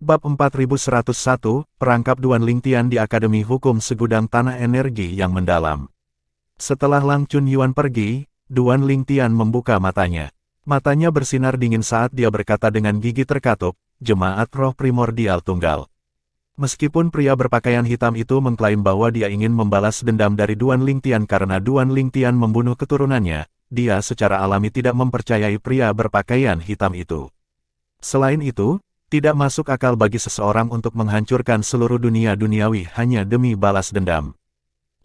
Bab 4101, Perangkap Duan Lingtian di Akademi Hukum Segudang Tanah Energi yang Mendalam. Setelah Lang Chunyuan pergi, Duan Lingtian membuka matanya. Matanya bersinar dingin saat dia berkata dengan gigi terkatup, "Jemaat Roh Primordial Tunggal." Meskipun pria berpakaian hitam itu mengklaim bahwa dia ingin membalas dendam dari Duan Lingtian karena Duan Lingtian membunuh keturunannya, dia secara alami tidak mempercayai pria berpakaian hitam itu. Selain itu, tidak masuk akal bagi seseorang untuk menghancurkan seluruh dunia duniawi hanya demi balas dendam.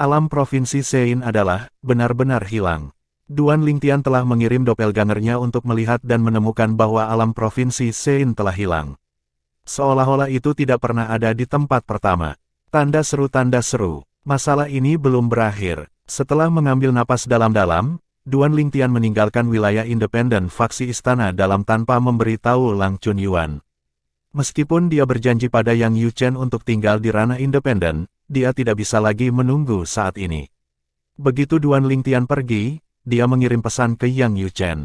Alam Provinsi Sein adalah benar-benar hilang. Duan Lingtian telah mengirim doppelgangernya untuk melihat dan menemukan bahwa alam Provinsi Sein telah hilang. Seolah-olah itu tidak pernah ada di tempat pertama. Tanda seru. Masalah ini belum berakhir. Setelah mengambil napas dalam-dalam, Duan Lingtian meninggalkan wilayah independen faksi istana dalam tanpa memberitahu Lang Chunyuan. Meskipun dia berjanji pada Yang Yuchen untuk tinggal di ranah independen, dia tidak bisa lagi menunggu saat ini. Begitu Duan Lingtian pergi, dia mengirim pesan ke Yang Yuchen.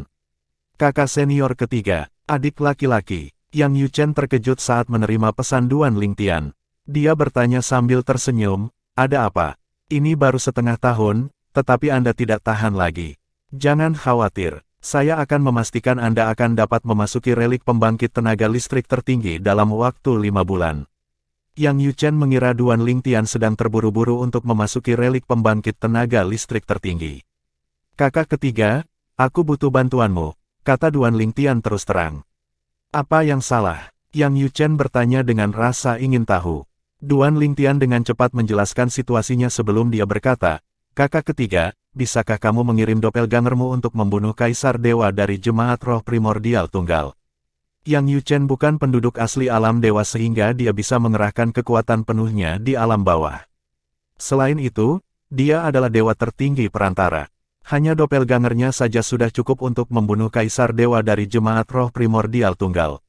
Kakak senior ketiga, adik laki-laki. Yang Yuchen terkejut saat menerima pesan Duan Lingtian. Dia bertanya sambil tersenyum, "Ada apa? Ini baru setengah tahun, tetapi Anda tidak tahan lagi. Jangan khawatir. Saya akan memastikan Anda akan dapat memasuki relik pembangkit tenaga listrik tertinggi dalam waktu 5 bulan. Yang Yuchen mengira Duan Lingtian sedang terburu-buru untuk memasuki relik pembangkit tenaga listrik tertinggi. "Kakak ketiga, aku butuh bantuanmu," kata Duan Lingtian terus terang. "Apa yang salah?" Yang Yuchen bertanya dengan rasa ingin tahu. Duan Lingtian dengan cepat menjelaskan situasinya sebelum dia berkata, "Kakak ketiga, bisakah kamu mengirim doppelgangermu untuk membunuh Kaisar Dewa dari Jemaat Roh Primordial Tunggal?" Yang Yuchen bukan penduduk asli alam dewa sehingga dia bisa mengerahkan kekuatan penuhnya di alam bawah. Selain itu, dia adalah dewa tertinggi perantara. Hanya doppelgangernya saja sudah cukup untuk membunuh Kaisar Dewa dari Jemaat Roh Primordial Tunggal.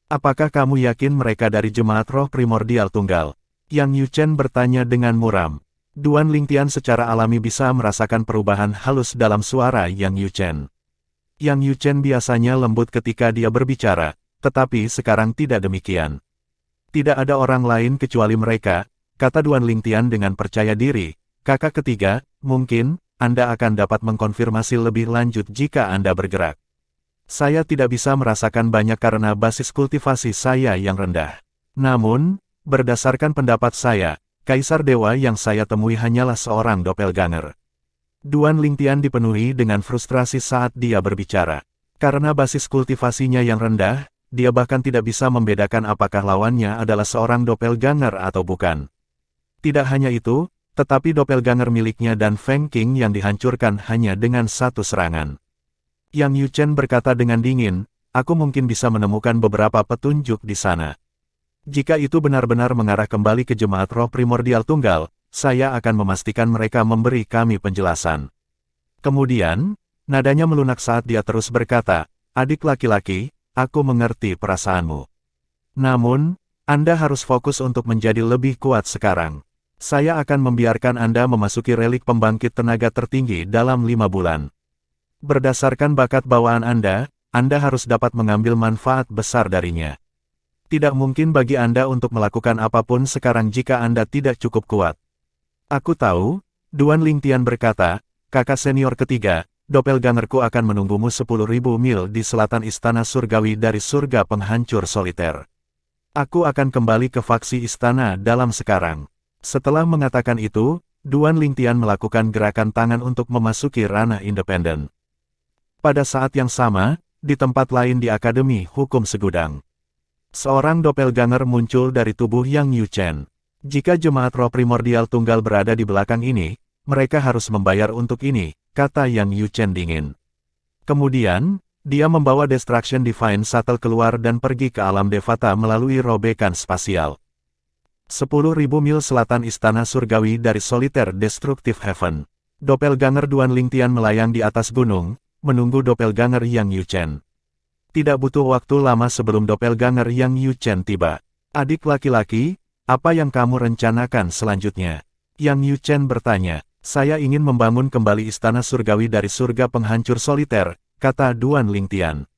"Apakah kamu yakin mereka dari Jemaat Roh Primordial Tunggal?" Yang Yuchen bertanya dengan muram. Duan Lingtian secara alami bisa merasakan perubahan halus dalam suara Yang Yuchen. Yang Yuchen biasanya lembut ketika dia berbicara, tetapi sekarang tidak demikian. "Tidak ada orang lain kecuali mereka," kata Duan Lingtian dengan percaya diri. "Kakak ketiga, mungkin Anda akan dapat mengkonfirmasi lebih lanjut jika Anda bergerak. Saya tidak bisa merasakan banyak karena basis kultivasi saya yang rendah. Namun, berdasarkan pendapat saya, Kaisar Dewa yang saya temui hanyalah seorang doppelganger." Duan Lingtian dipenuhi dengan frustrasi saat dia berbicara. Karena basis kultivasinya yang rendah, dia bahkan tidak bisa membedakan apakah lawannya adalah seorang doppelganger atau bukan. Tidak hanya itu, tetapi doppelganger miliknya dan Feng Qing yang dihancurkan hanya dengan satu serangan. Yang Yuchen berkata dengan dingin, "Aku mungkin bisa menemukan beberapa petunjuk di sana. Jika itu benar-benar mengarah kembali ke Jemaat Roh Primordial Tunggal, saya akan memastikan mereka memberi kami penjelasan." Kemudian, nadanya melunak saat dia terus berkata, "Adik laki-laki, aku mengerti perasaanmu. Namun, Anda harus fokus untuk menjadi lebih kuat sekarang. Saya akan membiarkan Anda memasuki relik pembangkit tenaga tertinggi dalam 5 bulan. Berdasarkan bakat bawaan Anda harus dapat mengambil manfaat besar darinya. Tidak mungkin bagi Anda untuk melakukan apapun sekarang jika Anda tidak cukup kuat." "Aku tahu," Duan Lingtian berkata, "Kakak senior ketiga, doppelgangerku akan menunggumu 10.000 mil di selatan istana surgawi dari surga penghancur soliter. Aku akan kembali ke faksi istana dalam sekarang." Setelah mengatakan itu, Duan Lingtian melakukan gerakan tangan untuk memasuki ranah independen. Pada saat yang sama, di tempat lain di Akademi Hukum Segudang, seorang doppelganger muncul dari tubuh Yang Yuchen. "Jika Jemaat Roh Primordial Tunggal berada di belakang ini, mereka harus membayar untuk ini," kata Yang Yuchen dingin. Kemudian, dia membawa Destruction Divine Shuttle keluar dan pergi ke alam Devata melalui robekan spasial. 10.000 mil selatan istana surgawi dari Solitaire Destructive Heaven. Doppelganger Duan Lingtian melayang di atas gunung, menunggu doppelganger Yang Yuchen. Tidak butuh waktu lama sebelum doppelganger Yang Yuchen tiba. "Adik laki-laki, apa yang kamu rencanakan selanjutnya?" Yang Yuchen bertanya. "Saya ingin membangun kembali istana surgawi dari surga penghancur soliter," kata Duan Lingtian.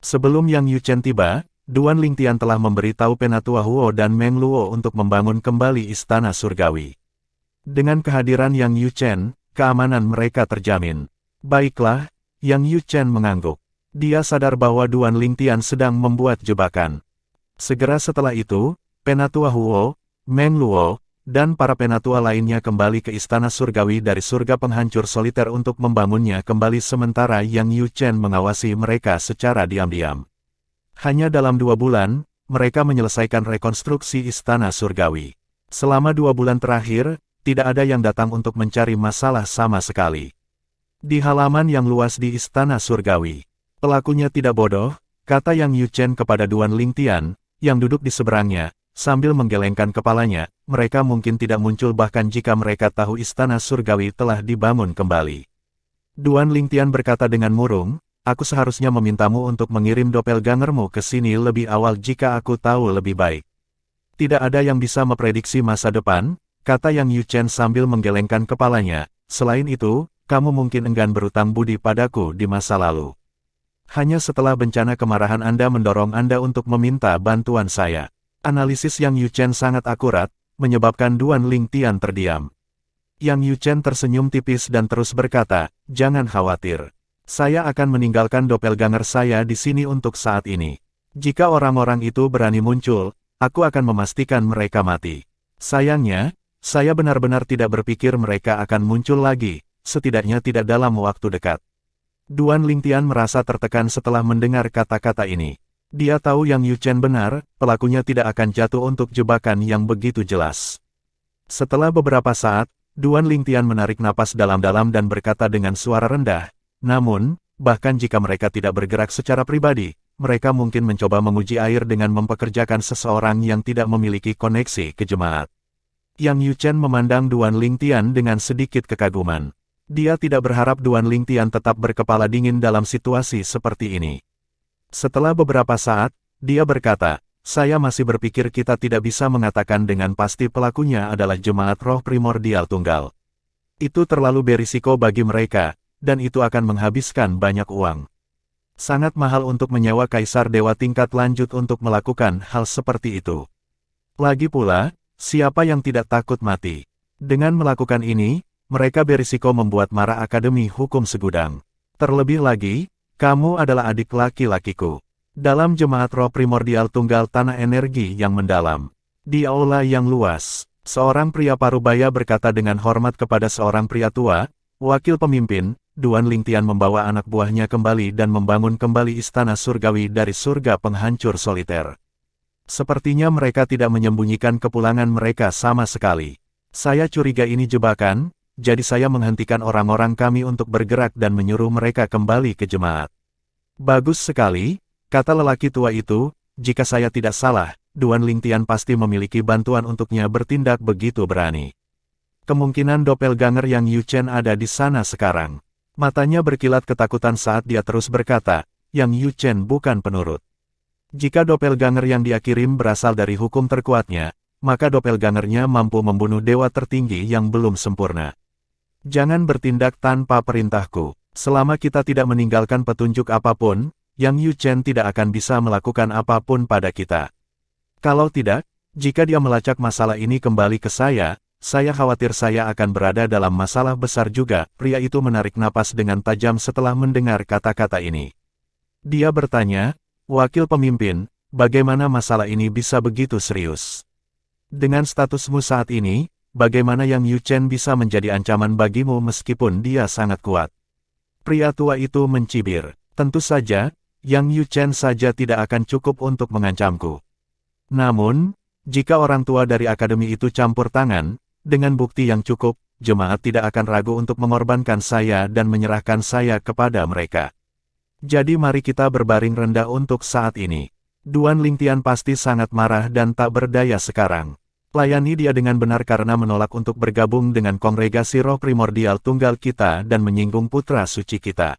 Sebelum Yang Yuchen tiba, Duan Lingtian telah memberitahu Penatua Huo dan Meng Luo untuk membangun kembali Istana Surgawi. Dengan kehadiran Yang Yuchen, keamanan mereka terjamin. Baiklah, Yang Yuchen mengangguk. Dia sadar bahwa Duan Lingtian sedang membuat jebakan. Segera setelah itu, Penatua Huo, Meng Luo, dan para penatua lainnya kembali ke Istana Surgawi dari surga penghancur soliter untuk membangunnya kembali sementara Yang Yuchen mengawasi mereka secara diam-diam. Hanya dalam 2 bulan, mereka menyelesaikan rekonstruksi Istana Surgawi. Selama 2 bulan terakhir, tidak ada yang datang untuk mencari masalah sama sekali. Di halaman yang luas di Istana Surgawi, pelakunya tidak bodoh, kata Yang Yuchen kepada Duan Lingtian, yang duduk di seberangnya, sambil menggelengkan kepalanya, mereka mungkin tidak muncul bahkan jika mereka tahu Istana Surgawi telah dibangun kembali. Duan Lingtian berkata dengan murung, aku seharusnya memintamu untuk mengirim doppelgangermu ke sini lebih awal jika aku tahu lebih baik. Tidak ada yang bisa memprediksi masa depan, kata Yang Yuchen sambil menggelengkan kepalanya, selain itu, kamu mungkin enggan berutang budi padaku di masa lalu. Hanya setelah bencana kemarahan Anda mendorong Anda untuk meminta bantuan saya. Analisis Yang Yuchen sangat akurat, menyebabkan Duan Lingtian terdiam. Yang Yuchen tersenyum tipis dan terus berkata, jangan khawatir. Saya akan meninggalkan doppelganger saya di sini untuk saat ini. Jika orang-orang itu berani muncul, aku akan memastikan mereka mati. Sayangnya, saya benar-benar tidak berpikir mereka akan muncul lagi, setidaknya tidak dalam waktu dekat. Duan Lingtian merasa tertekan setelah mendengar kata-kata ini. Dia tahu Yang Yuchen benar, pelakunya tidak akan jatuh untuk jebakan yang begitu jelas. Setelah beberapa saat, Duan Lingtian menarik napas dalam-dalam dan berkata dengan suara rendah, namun, bahkan jika mereka tidak bergerak secara pribadi, mereka mungkin mencoba menguji air dengan mempekerjakan seseorang yang tidak memiliki koneksi ke jemaat. Yang Yuchen memandang Duan Lingtian dengan sedikit kekaguman. Dia tidak berharap Duan Lingtian tetap berkepala dingin dalam situasi seperti ini. Setelah beberapa saat, dia berkata, saya masih berpikir kita tidak bisa mengatakan dengan pasti pelakunya adalah jemaat roh primordial tunggal. Itu terlalu berisiko bagi mereka, dan itu akan menghabiskan banyak uang. Sangat mahal untuk menyewa kaisar dewa tingkat lanjut untuk melakukan hal seperti itu. Lagi pula, siapa yang tidak takut mati? Dengan melakukan ini, mereka berisiko membuat marah Akademi Hukum Segudang. Terlebih lagi, kamu adalah adik laki-lakiku. Dalam jemaat roh primordial tunggal tanah energi yang mendalam. Di aula yang luas, seorang pria parubaya berkata dengan hormat kepada seorang pria tua, wakil pemimpin, Duan Lingtian membawa anak buahnya kembali dan membangun kembali Istana Surgawi dari surga penghancur soliter. Sepertinya mereka tidak menyembunyikan kepulangan mereka sama sekali. Saya curiga ini jebakan, jadi saya menghentikan orang-orang kami untuk bergerak dan menyuruh mereka kembali ke jemaat. Bagus sekali, kata lelaki tua itu, jika saya tidak salah, Duan Lingtian pasti memiliki bantuan untuknya bertindak begitu berani. Kemungkinan doppelganger Yang Yuchen ada di sana sekarang. Matanya berkilat ketakutan saat dia terus berkata, Yang Yuchen bukan penurut. Jika doppelganger yang dia kirim berasal dari hukum terkuatnya, maka doppelgangernya mampu membunuh dewa tertinggi yang belum sempurna. Jangan bertindak tanpa perintahku. Selama kita tidak meninggalkan petunjuk apapun, Yang Yuchen tidak akan bisa melakukan apapun pada kita. Kalau tidak, jika dia melacak masalah ini kembali ke saya khawatir saya akan berada dalam masalah besar juga. Pria itu menarik napas dengan tajam setelah mendengar kata-kata ini. Dia bertanya, wakil pemimpin, bagaimana masalah ini bisa begitu serius? Dengan statusmu saat ini, bagaimana Yang Yuchen bisa menjadi ancaman bagimu meskipun dia sangat kuat? Pria tua itu mencibir. Tentu saja, Yang Yuchen saja tidak akan cukup untuk mengancamku. Namun, jika orang tua dari akademi itu campur tangan, dengan bukti yang cukup, jemaat tidak akan ragu untuk mengorbankan saya dan menyerahkan saya kepada mereka. Jadi mari kita berbaring rendah untuk saat ini. Duan Lingtian pasti sangat marah dan tak berdaya sekarang. Layani dia dengan benar karena menolak untuk bergabung dengan kongregasi roh primordial tunggal kita dan menyinggung putra suci kita.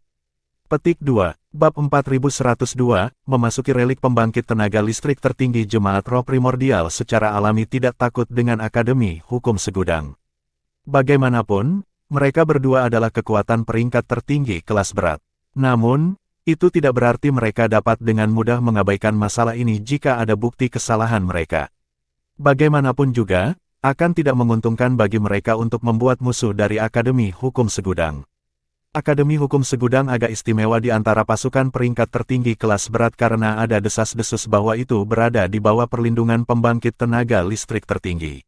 Petik 2, Bab 4102, memasuki relik pembangkit tenaga listrik tertinggi jemaat roh primordial secara alami tidak takut dengan Akademi Hukum Segudang. Bagaimanapun, mereka berdua adalah kekuatan peringkat tertinggi kelas berat. Namun, Itu tidak berarti mereka dapat dengan mudah mengabaikan masalah ini jika ada bukti kesalahan mereka. Bagaimanapun juga, akan tidak menguntungkan bagi mereka untuk membuat musuh dari Akademi Hukum Segudang. Akademi Hukum Segudang agak istimewa di antara pasukan peringkat tertinggi kelas berat karena ada desas-desus bahwa itu berada di bawah perlindungan pembangkit tenaga listrik tertinggi.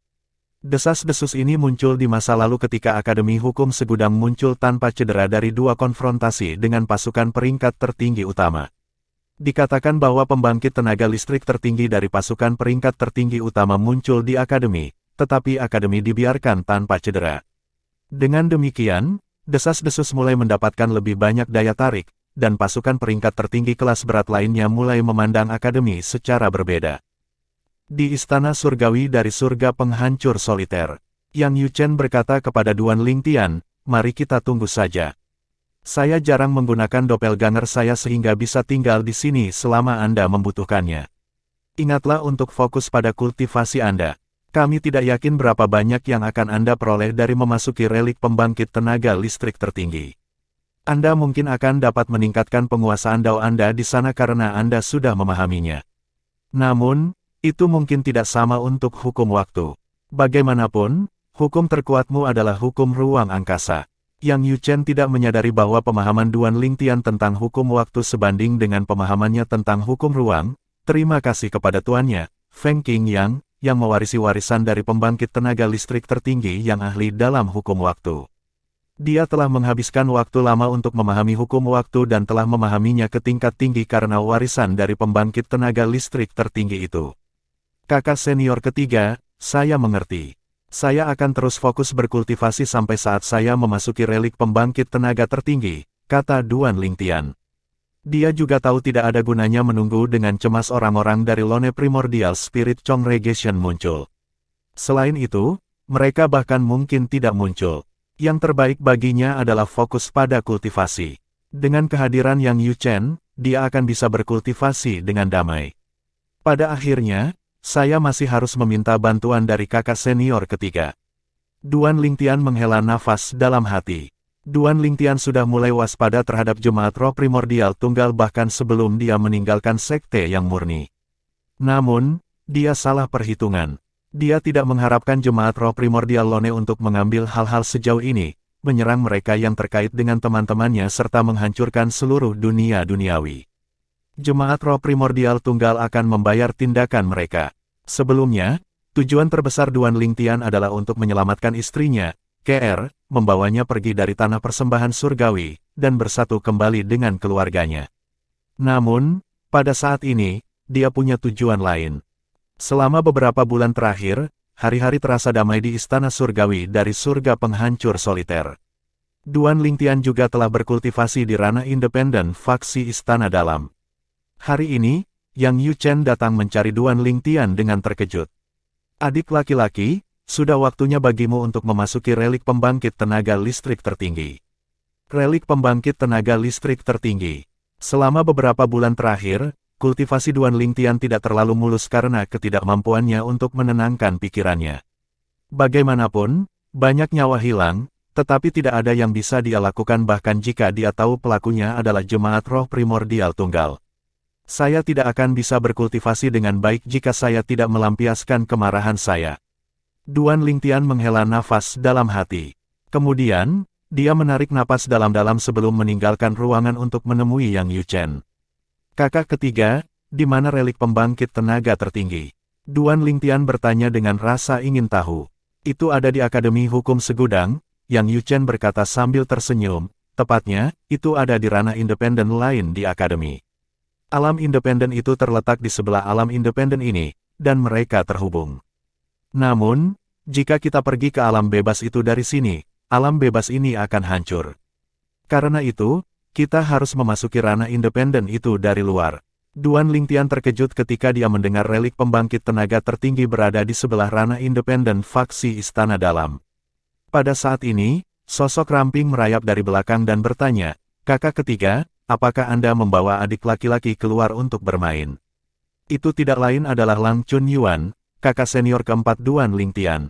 Desas-desus ini muncul di masa lalu ketika Akademi Hukum Segudang muncul tanpa cedera dari dua konfrontasi dengan pasukan peringkat tertinggi utama. Dikatakan bahwa pembangkit tenaga listrik tertinggi dari pasukan peringkat tertinggi utama muncul di Akademi, tetapi Akademi dibiarkan tanpa cedera. Dengan demikian, desas-desus mulai mendapatkan lebih banyak daya tarik, dan pasukan peringkat tertinggi kelas berat lainnya mulai memandang Akademi secara berbeda. Di Istana Surgawi dari Surga Penghancur Soliter, Yang Yuchen berkata kepada Duan Lingtian, "Mari kita tunggu saja. Saya jarang menggunakan doppelganger saya sehingga bisa tinggal di sini selama Anda membutuhkannya. Ingatlah untuk fokus pada kultivasi Anda. Kami tidak yakin berapa banyak yang akan Anda peroleh dari memasuki relik pembangkit tenaga listrik tertinggi. Anda mungkin akan dapat meningkatkan penguasaan Dao Anda di sana karena Anda sudah memahaminya. Namun, itu mungkin tidak sama untuk hukum waktu. Bagaimanapun, hukum terkuatmu adalah hukum ruang angkasa." Yang Yuchen tidak menyadari bahwa pemahaman Duan Lingtian tentang hukum waktu sebanding dengan pemahamannya tentang hukum ruang. Terima kasih kepada tuannya, Feng Qingyang, yang mewarisi warisan dari pembangkit tenaga listrik tertinggi yang ahli dalam hukum waktu. Dia telah menghabiskan waktu lama untuk memahami hukum waktu dan telah memahaminya ke tingkat tinggi karena warisan dari pembangkit tenaga listrik tertinggi itu. Kakak senior ketiga, saya mengerti. Saya akan terus fokus berkultivasi sampai saat saya memasuki relik pembangkit tenaga tertinggi, kata Duan Lingtian. Dia juga tahu tidak ada gunanya menunggu dengan cemas orang-orang dari Lone Primordial Spirit Congregation muncul. Selain itu, mereka bahkan mungkin tidak muncul. Yang terbaik baginya adalah fokus pada kultivasi. Dengan kehadiran Yang Yuchen, dia akan bisa berkultivasi dengan damai. Pada akhirnya, saya masih harus meminta bantuan dari kakak senior ketiga. Duan Lingtian menghela nafas dalam hati. Duan Lingtian sudah mulai waspada terhadap jemaat roh primordial tunggal bahkan sebelum dia meninggalkan sekte yang murni. Namun, dia salah perhitungan. Dia tidak mengharapkan jemaat roh primordial Lone untuk mengambil hal-hal sejauh ini, menyerang mereka yang terkait dengan teman-temannya serta menghancurkan seluruh dunia duniawi. Jemaat roh primordial tunggal akan membayar tindakan mereka. Sebelumnya, tujuan terbesar Duan Lingtian adalah untuk menyelamatkan istrinya, KR, membawanya pergi dari tanah persembahan surgawi, dan bersatu kembali dengan keluarganya. Namun, pada saat ini, dia punya tujuan lain. Selama beberapa bulan terakhir, hari-hari terasa damai di Istana Surgawi dari Surga Penghancur Soliter. Duan Lingtian juga telah berkultivasi di ranah independen faksi Istana Dalam. Hari ini, Yang Yuchen datang mencari Duan Lingtian dengan terkejut. "Adik laki-laki, sudah waktunya bagimu untuk memasuki relik pembangkit tenaga listrik tertinggi." Relik pembangkit tenaga listrik tertinggi. Selama beberapa bulan terakhir, kultivasi Duan Lingtian tidak terlalu mulus karena ketidakmampuannya untuk menenangkan pikirannya. Bagaimanapun, banyak nyawa hilang, tetapi tidak ada yang bisa dia lakukan bahkan jika dia tahu pelakunya adalah jemaat roh primordial tunggal. "Saya tidak akan bisa berkultivasi dengan baik jika saya tidak melampiaskan kemarahan saya." Duan Lingtian menghela nafas dalam hati. Kemudian, dia menarik napas dalam-dalam sebelum meninggalkan ruangan untuk menemui Yang Yuchen. "Kakak ketiga, di mana relik pembangkit tenaga tertinggi?" Duan Lingtian bertanya dengan rasa ingin tahu. "Itu ada di Akademi Hukum Segudang," Yang Yuchen berkata sambil tersenyum. "Tepatnya, itu ada di ranah independen lain di Akademi. Alam independen itu terletak di sebelah alam independen ini, dan mereka terhubung. Namun, jika kita pergi ke alam bebas itu dari sini, alam bebas ini akan hancur. Karena itu, kita harus memasuki ranah independen itu dari luar." Duan Lingtian terkejut ketika dia mendengar relik pembangkit tenaga tertinggi berada di sebelah ranah independen faksi Istana Dalam. Pada saat ini, sosok ramping merayap dari belakang dan bertanya, "Kakak ketiga, apakah Anda membawa adik laki-laki keluar untuk bermain?" Itu tidak lain adalah Lang Chunyuan, kakak senior keempat Duan Lingtian.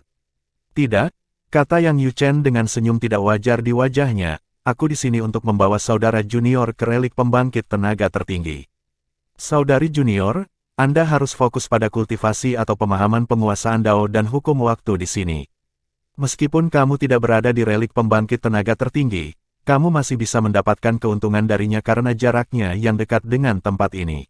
"Tidak," kata Yang Yuchen dengan senyum tidak wajar di wajahnya, aku di sini untuk membawa saudara junior ke relik pembangkit tenaga tertinggi. Saudari junior, Anda harus fokus pada kultivasi atau pemahaman penguasaan Dao dan hukum waktu di sini. Meskipun kamu tidak berada di relik pembangkit tenaga tertinggi, kamu masih bisa mendapatkan keuntungan darinya karena jaraknya yang dekat dengan tempat ini.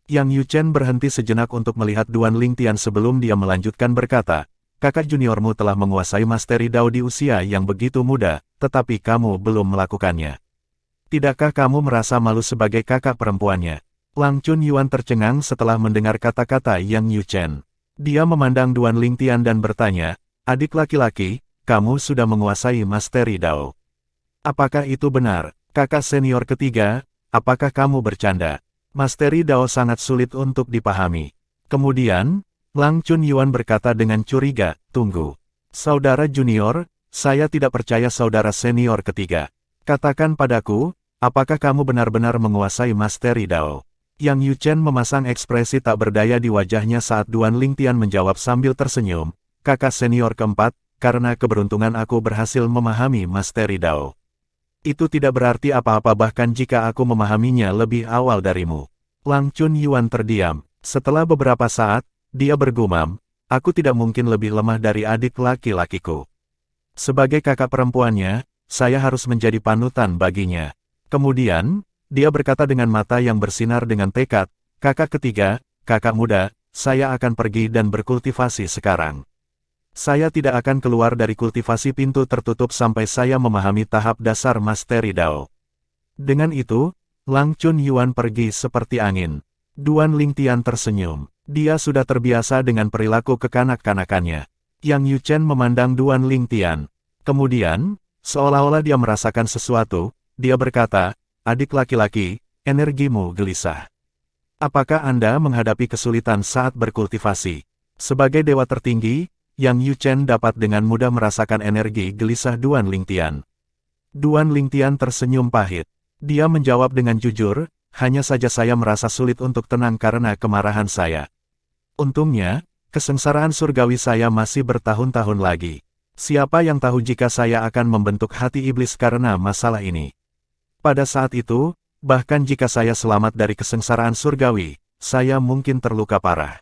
Yang Yu Chen berhenti sejenak untuk melihat Duan Lingtian sebelum dia melanjutkan berkata, kakak juniormu telah menguasai masteri Dao di usia yang begitu muda, tetapi kamu belum melakukannya. Tidakkah kamu merasa malu sebagai kakak perempuannya? Lang Chunyuan tercengang setelah mendengar kata-kata Yang Yu Chen. Dia memandang Duan Lingtian dan bertanya, adik laki-laki, kamu sudah menguasai masteri Dao. Apakah itu benar, kakak senior ketiga? Apakah kamu bercanda? Masteri Dao sangat sulit untuk dipahami. Kemudian, Lang Chunyuan berkata dengan curiga, tunggu. Saudara junior, saya tidak percaya saudara senior ketiga. Katakan padaku, apakah kamu benar-benar menguasai masteri Dao? Yang Yu Chen memasang ekspresi tak berdaya di wajahnya saat Duan Lingtian menjawab sambil tersenyum, kakak senior keempat, karena keberuntungan aku berhasil memahami masteri Dao. Itu tidak berarti apa-apa bahkan jika aku memahaminya lebih awal darimu. Lang Chunyuan terdiam. Setelah beberapa saat, dia bergumam, aku tidak mungkin lebih lemah dari adik laki-lakiku. Sebagai kakak perempuannya, saya harus menjadi panutan baginya. Kemudian, dia berkata dengan mata yang bersinar dengan tekad, kakak ketiga, kakak muda, saya akan pergi dan berkultivasi sekarang. Saya tidak akan keluar dari kultivasi pintu tertutup sampai saya memahami tahap dasar masteri Dao. Dengan itu, Lang Chunyuan pergi seperti angin. Duan Lingtian tersenyum. Dia sudah terbiasa dengan perilaku kekanak-kanakannya. Yang Yu Chen memandang Duan Lingtian. Kemudian, seolah-olah dia merasakan sesuatu, dia berkata, adik laki-laki, energimu gelisah. Apakah Anda menghadapi kesulitan saat berkultivasi? Sebagai dewa tertinggi, Yang Yu Chen dapat dengan mudah merasakan energi gelisah Duan Lingtian. Duan Lingtian tersenyum pahit. Dia menjawab dengan jujur, hanya saja saya merasa sulit untuk tenang karena kemarahan saya. Untungnya, kesengsaraan surgawi saya masih bertahun-tahun lagi. Siapa yang tahu jika saya akan membentuk hati iblis karena masalah ini? Pada saat itu, bahkan jika saya selamat dari kesengsaraan surgawi, saya mungkin terluka parah.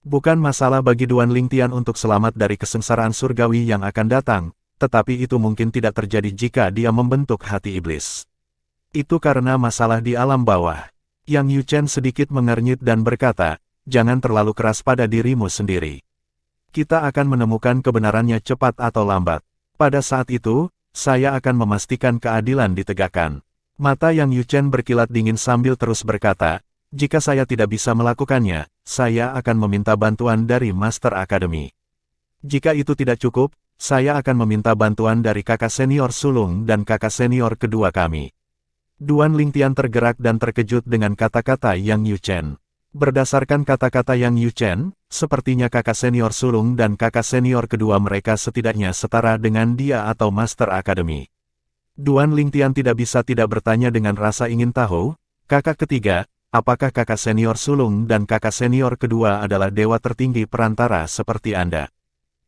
Bukan masalah bagi Duan Lingtian untuk selamat dari kesengsaraan surgawi yang akan datang, tetapi itu mungkin tidak terjadi jika dia membentuk hati iblis. Itu karena masalah di alam bawah. Yang Yu Chen sedikit mengernyit dan berkata, jangan terlalu keras pada dirimu sendiri. Kita akan menemukan kebenarannya cepat atau lambat. Pada saat itu, saya akan memastikan keadilan ditegakkan. Mata Yang Yu Chen berkilat dingin sambil terus berkata, jika saya tidak bisa melakukannya, saya akan meminta bantuan dari Master Academy. Jika itu tidak cukup, saya akan meminta bantuan dari kakak senior sulung dan kakak senior kedua kami. Duan Lingtian tergerak dan terkejut dengan kata-kata Yang Yu Chen. Berdasarkan kata-kata Yang Yu Chen, sepertinya kakak senior sulung dan kakak senior kedua mereka setidaknya setara dengan dia atau Master Academy. Duan Lingtian tidak bisa tidak bertanya dengan rasa ingin tahu, kakak ketiga, apakah kakak senior sulung dan kakak senior kedua adalah dewa tertinggi perantara seperti Anda?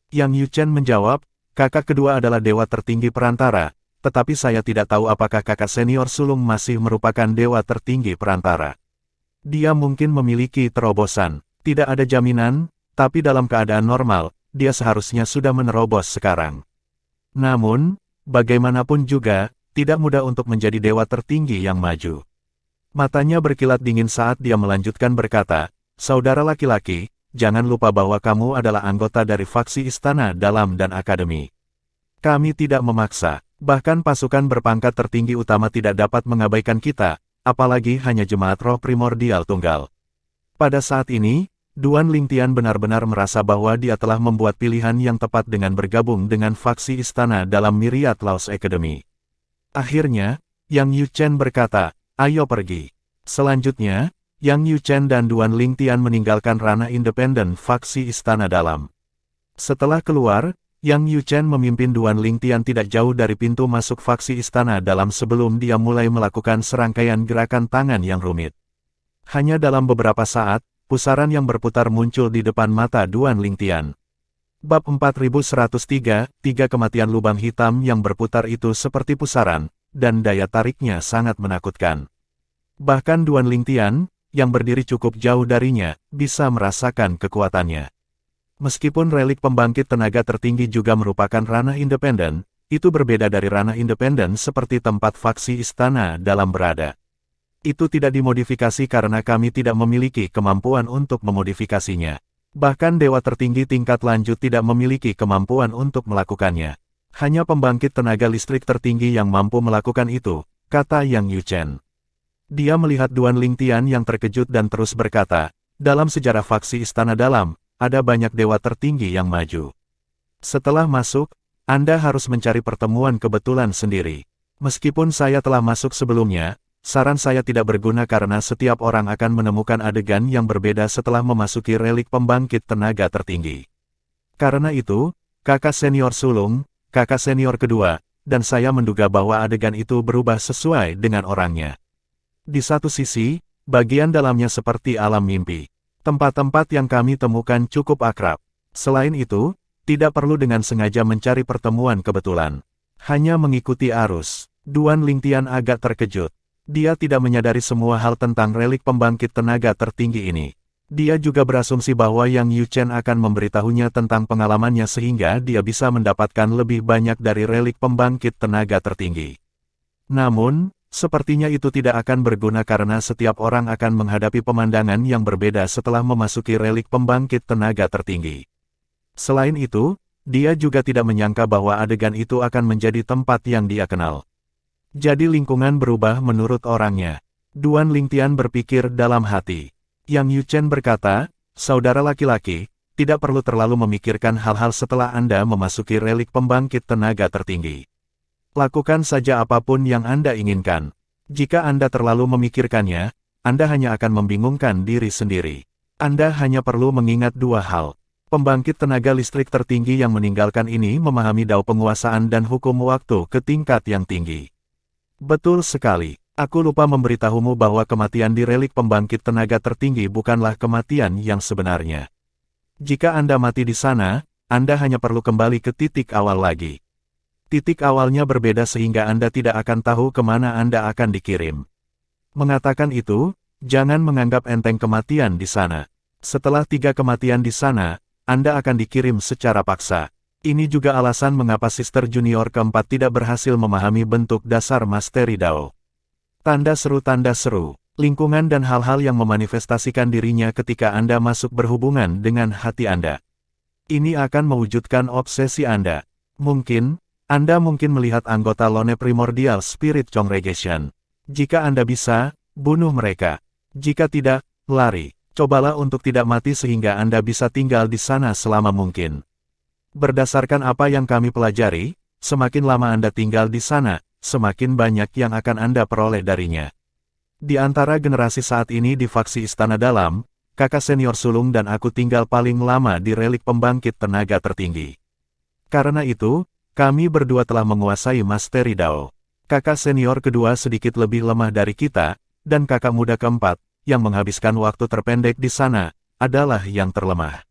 Yang Yu Chen menjawab, kakak kedua adalah dewa tertinggi perantara, tetapi saya tidak tahu apakah kakak senior sulung masih merupakan dewa tertinggi perantara. Dia mungkin memiliki terobosan, tidak ada jaminan, tapi dalam keadaan normal, dia seharusnya sudah menerobos sekarang. Namun, bagaimanapun juga, tidak mudah untuk menjadi dewa tertinggi yang maju. Matanya berkilat dingin saat dia melanjutkan berkata, saudara laki-laki, jangan lupa bahwa kamu adalah anggota dari faksi Istana Dalam dan Akademi. Kami tidak memaksa, bahkan pasukan berpangkat tertinggi utama tidak dapat mengabaikan kita, apalagi hanya jemaat roh primordial tunggal. Pada saat ini, Duan Lingtian benar-benar merasa bahwa dia telah membuat pilihan yang tepat dengan bergabung dengan faksi Istana Dalam Myriad Laos Academy. Akhirnya, Yang Yu Chen berkata, ayo pergi. Selanjutnya, Yang Yu Chen dan Duan Lingtian meninggalkan ranah independen faksi Istana Dalam. Setelah keluar, Yang Yu Chen memimpin Duan Lingtian tidak jauh dari pintu masuk faksi Istana Dalam sebelum dia mulai melakukan serangkaian gerakan tangan yang rumit. Hanya dalam beberapa saat, pusaran yang berputar muncul di depan mata Duan Lingtian. Bab 4103, 3 kematian lubang hitam yang berputar itu seperti pusaran, dan daya tariknya sangat menakutkan. Bahkan Duan Lingtian, yang berdiri cukup jauh darinya, bisa merasakan kekuatannya. Meskipun relik pembangkit tenaga tertinggi juga merupakan ranah independen, itu berbeda dari ranah independen seperti tempat faksi istana dalam berada. Itu tidak dimodifikasi karena kami tidak memiliki kemampuan untuk memodifikasinya. Bahkan dewa tertinggi tingkat lanjut tidak memiliki kemampuan untuk melakukannya. Hanya pembangkit tenaga listrik tertinggi yang mampu melakukan itu, kata Yang Yuchen. Dia melihat Duan Lingtian yang terkejut dan terus berkata, dalam sejarah faksi Istana Dalam, ada banyak dewa tertinggi yang maju. Setelah masuk, Anda harus mencari pertemuan kebetulan sendiri. Meskipun saya telah masuk sebelumnya, saran saya tidak berguna karena setiap orang akan menemukan adegan yang berbeda setelah memasuki relik pembangkit tenaga tertinggi. Karena itu, kakak senior sulung, kakak senior kedua, dan saya menduga bahwa adegan itu berubah sesuai dengan orangnya. Di satu sisi, bagian dalamnya seperti alam mimpi. Tempat-tempat yang kami temukan cukup akrab. Selain itu, tidak perlu dengan sengaja mencari pertemuan kebetulan. Hanya mengikuti arus. Duan Lingtian agak terkejut. Dia tidak menyadari semua hal tentang relik pembangkit tenaga tertinggi ini. Dia juga berasumsi bahwa Yang Yuchen akan memberitahunya tentang pengalamannya sehingga dia bisa mendapatkan lebih banyak dari relik pembangkit tenaga tertinggi. Namun, sepertinya itu tidak akan berguna karena setiap orang akan menghadapi pemandangan yang berbeda setelah memasuki relik pembangkit tenaga tertinggi. Selain itu, dia juga tidak menyangka bahwa adegan itu akan menjadi tempat yang dia kenal. Jadi lingkungan berubah menurut orangnya. Duan Lingtian berpikir dalam hati. Yang Yuchen berkata, saudara laki-laki, tidak perlu terlalu memikirkan hal-hal setelah Anda memasuki relik pembangkit tenaga tertinggi. Lakukan saja apapun yang Anda inginkan. Jika Anda terlalu memikirkannya, Anda hanya akan membingungkan diri sendiri. Anda hanya perlu mengingat dua hal. Pembangkit tenaga listrik tertinggi yang meninggalkan ini memahami dao penguasaan dan hukum waktu ke tingkat yang tinggi. Betul sekali. Aku lupa memberitahumu bahwa kematian di relik pembangkit tenaga tertinggi bukanlah kematian yang sebenarnya. Jika Anda mati di sana, Anda hanya perlu kembali ke titik awal lagi. Titik awalnya berbeda sehingga Anda tidak akan tahu kemana Anda akan dikirim. Mengatakan itu, jangan menganggap enteng kematian di sana. Setelah 3 kematian di sana, Anda akan dikirim secara paksa. Ini juga alasan mengapa Sister Junior keempat tidak berhasil memahami bentuk dasar Masteri Dao. Tanda seru, lingkungan dan hal-hal yang memanifestasikan dirinya ketika Anda masuk berhubungan dengan hati Anda. Ini akan mewujudkan obsesi Anda. Anda mungkin melihat anggota Lone Primordial Spirit Congregation. Jika Anda bisa, bunuh mereka. Jika tidak, lari. Cobalah untuk tidak mati sehingga Anda bisa tinggal di sana selama mungkin. Berdasarkan apa yang kami pelajari, semakin lama Anda tinggal di sana, semakin banyak yang akan Anda peroleh darinya. Di antara generasi saat ini di faksi Istana Dalam, kakak senior sulung dan aku tinggal paling lama di relik pembangkit tenaga tertinggi. Karena itu, kami berdua telah menguasai Masteri Dao. Kakak senior kedua sedikit lebih lemah dari kita, dan kakak muda keempat, yang menghabiskan waktu terpendek di sana, adalah yang terlemah.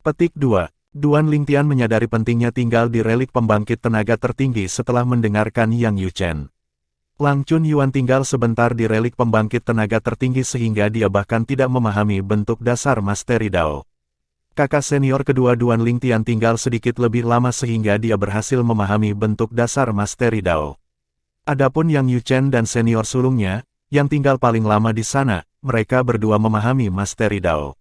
Petik 2. Duan Lingtian menyadari pentingnya tinggal di relik pembangkit tenaga tertinggi setelah mendengarkan Yang Yuchen. Lang Chunyuan tinggal sebentar di relik pembangkit tenaga tertinggi sehingga dia bahkan tidak memahami bentuk dasar Masteri Dao. Kakak senior kedua Duan Lingtian tinggal sedikit lebih lama sehingga dia berhasil memahami bentuk dasar Masteri Dao. Adapun Yang Yuchen dan senior sulungnya, yang tinggal paling lama di sana, mereka berdua memahami Masteri Dao.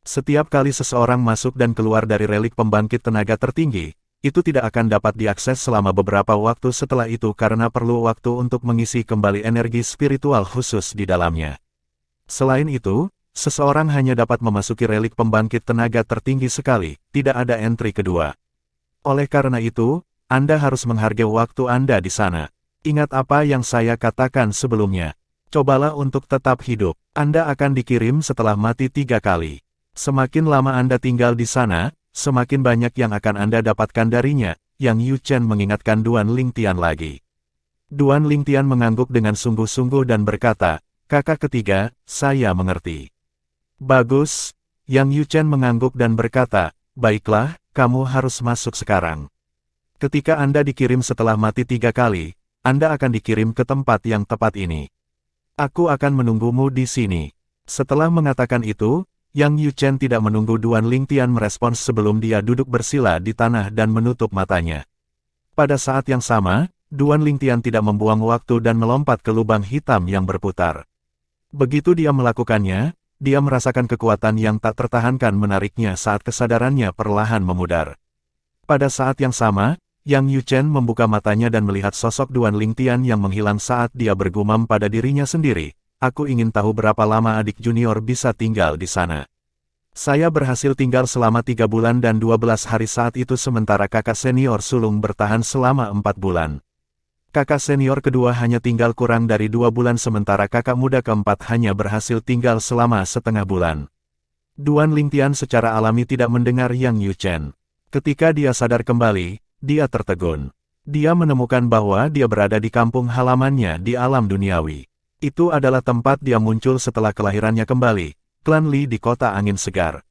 Setiap kali seseorang masuk dan keluar dari relik pembangkit tenaga tertinggi, itu tidak akan dapat diakses selama beberapa waktu setelah itu karena perlu waktu untuk mengisi kembali energi spiritual khusus di dalamnya. Selain itu, seseorang hanya dapat memasuki relik pembangkit tenaga tertinggi sekali, tidak ada entry kedua. Oleh karena itu, Anda harus menghargai waktu Anda di sana. Ingat apa yang saya katakan sebelumnya. Cobalah untuk tetap hidup. Anda akan dikirim setelah mati 3 kali. Semakin lama Anda tinggal di sana, semakin banyak yang akan Anda dapatkan darinya, Yang Yuchen mengingatkan Duan Lingtian lagi. Duan Lingtian mengangguk dengan sungguh-sungguh dan berkata, kakak ketiga, saya mengerti. Bagus, Yang Yuchen mengangguk dan berkata, baiklah, kamu harus masuk sekarang. Ketika Anda dikirim setelah mati 3 kali, Anda akan dikirim ke tempat yang tepat ini. Aku akan menunggumu di sini. Setelah mengatakan itu, Yang Yuchen tidak menunggu Duan Lingtian merespons sebelum dia duduk bersila di tanah dan menutup matanya. Pada saat yang sama, Duan Lingtian tidak membuang waktu dan melompat ke lubang hitam yang berputar. Begitu dia melakukannya, dia merasakan kekuatan yang tak tertahankan menariknya saat kesadarannya perlahan memudar. Pada saat yang sama, Yang Yuchen membuka matanya dan melihat sosok Duan Lingtian yang menghilang saat dia bergumam pada dirinya sendiri. Aku ingin tahu berapa lama adik junior bisa tinggal di sana. Saya berhasil tinggal selama 3 bulan dan 12 hari saat itu sementara kakak senior sulung bertahan selama 4 bulan. Kakak senior kedua hanya tinggal kurang dari 2 bulan sementara kakak muda keempat hanya berhasil tinggal selama setengah bulan. Duan Lingtian secara alami tidak mendengar Yang Yuchen. Ketika dia sadar kembali, dia tertegun. Dia menemukan bahwa dia berada di kampung halamannya di alam duniawi. Itu adalah tempat dia muncul setelah kelahirannya kembali, klan Li di kota angin segar.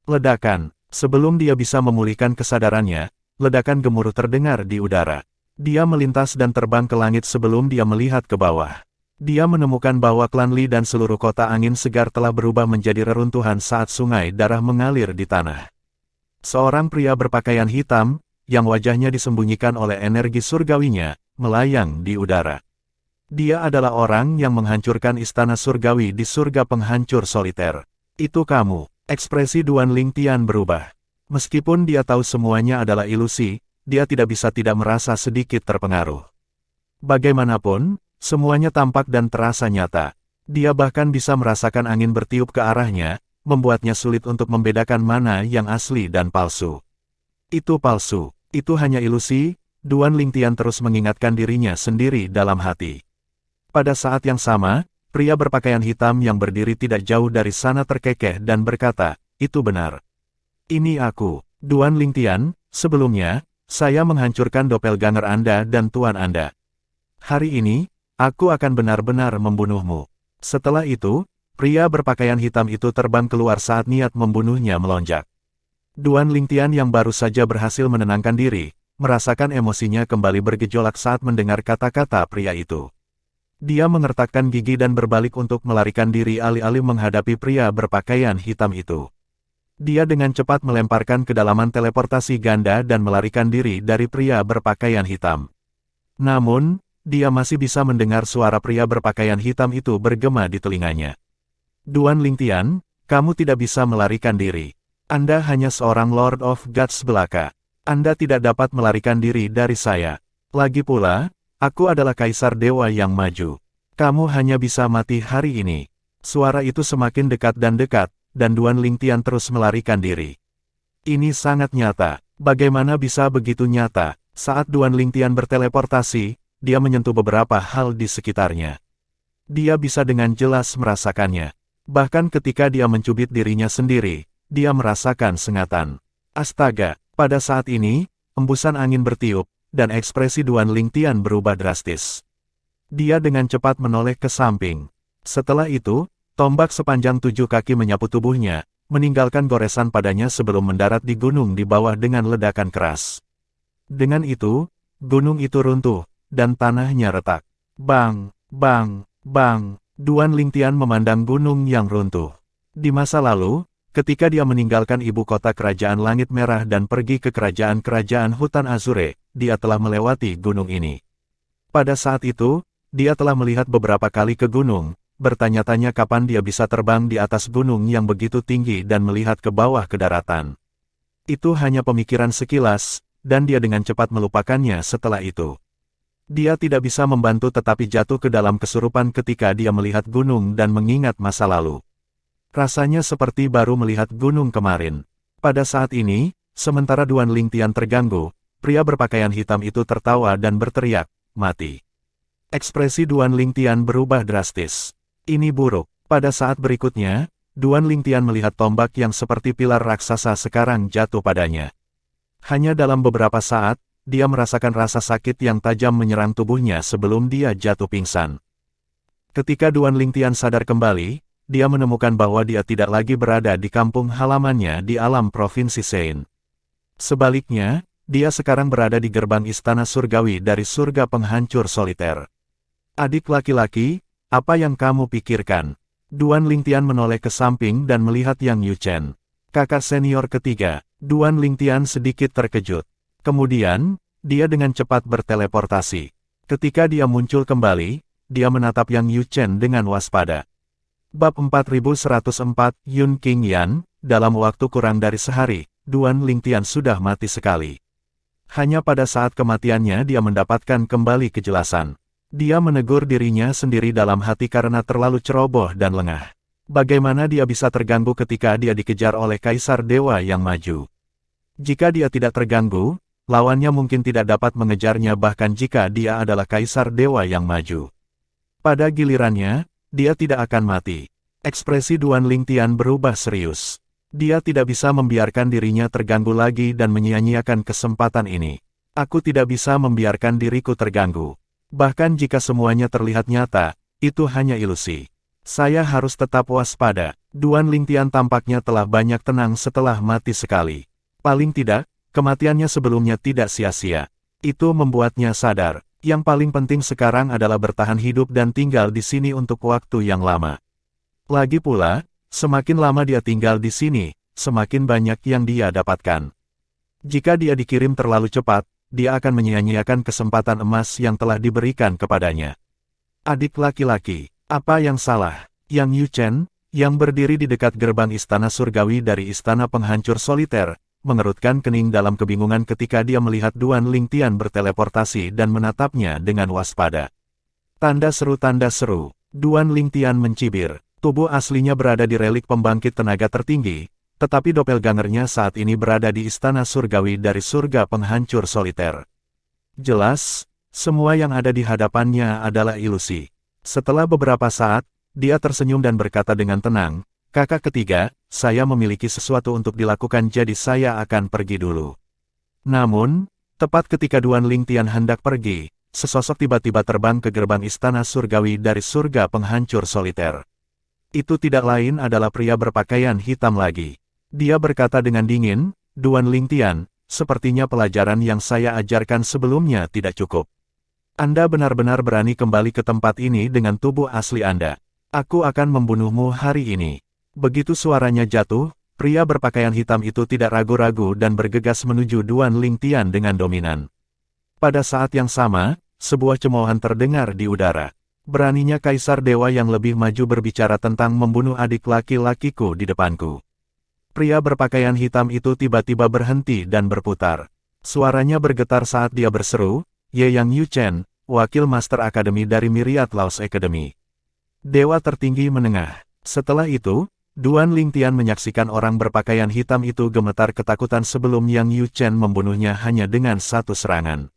Ledakan. Sebelum dia bisa memulihkan kesadarannya, ledakan gemuruh terdengar di udara. Dia melintas dan terbang ke langit sebelum dia melihat ke bawah. Dia menemukan bahwa klan Li dan seluruh kota angin segar telah berubah menjadi reruntuhan saat sungai darah mengalir di tanah. Seorang pria berpakaian hitam, yang wajahnya disembunyikan oleh energi surgawinya, melayang di udara. Dia adalah orang yang menghancurkan istana surgawi di surga penghancur soliter. Itu kamu. Ekspresi Duan Lingtian berubah. Meskipun dia tahu semuanya adalah ilusi, dia tidak bisa tidak merasa sedikit terpengaruh. Bagaimanapun, semuanya tampak dan terasa nyata. Dia bahkan bisa merasakan angin bertiup ke arahnya, membuatnya sulit untuk membedakan mana yang asli dan palsu. Itu palsu, itu hanya ilusi, Duan Lingtian terus mengingatkan dirinya sendiri dalam hati. Pada saat yang sama, pria berpakaian hitam yang berdiri tidak jauh dari sana terkekeh dan berkata, itu benar. Ini aku, Duan Lingtian, sebelumnya, saya menghancurkan doppelganger Anda dan tuan Anda. Hari ini, aku akan benar-benar membunuhmu. Setelah itu, pria berpakaian hitam itu terbang keluar saat niat membunuhnya melonjak. Duan Lingtian yang baru saja berhasil menenangkan diri, merasakan emosinya kembali bergejolak saat mendengar kata-kata pria itu. Dia mengertakkan gigi dan berbalik untuk melarikan diri alih-alih menghadapi pria berpakaian hitam itu. Dia dengan cepat melemparkan kedalaman teleportasi ganda dan melarikan diri dari pria berpakaian hitam. Namun, dia masih bisa mendengar suara pria berpakaian hitam itu bergema di telinganya. Duan Lingtian, kamu tidak bisa melarikan diri. Anda hanya seorang Lord of Gods belaka. Anda tidak dapat melarikan diri dari saya. Lagi pula, aku adalah Kaisar Dewa yang maju. Kamu hanya bisa mati hari ini. Suara itu semakin dekat, dan Duan Lingtian terus melarikan diri. Ini sangat nyata. Bagaimana bisa begitu nyata? Saat Duan Lingtian berteleportasi, dia menyentuh beberapa hal di sekitarnya. Dia bisa dengan jelas merasakannya. Bahkan ketika dia mencubit dirinya sendiri, dia merasakan sengatan. Astaga, pada saat ini, embusan angin bertiup, dan ekspresi Duan Lingtian berubah drastis. Dia dengan cepat menoleh ke samping. Setelah itu, tombak sepanjang 7 kaki menyapu tubuhnya, meninggalkan goresan padanya sebelum mendarat di gunung di bawah dengan ledakan keras. Dengan itu, gunung itu runtuh, dan tanahnya retak. Bang, bang, bang, Duan Lingtian memandang gunung yang runtuh. Di masa lalu, ketika dia meninggalkan ibu kota kerajaan Langit Merah dan pergi ke kerajaan-kerajaan hutan Azure, dia telah melewati gunung ini. Pada saat itu, dia telah melihat beberapa kali ke gunung, bertanya-tanya kapan dia bisa terbang di atas gunung yang begitu tinggi dan melihat ke bawah ke daratan. Itu hanya pemikiran sekilas, dan dia dengan cepat melupakannya setelah itu. Dia tidak bisa membantu tetapi jatuh ke dalam kesurupan ketika dia melihat gunung dan mengingat masa lalu. Rasanya seperti baru melihat gunung kemarin. Pada saat ini, sementara Duan Lingtian terganggu, pria berpakaian hitam itu tertawa dan berteriak, mati. Ekspresi Duan Lingtian berubah drastis. Ini buruk. Pada saat berikutnya, Duan Lingtian melihat tombak yang seperti pilar raksasa sekarang jatuh padanya. Hanya dalam beberapa saat, dia merasakan rasa sakit yang tajam menyerang tubuhnya sebelum dia jatuh pingsan. Ketika Duan Lingtian sadar kembali, dia menemukan bahwa dia tidak lagi berada di kampung halamannya di alam Provinsi Sein. Sebaliknya, dia sekarang berada di gerbang istana surgawi dari surga penghancur soliter. Adik laki-laki, apa yang kamu pikirkan? Duan Lingtian menoleh ke samping dan melihat Yang Yuchen, kakak senior ketiga. Duan Lingtian sedikit terkejut. Kemudian, dia dengan cepat berteleportasi. Ketika dia muncul kembali, dia menatap Yang Yuchen dengan waspada. Bab 4104 Yun King Yan, dalam waktu kurang dari sehari, Duan Lingtian sudah mati sekali. Hanya pada saat kematiannya dia mendapatkan kembali kejelasan. Dia menegur dirinya sendiri dalam hati karena terlalu ceroboh dan lengah. Bagaimana dia bisa terganggu ketika dia dikejar oleh Kaisar Dewa yang maju? Jika dia tidak terganggu, lawannya mungkin tidak dapat mengejarnya bahkan jika dia adalah Kaisar Dewa yang maju. Pada gilirannya, dia tidak akan mati. Ekspresi Duan Lingtian berubah serius. Dia tidak bisa membiarkan dirinya terganggu lagi dan menyia-nyiakan kesempatan ini. Aku tidak bisa membiarkan diriku terganggu. Bahkan jika semuanya terlihat nyata, itu hanya ilusi. Saya harus tetap waspada. Duan Lingtian tampaknya telah banyak tenang setelah mati sekali. Paling tidak, kematiannya sebelumnya tidak sia-sia. Itu membuatnya sadar. Yang paling penting sekarang adalah bertahan hidup dan tinggal di sini untuk waktu yang lama. Lagi pula, semakin lama dia tinggal di sini, semakin banyak yang dia dapatkan. Jika dia dikirim terlalu cepat, dia akan menyia-nyiakan kesempatan emas yang telah diberikan kepadanya. Adik laki-laki, apa yang salah? Yang Yuchen, yang berdiri di dekat gerbang istana surgawi dari istana penghancur soliter, mengerutkan kening dalam kebingungan ketika dia melihat Duan Lingtian berteleportasi dan menatapnya dengan waspada. Tanda seru, Duan Lingtian mencibir. Tubuh aslinya berada di relik pembangkit tenaga tertinggi, tetapi doppelgangernya saat ini berada di istana surgawi dari surga penghancur soliter. Jelas, semua yang ada di hadapannya adalah ilusi. Setelah beberapa saat, dia tersenyum dan berkata dengan tenang, "Kakak ketiga, saya memiliki sesuatu untuk dilakukan jadi saya akan pergi dulu." Namun, tepat ketika Duan Lingtian hendak pergi, sesosok tiba-tiba terbang ke gerbang istana surgawi dari surga penghancur soliter. Itu tidak lain adalah pria berpakaian hitam lagi. Dia berkata dengan dingin, "Duan Lingtian, sepertinya pelajaran yang saya ajarkan sebelumnya tidak cukup. Anda benar-benar berani kembali ke tempat ini dengan tubuh asli Anda. Aku akan membunuhmu hari ini." Begitu suaranya jatuh, pria berpakaian hitam itu tidak ragu-ragu dan bergegas menuju Duan Lingtian dengan dominan. Pada saat yang sama, sebuah cemoohan terdengar di udara. Beraninya Kaisar Dewa yang lebih maju berbicara tentang membunuh adik laki-lakiku di depanku. Pria berpakaian hitam itu tiba-tiba berhenti dan berputar. Suaranya bergetar saat dia berseru, "Ye Yang Yuchen, wakil Master Akademi dari Myriad Laos Academy. Dewa tertinggi menengah." Setelah itu, Duan Lingtian menyaksikan orang berpakaian hitam itu gemetar ketakutan sebelum Yang Yuchen membunuhnya hanya dengan satu serangan.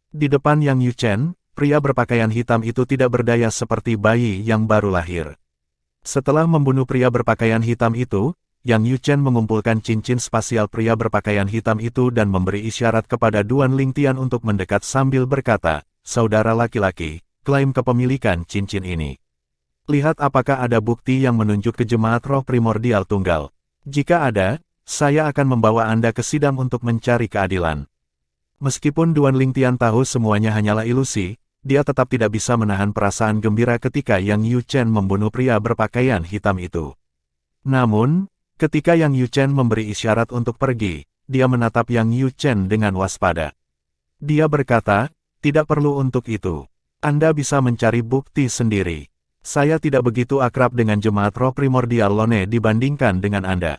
Di depan Yang Yuchen, pria berpakaian hitam itu tidak berdaya seperti bayi yang baru lahir. Setelah membunuh pria berpakaian hitam itu, Yang Yuchen mengumpulkan cincin spasial pria berpakaian hitam itu dan memberi isyarat kepada Duan Lingtian untuk mendekat sambil berkata, "Saudara laki-laki, klaim kepemilikan cincin ini. Lihat apakah ada bukti yang menunjuk ke jemaat roh primordial tunggal. Jika ada, saya akan membawa Anda ke sidang untuk mencari keadilan." Meskipun Duan Lingtian tahu semuanya hanyalah ilusi, dia tetap tidak bisa menahan perasaan gembira ketika Yang Yuchen membunuh pria berpakaian hitam itu. Namun, ketika Yang Yuchen memberi isyarat untuk pergi, dia menatap Yang Yuchen dengan waspada. Dia berkata, "Tidak perlu untuk itu. Anda bisa mencari bukti sendiri. Saya tidak begitu akrab dengan jemaat roh primordial Lone dibandingkan dengan Anda."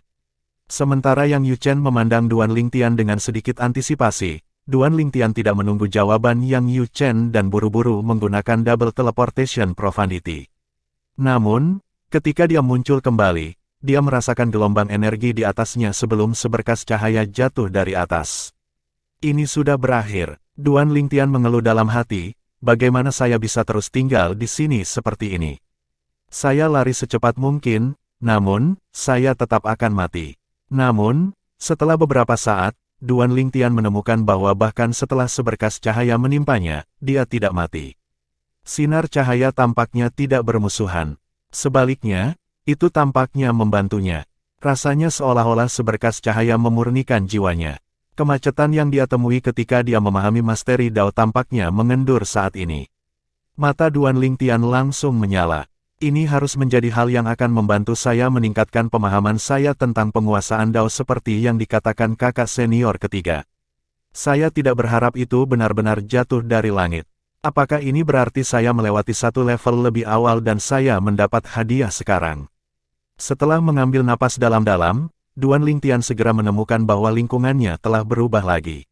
Sementara Yang Yuchen memandang Duan Lingtian dengan sedikit antisipasi, Duan Lingtian tidak menunggu jawaban Yang Yuchen dan buru-buru menggunakan double teleportation profundity. Namun, ketika dia muncul kembali, dia merasakan gelombang energi di atasnya sebelum seberkas cahaya jatuh dari atas. "Ini sudah berakhir." Duan Lingtian mengeluh dalam hati, "Bagaimana saya bisa terus tinggal di sini seperti ini? Saya lari secepat mungkin, namun, saya tetap akan mati." Namun, setelah beberapa saat, Duan Lingtian menemukan bahwa bahkan setelah seberkas cahaya menimpanya, dia tidak mati. Sinar cahaya tampaknya tidak bermusuhan. Sebaliknya, itu tampaknya membantunya. Rasanya seolah-olah seberkas cahaya memurnikan jiwanya. Kemacetan yang dia temui ketika dia memahami misteri Dao tampaknya mengendur saat ini. Mata Duan Lingtian langsung menyala. Ini harus menjadi hal yang akan membantu saya meningkatkan pemahaman saya tentang penguasaan Dao seperti yang dikatakan kakak senior ketiga. Saya tidak berharap itu benar-benar jatuh dari langit. Apakah ini berarti saya melewati satu level lebih awal dan saya mendapat hadiah sekarang? Setelah mengambil napas dalam-dalam, Duan Lingtian segera menemukan bahwa lingkungannya telah berubah lagi.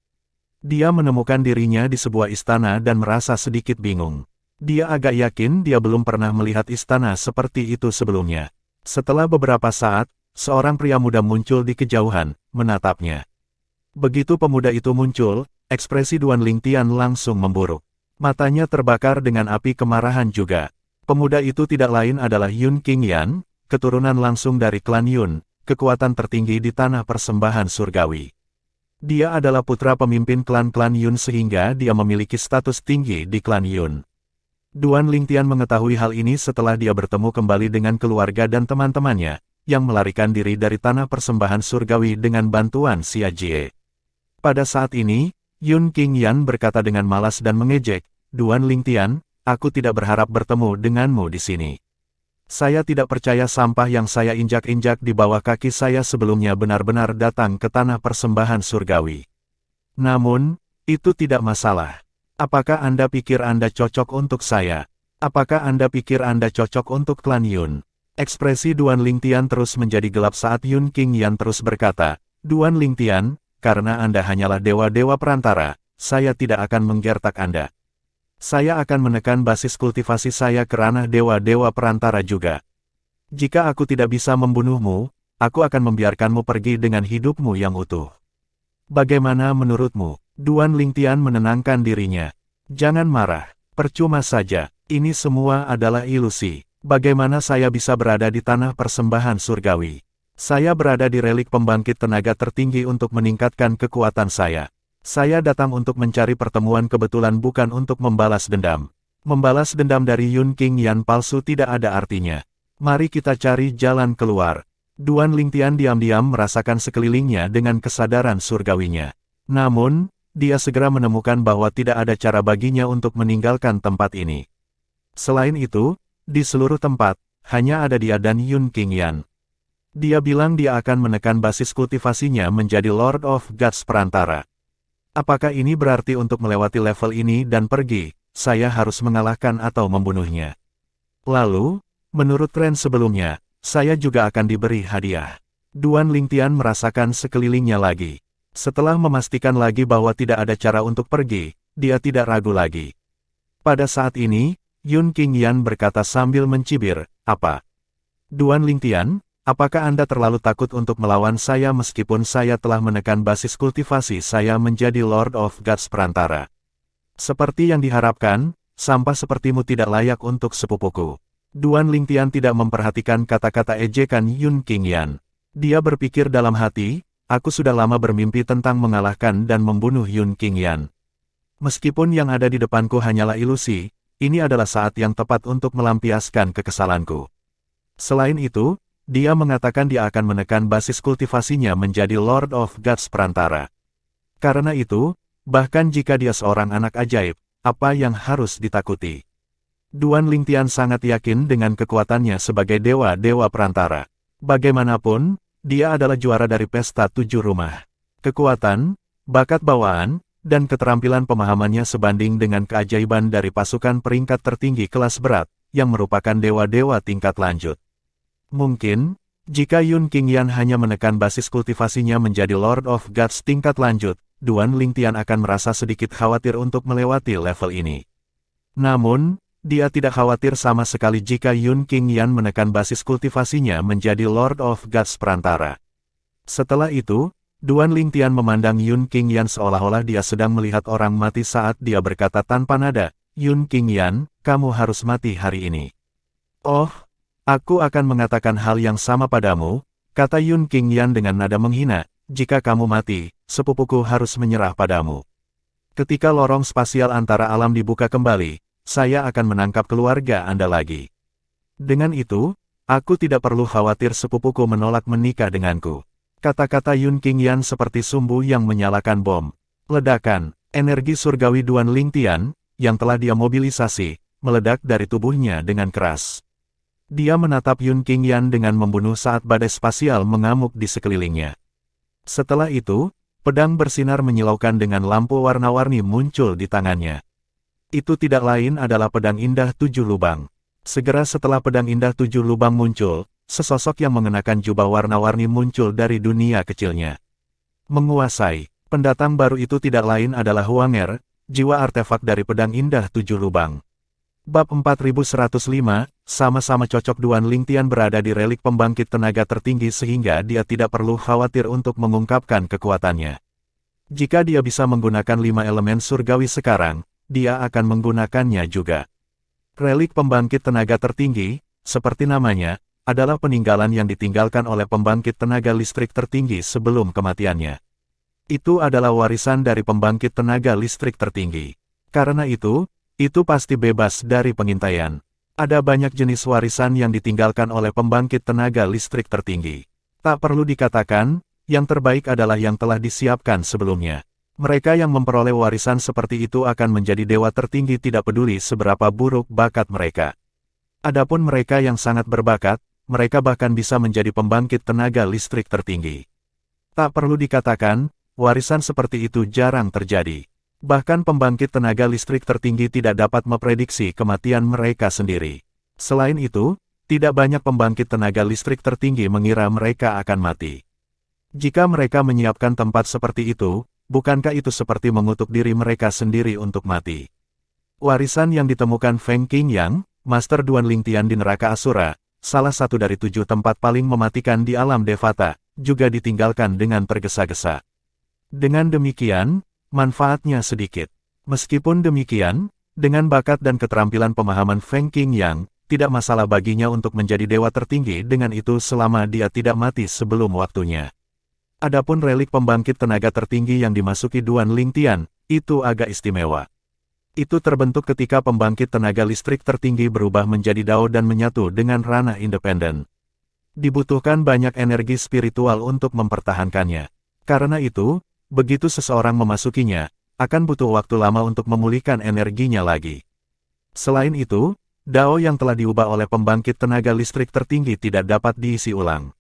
Dia menemukan dirinya di sebuah istana dan merasa sedikit bingung. Dia agak yakin dia belum pernah melihat istana seperti itu sebelumnya. Setelah beberapa saat, seorang pria muda muncul di kejauhan, menatapnya. Begitu pemuda itu muncul, ekspresi Duan Lingtian langsung memburuk. Matanya terbakar dengan api kemarahan juga. Pemuda itu tidak lain adalah Yun Qingyan, keturunan langsung dari klan Yun, kekuatan tertinggi di tanah persembahan surgawi. Dia adalah putra pemimpin klan-klan Yun sehingga dia memiliki status tinggi di klan Yun. Duan Lingtian mengetahui hal ini setelah dia bertemu kembali dengan keluarga dan teman-temannya, yang melarikan diri dari tanah persembahan surgawi dengan bantuan Xia Jie. Pada saat ini, Yun Qingyan berkata dengan malas dan mengejek, "Duan Lingtian, aku tidak berharap bertemu denganmu di sini. Saya tidak percaya sampah yang saya injak-injak di bawah kaki saya sebelumnya benar-benar datang ke tanah persembahan surgawi. Namun, itu tidak masalah. Apakah Anda pikir Anda cocok untuk saya? Apakah Anda pikir Anda cocok untuk klan Yun?" Ekspresi Duan Lingtian terus menjadi gelap saat Yun Qingyan terus berkata, "Duan Lingtian, karena Anda hanyalah dewa-dewa perantara, saya tidak akan menggertak Anda. Saya akan menekan basis kultivasi saya ke ranah dewa-dewa perantara juga. Jika aku tidak bisa membunuhmu, aku akan membiarkanmu pergi dengan hidupmu yang utuh. Bagaimana menurutmu?" Duan Lingtian menenangkan dirinya. "Jangan marah, percuma saja, ini semua adalah ilusi. Bagaimana saya bisa berada di tanah persembahan surgawi? Saya berada di relik pembangkit tenaga tertinggi untuk meningkatkan kekuatan saya. Saya datang untuk mencari pertemuan kebetulan bukan untuk membalas dendam. Membalas dendam dari Yun Qingyan palsu tidak ada artinya. Mari kita cari jalan keluar." Duan Lingtian diam-diam merasakan sekelilingnya dengan kesadaran surgawinya. Namun, dia segera menemukan bahwa tidak ada cara baginya untuk meninggalkan tempat ini. Selain itu, di seluruh tempat, hanya ada dia dan Yun Qingyan. Dia bilang dia akan menekan basis kultivasinya menjadi Lord of Gods perantara. Apakah ini berarti untuk melewati level ini dan pergi, saya harus mengalahkan atau membunuhnya? Lalu, menurut tren sebelumnya, saya juga akan diberi hadiah. Duan Lingtian merasakan sekelilingnya lagi. Setelah memastikan lagi bahwa tidak ada cara untuk pergi, dia tidak ragu lagi. Pada saat ini, Yun Qingyan berkata sambil mencibir, "Apa? Duan Lingtian, apakah Anda terlalu takut untuk melawan saya meskipun saya telah menekan basis kultivasi saya menjadi Lord of Gods perantara? Seperti yang diharapkan, sampah sepertimu tidak layak untuk sepupuku." Duan Lingtian tidak memperhatikan kata-kata ejekan Yun Qingyan. Dia berpikir dalam hati, "Aku sudah lama bermimpi tentang mengalahkan dan membunuh Yun Qingyan. Meskipun yang ada di depanku hanyalah ilusi, ini adalah saat yang tepat untuk melampiaskan kekesalanku." Selain itu, dia mengatakan dia akan menekan basis kultivasinya menjadi Lord of Gods perantara. Karena itu, bahkan jika dia seorang anak ajaib, apa yang harus ditakuti? Duan Lingtian sangat yakin dengan kekuatannya sebagai dewa-dewa perantara. Bagaimanapun, dia adalah juara dari pesta 7 rumah. Kekuatan, bakat bawaan, dan keterampilan pemahamannya sebanding dengan keajaiban dari pasukan peringkat tertinggi kelas berat, yang merupakan dewa-dewa tingkat lanjut. Mungkin, jika Yun Qingyan hanya menekan basis kultivasinya menjadi Lord of Gods tingkat lanjut, Duan Lingtian akan merasa sedikit khawatir untuk melewati level ini. Namun, dia tidak khawatir sama sekali jika Yun Qingyan menekan basis kultivasinya menjadi Lord of Gods perantara. Setelah itu, Duan Lingtian memandang Yun Qingyan seolah-olah dia sedang melihat orang mati saat dia berkata tanpa nada, "Yun Qingyan, kamu harus mati hari ini." "Oh, aku akan mengatakan hal yang sama padamu," kata Yun Qingyan dengan nada menghina, "jika kamu mati, sepupuku harus menyerah padamu. Ketika lorong spasial antara alam dibuka kembali, saya akan menangkap keluarga Anda lagi. Dengan itu, aku tidak perlu khawatir sepupuku menolak menikah denganku. Kata-kata Yun Qingyan seperti sumbu yang menyalakan bom. Ledakan, energi surgawi Duan Lingtian, yang telah dia mobilisasi, meledak dari tubuhnya dengan keras. Dia menatap Yun Qingyan dengan membunuh saat badai spasial mengamuk di sekelilingnya. Setelah itu, pedang bersinar menyilaukan dengan lampu warna-warni muncul di tangannya. Itu tidak lain adalah pedang indah 7 lubang. Segera setelah pedang indah 7 lubang muncul, sesosok yang mengenakan jubah warna-warni muncul dari dunia kecilnya. Menguasai, pendatang baru itu tidak lain adalah Huanger, jiwa artefak dari pedang indah 7 lubang. Bab 4105, sama-sama cocok. Duan Lingtian berada di relik pembangkit tenaga tertinggi sehingga dia tidak perlu khawatir untuk mengungkapkan kekuatannya. Jika dia bisa menggunakan 5 elemen surgawi sekarang, dia akan menggunakannya juga. Relik pembangkit tenaga tertinggi, seperti namanya, adalah peninggalan yang ditinggalkan oleh pembangkit tenaga listrik tertinggi sebelum kematiannya. Itu adalah warisan dari pembangkit tenaga listrik tertinggi. Karena itu pasti bebas dari pengintaian. Ada banyak jenis warisan yang ditinggalkan oleh pembangkit tenaga listrik tertinggi. Tak perlu dikatakan, yang terbaik adalah yang telah disiapkan sebelumnya. Mereka yang memperoleh warisan seperti itu akan menjadi dewa tertinggi tidak peduli seberapa buruk bakat mereka. Adapun mereka yang sangat berbakat, mereka bahkan bisa menjadi pembangkit tenaga listrik tertinggi. Tak perlu dikatakan, warisan seperti itu jarang terjadi. Bahkan pembangkit tenaga listrik tertinggi tidak dapat memprediksi kematian mereka sendiri. Selain itu, tidak banyak pembangkit tenaga listrik tertinggi mengira mereka akan mati. Jika mereka menyiapkan tempat seperti itu, bukankah itu seperti mengutuk diri mereka sendiri untuk mati? Warisan yang ditemukan Feng Qingyang, Master Duan Lingtian di neraka Asura, salah satu dari 7 tempat paling mematikan di alam Devata, juga ditinggalkan dengan tergesa-gesa. Dengan demikian, manfaatnya sedikit. Meskipun demikian, dengan bakat dan keterampilan pemahaman Feng Qingyang, tidak masalah baginya untuk menjadi dewa tertinggi dengan itu selama dia tidak mati sebelum waktunya. Adapun relik pembangkit tenaga tertinggi yang dimasuki Duan Lingtian, itu agak istimewa. Itu terbentuk ketika pembangkit tenaga listrik tertinggi berubah menjadi dao dan menyatu dengan ranah independen. Dibutuhkan banyak energi spiritual untuk mempertahankannya. Karena itu, begitu seseorang memasukinya, akan butuh waktu lama untuk memulihkan energinya lagi. Selain itu, dao yang telah diubah oleh pembangkit tenaga listrik tertinggi tidak dapat diisi ulang.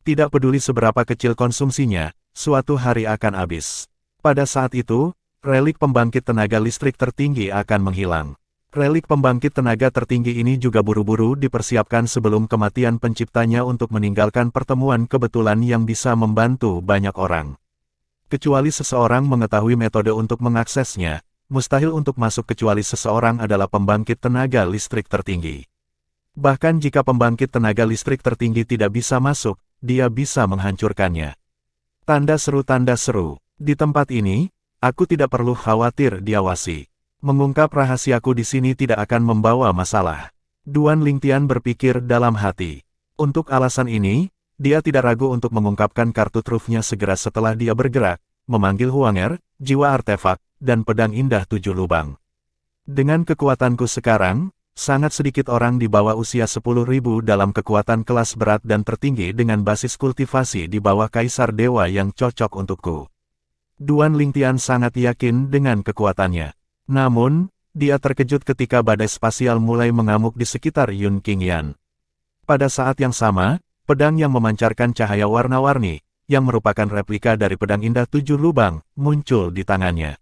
Tidak peduli seberapa kecil konsumsinya, suatu hari akan habis. Pada saat itu, relik pembangkit tenaga listrik tertinggi akan menghilang. Relik pembangkit tenaga tertinggi ini juga buru-buru dipersiapkan sebelum kematian penciptanya untuk meninggalkan pertemuan kebetulan yang bisa membantu banyak orang. Kecuali seseorang mengetahui metode untuk mengaksesnya, mustahil untuk masuk kecuali seseorang adalah pembangkit tenaga listrik tertinggi. Bahkan jika pembangkit tenaga listrik tertinggi tidak bisa masuk, dia bisa menghancurkannya. Tanda seru, di tempat ini, aku tidak perlu khawatir diawasi. Mengungkap rahasiaku di sini tidak akan membawa masalah. Duan Lingtian berpikir dalam hati. Untuk alasan ini, dia tidak ragu untuk mengungkapkan kartu trufnya segera setelah dia bergerak, memanggil Huanger, jiwa artefak, dan pedang indah 7 lubang. Dengan kekuatanku sekarang, sangat sedikit orang di bawah usia 10.000 dalam kekuatan kelas berat dan tertinggi dengan basis kultivasi di bawah Kaisar Dewa yang cocok untukku. Duan Lingtian sangat yakin dengan kekuatannya. Namun, dia terkejut ketika badai spasial mulai mengamuk di sekitar Yun Qingyan. Pada saat yang sama, pedang yang memancarkan cahaya warna-warni, yang merupakan replika dari pedang indah 7 lubang, muncul di tangannya.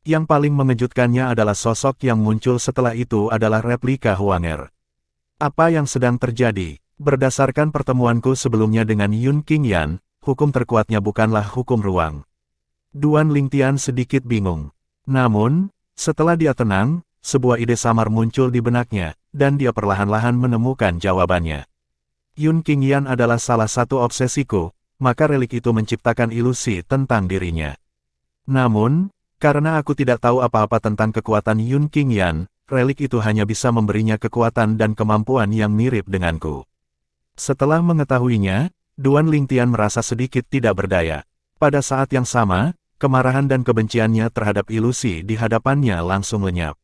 Yang paling mengejutkannya adalah sosok yang muncul setelah itu adalah replika Huanger. Apa yang sedang terjadi? Berdasarkan pertemuanku sebelumnya dengan Yun Qingyan, hukum terkuatnya bukanlah hukum ruang. Duan Lingtian sedikit bingung. Namun, setelah dia tenang, sebuah ide samar muncul di benaknya, dan dia perlahan-lahan menemukan jawabannya. Yun Qingyan adalah salah satu obsesiku, maka relik itu menciptakan ilusi tentang dirinya. Namun, karena aku tidak tahu apa-apa tentang kekuatan Yun Qingyan, relik itu hanya bisa memberinya kekuatan dan kemampuan yang mirip denganku. Setelah mengetahuinya, Duan Lingtian merasa sedikit tidak berdaya. Pada saat yang sama, kemarahan dan kebenciannya terhadap ilusi di hadapannya langsung lenyap.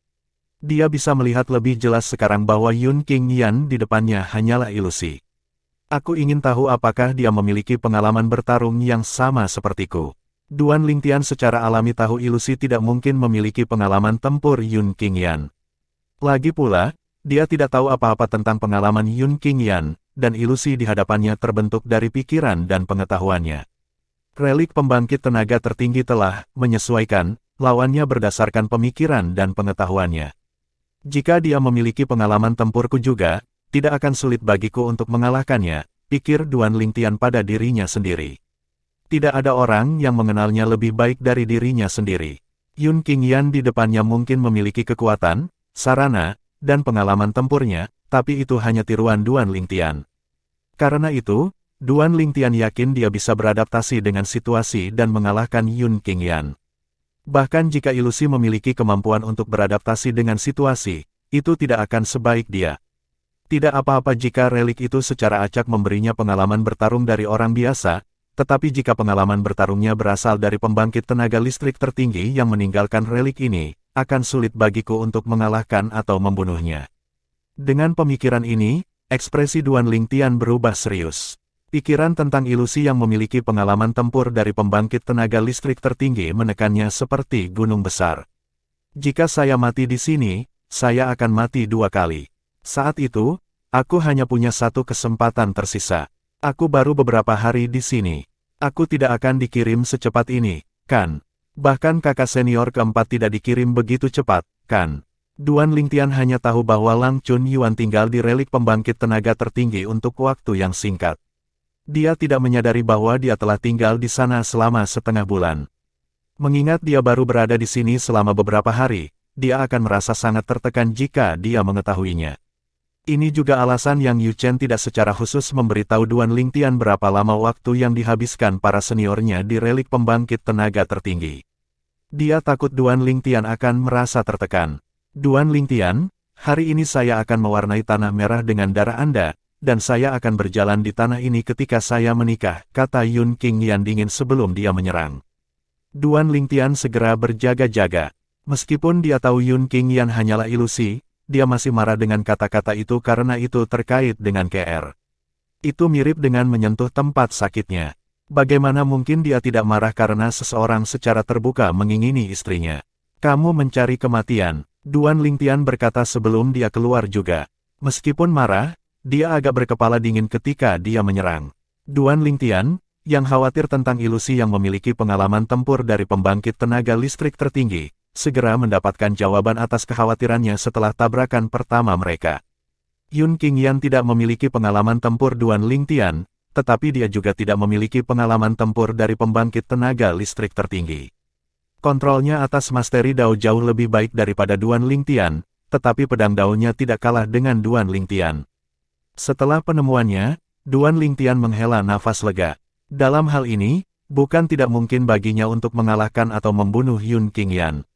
Dia bisa melihat lebih jelas sekarang bahwa Yun Qingyan di depannya hanyalah ilusi. Aku ingin tahu apakah dia memiliki pengalaman bertarung yang sama sepertiku. Duan Lingtian secara alami tahu ilusi tidak mungkin memiliki pengalaman tempur Yun Qingyan. Lagi pula, dia tidak tahu apa-apa tentang pengalaman Yun Qingyan, dan ilusi di hadapannya terbentuk dari pikiran dan pengetahuannya. Relik pembangkit tenaga tertinggi telah menyesuaikan lawannya berdasarkan pemikiran dan pengetahuannya. Jika dia memiliki pengalaman tempurku juga, tidak akan sulit bagiku untuk mengalahkannya, pikir Duan Lingtian pada dirinya sendiri. Tidak ada orang yang mengenalnya lebih baik dari dirinya sendiri. Yun Qingyan di depannya mungkin memiliki kekuatan, sarana, dan pengalaman tempurnya, tapi itu hanya tiruan Duan Lingtian. Karena itu, Duan Lingtian yakin dia bisa beradaptasi dengan situasi dan mengalahkan Yun Qingyan. Bahkan jika ilusi memiliki kemampuan untuk beradaptasi dengan situasi, itu tidak akan sebaik dia. Tidak apa-apa jika relik itu secara acak memberinya pengalaman bertarung dari orang biasa, tetapi jika pengalaman bertarungnya berasal dari pembangkit tenaga listrik tertinggi yang meninggalkan relik ini, akan sulit bagiku untuk mengalahkan atau membunuhnya. Dengan pemikiran ini, ekspresi Duan Lingtian berubah serius. Pikiran tentang ilusi yang memiliki pengalaman tempur dari pembangkit tenaga listrik tertinggi menekannya seperti gunung besar. Jika saya mati di sini, saya akan mati 2 kali. Saat itu, aku hanya punya 1 kesempatan tersisa. Aku baru beberapa hari di sini. Aku tidak akan dikirim secepat ini, kan? Bahkan kakak senior keempat tidak dikirim begitu cepat, kan? Duan Lingtian hanya tahu bahwa Lang Chunyuan tinggal di relik pembangkit tenaga tertinggi untuk waktu yang singkat. Dia tidak menyadari bahwa dia telah tinggal di sana selama setengah bulan. Mengingat dia baru berada di sini selama beberapa hari, dia akan merasa sangat tertekan jika dia mengetahuinya. Ini juga alasan Yang Yu Chen tidak secara khusus memberitahu Duan Lingtian berapa lama waktu yang dihabiskan para seniornya di relik pembangkit tenaga tertinggi. Dia takut Duan Lingtian akan merasa tertekan. Duan Lingtian, hari ini saya akan mewarnai tanah merah dengan darah Anda, dan saya akan berjalan di tanah ini ketika saya menikah, kata Yun Qingyan dingin sebelum dia menyerang. Duan Lingtian segera berjaga-jaga. Meskipun dia tahu Yun Qingyan hanyalah ilusi, dia masih marah dengan kata-kata itu karena itu terkait dengan KR. Itu mirip dengan menyentuh tempat sakitnya. Bagaimana mungkin dia tidak marah karena seseorang secara terbuka mengingini istrinya? Kamu mencari kematian, Duan Lingtian berkata sebelum dia keluar juga. Meskipun marah, dia agak berkepala dingin ketika dia menyerang. Duan Lingtian, yang khawatir tentang ilusi yang memiliki pengalaman tempur dari pembangkit tenaga listrik tertinggi, segera mendapatkan jawaban atas kekhawatirannya setelah tabrakan pertama mereka. Yun Qingyan tidak memiliki pengalaman tempur Duan Lingtian, tetapi dia juga tidak memiliki pengalaman tempur dari pembangkit tenaga listrik tertinggi. Kontrolnya atas Masteri Dao jauh lebih baik daripada Duan Lingtian, tetapi pedang Dao-nya tidak kalah dengan Duan Lingtian. Setelah penemuannya, Duan Lingtian menghela nafas lega. Dalam hal ini, bukan tidak mungkin baginya untuk mengalahkan atau membunuh Yun Qingyan.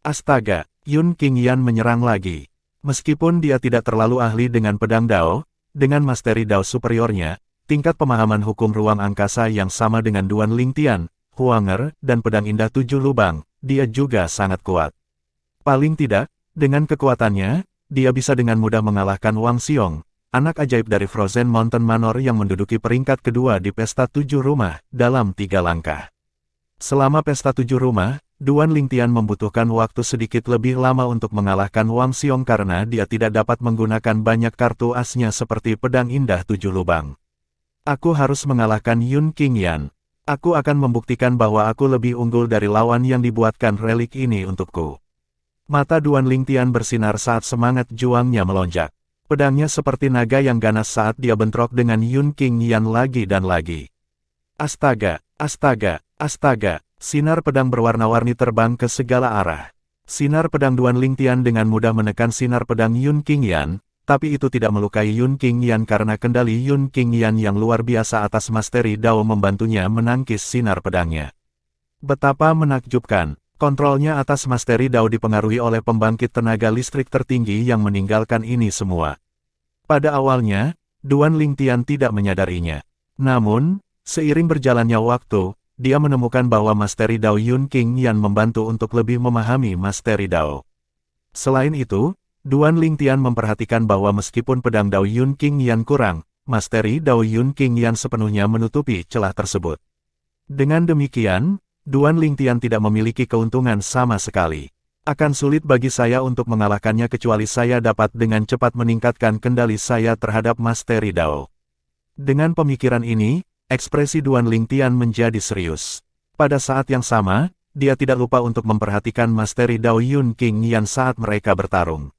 Astaga, Yun Qingyan menyerang lagi. Meskipun dia tidak terlalu ahli dengan pedang Dao, dengan Masteri Dao superiornya, tingkat pemahaman hukum ruang angkasa yang sama dengan Duan Lingtian, Huanger, dan pedang indah 7 lubang, dia juga sangat kuat. Paling tidak, dengan kekuatannya, dia bisa dengan mudah mengalahkan Wang Xiong, anak ajaib dari Frozen Mountain Manor yang menduduki peringkat kedua di Pesta 7 Rumah, dalam 3 langkah. Selama Pesta 7 Rumah, Duan Lingtian membutuhkan waktu sedikit lebih lama untuk mengalahkan Wang Xiong karena dia tidak dapat menggunakan banyak kartu asnya seperti pedang indah 7 lubang. Aku harus mengalahkan Yun Qingyan. Aku akan membuktikan bahwa aku lebih unggul dari lawan yang dibuatkan relik ini untukku. Mata Duan Lingtian bersinar saat semangat juangnya melonjak. Pedangnya seperti naga yang ganas saat dia bentrok dengan Yun Qingyan lagi dan lagi. Astaga, astaga, astaga. Sinar pedang berwarna-warni terbang ke segala arah. Sinar pedang Duan Lingtian dengan mudah menekan sinar pedang Yun Qingyan, tapi itu tidak melukai Yun Qingyan karena kendali Yun Qingyan yang luar biasa atas Masteri Dao membantunya menangkis sinar pedangnya. Betapa menakjubkan, kontrolnya atas Masteri Dao dipengaruhi oleh pembangkit tenaga listrik tertinggi yang meninggalkan ini semua. Pada awalnya, Duan Lingtian tidak menyadarinya. Namun, seiring berjalannya waktu, dia menemukan bahwa Masteri Dao Yun Qingyan membantu untuk lebih memahami Masteri Dao. Selain itu, Duan Lingtian memperhatikan bahwa meskipun pedang Dao Yun Qingyan kurang, Masteri Dao Yun Qingyan sepenuhnya menutupi celah tersebut. Dengan demikian, Duan Lingtian tidak memiliki keuntungan sama sekali. Akan sulit bagi saya untuk mengalahkannya kecuali saya dapat dengan cepat meningkatkan kendali saya terhadap Masteri Dao. Dengan pemikiran ini, ekspresi Duan Lingtian menjadi serius. Pada saat yang sama, dia tidak lupa untuk memperhatikan Masteri Dao Yun Qingyan saat mereka bertarung.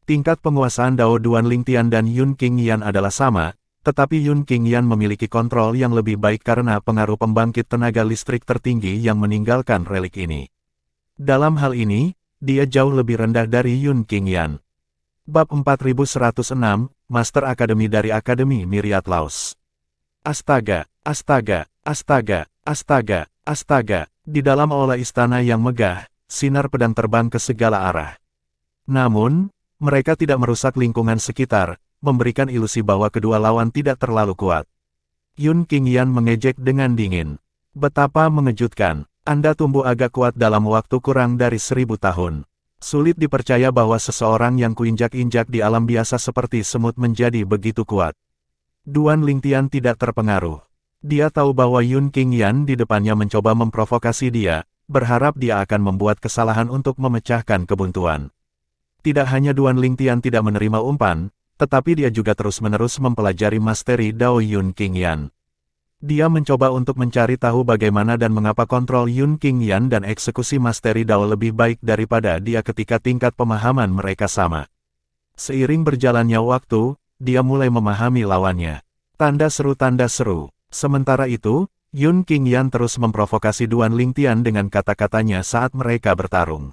Tingkat penguasaan Dao Duan Lingtian dan Yun Qingyan adalah sama, tetapi Yun Qingyan memiliki kontrol yang lebih baik karena pengaruh pembangkit tenaga listrik tertinggi yang meninggalkan relik ini. Dalam hal ini, dia jauh lebih rendah dari Yun Qingyan. Bab 4106, Master Akademi dari Akademi Myriad Laos. Astaga, astaga, astaga, astaga, astaga. Di dalam aula istana yang megah, sinar pedang terbang ke segala arah. Namun, mereka tidak merusak lingkungan sekitar, memberikan ilusi bahwa kedua lawan tidak terlalu kuat. Yun Qingyan mengejek dengan dingin. Betapa mengejutkan, Anda tumbuh agak kuat dalam waktu kurang dari 1000 tahun. Sulit dipercaya bahwa seseorang yang kuinjak-injak di alam biasa seperti semut menjadi begitu kuat. Duan Lingtian tidak terpengaruh. Dia tahu bahwa Yun Qingyan di depannya mencoba memprovokasi dia, berharap dia akan membuat kesalahan untuk memecahkan kebuntuan. Tidak hanya Duan Lingtian tidak menerima umpan, tetapi dia juga terus-menerus mempelajari Masteri Dao Yun Qingyan. Dia mencoba untuk mencari tahu bagaimana dan mengapa kontrol Yun Qingyan dan eksekusi Masteri Dao lebih baik daripada dia ketika tingkat pemahaman mereka sama. Seiring berjalannya waktu, dia mulai memahami lawannya. Tanda seru. Sementara itu, Yun Qingyan terus memprovokasi Duan Lingtian dengan kata-katanya saat mereka bertarung.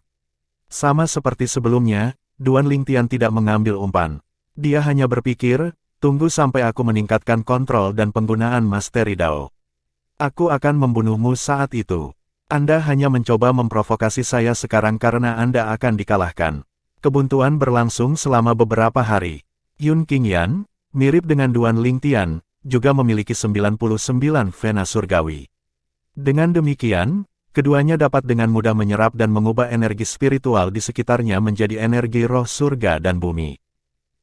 Sama seperti sebelumnya, Duan Lingtian tidak mengambil umpan. Dia hanya berpikir, tunggu sampai aku meningkatkan kontrol dan penggunaan Masteri Dao. Aku akan membunuhmu saat itu. Anda hanya mencoba memprovokasi saya sekarang karena Anda akan dikalahkan. Kebuntuan berlangsung selama beberapa hari. Yun Qingyan, mirip dengan Duan Lingtian, juga memiliki 99 vena surgawi. Dengan demikian, keduanya dapat dengan mudah menyerap dan mengubah energi spiritual di sekitarnya menjadi energi roh surga dan bumi.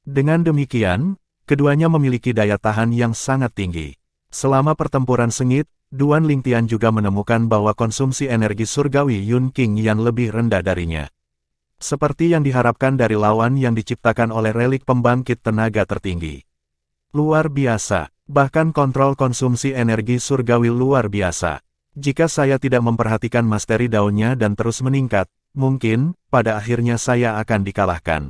Dengan demikian, keduanya memiliki daya tahan yang sangat tinggi. Selama pertempuran sengit, Duan Lingtian juga menemukan bahwa konsumsi energi surgawi Yun Qingyan lebih rendah darinya. Seperti yang diharapkan dari lawan yang diciptakan oleh relik pembangkit tenaga tertinggi. Luar biasa, bahkan kontrol konsumsi energi surgawi luar biasa. Jika saya tidak memperhatikan Masteri Dao-nya dan terus meningkat, mungkin, pada akhirnya saya akan dikalahkan.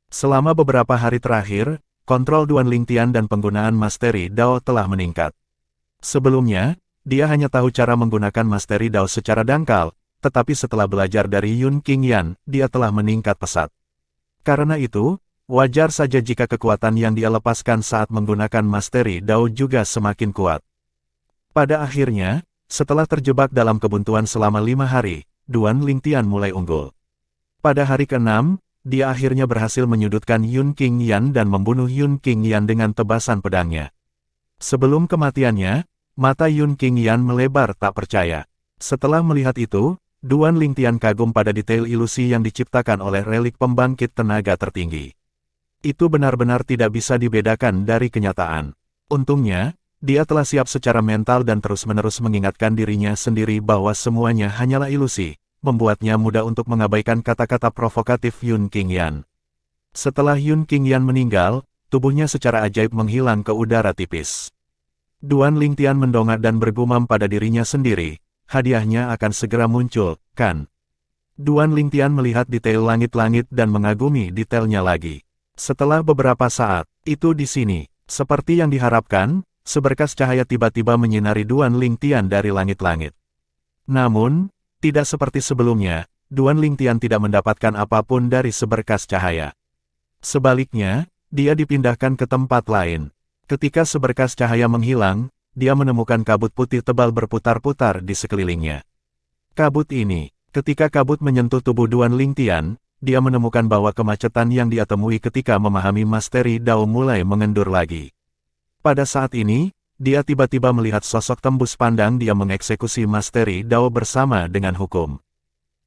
Selama beberapa hari terakhir, kontrol Duan Lingtian dan penggunaan Masteri Dao telah meningkat. Sebelumnya, dia hanya tahu cara menggunakan Masteri Dao secara dangkal, tetapi setelah belajar dari Yun Qingyan, dia telah meningkat pesat. Karena itu, wajar saja jika kekuatan yang dia lepaskan saat menggunakan Masteri Dao juga semakin kuat. Pada akhirnya, setelah terjebak dalam kebuntuan selama 5 hari, Duan Lingtian mulai unggul. Pada hari ke-6, dia akhirnya berhasil menyudutkan Yun Qingyan dan membunuh Yun Qingyan dengan tebasan pedangnya. Sebelum kematiannya, mata Yun Qingyan melebar tak percaya. Setelah melihat itu, Duan Lingtian kagum pada detail ilusi yang diciptakan oleh relik pembangkit tenaga tertinggi. Itu benar-benar tidak bisa dibedakan dari kenyataan. Untungnya, dia telah siap secara mental dan terus-menerus mengingatkan dirinya sendiri bahwa semuanya hanyalah ilusi, membuatnya mudah untuk mengabaikan kata-kata provokatif Yun Qingyan. Setelah Yun Qingyan meninggal, tubuhnya secara ajaib menghilang ke udara tipis. Duan Lingtian mendongak dan bergumam pada dirinya sendiri, hadiahnya akan segera muncul, kan? Duan Lingtian melihat detail langit-langit dan mengagumi detailnya lagi. Setelah beberapa saat, itu di sini, seperti yang diharapkan, seberkas cahaya tiba-tiba menyinari Duan Lingtian dari langit-langit. Namun, tidak seperti sebelumnya, Duan Lingtian tidak mendapatkan apapun dari seberkas cahaya. Sebaliknya, dia dipindahkan ke tempat lain. Ketika seberkas cahaya menghilang, dia menemukan kabut putih tebal berputar-putar di sekelilingnya. Kabut ini, ketika kabut menyentuh tubuh Duan Lingtian, dia menemukan bahwa kemacetan yang dia temui ketika memahami Masteri Dao mulai mengendur lagi. Pada saat ini, dia tiba-tiba melihat sosok tembus pandang dia mengeksekusi Masteri Dao bersama dengan hukum.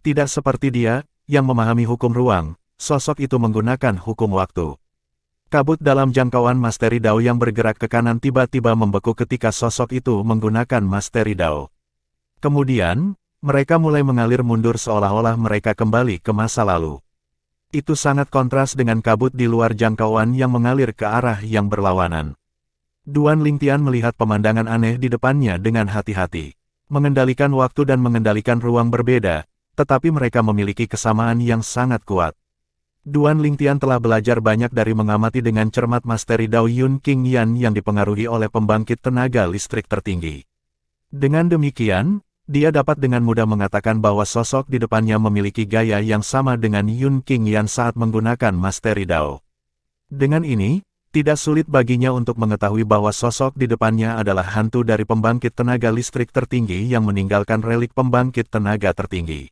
Tidak seperti dia, yang memahami hukum ruang, sosok itu menggunakan hukum waktu. Kabut dalam jangkauan Mastery Dao yang bergerak ke kanan tiba-tiba membeku ketika sosok itu menggunakan Mastery Dao. Kemudian, mereka mulai mengalir mundur seolah-olah mereka kembali ke masa lalu. Itu sangat kontras dengan kabut di luar jangkauan yang mengalir ke arah yang berlawanan. Duan Lingtian melihat pemandangan aneh di depannya dengan hati-hati. Mengendalikan waktu dan mengendalikan ruang berbeda, tetapi mereka memiliki kesamaan yang sangat kuat. Duan Lingtian telah belajar banyak dari mengamati dengan cermat Mastery Dao Yun King Yan yang dipengaruhi oleh pembangkit tenaga listrik tertinggi. Dengan demikian, dia dapat dengan mudah mengatakan bahwa sosok di depannya memiliki gaya yang sama dengan Yun King Yan saat menggunakan Mastery Dao. Dengan ini, tidak sulit baginya untuk mengetahui bahwa sosok di depannya adalah hantu dari pembangkit tenaga listrik tertinggi yang meninggalkan relik pembangkit tenaga tertinggi.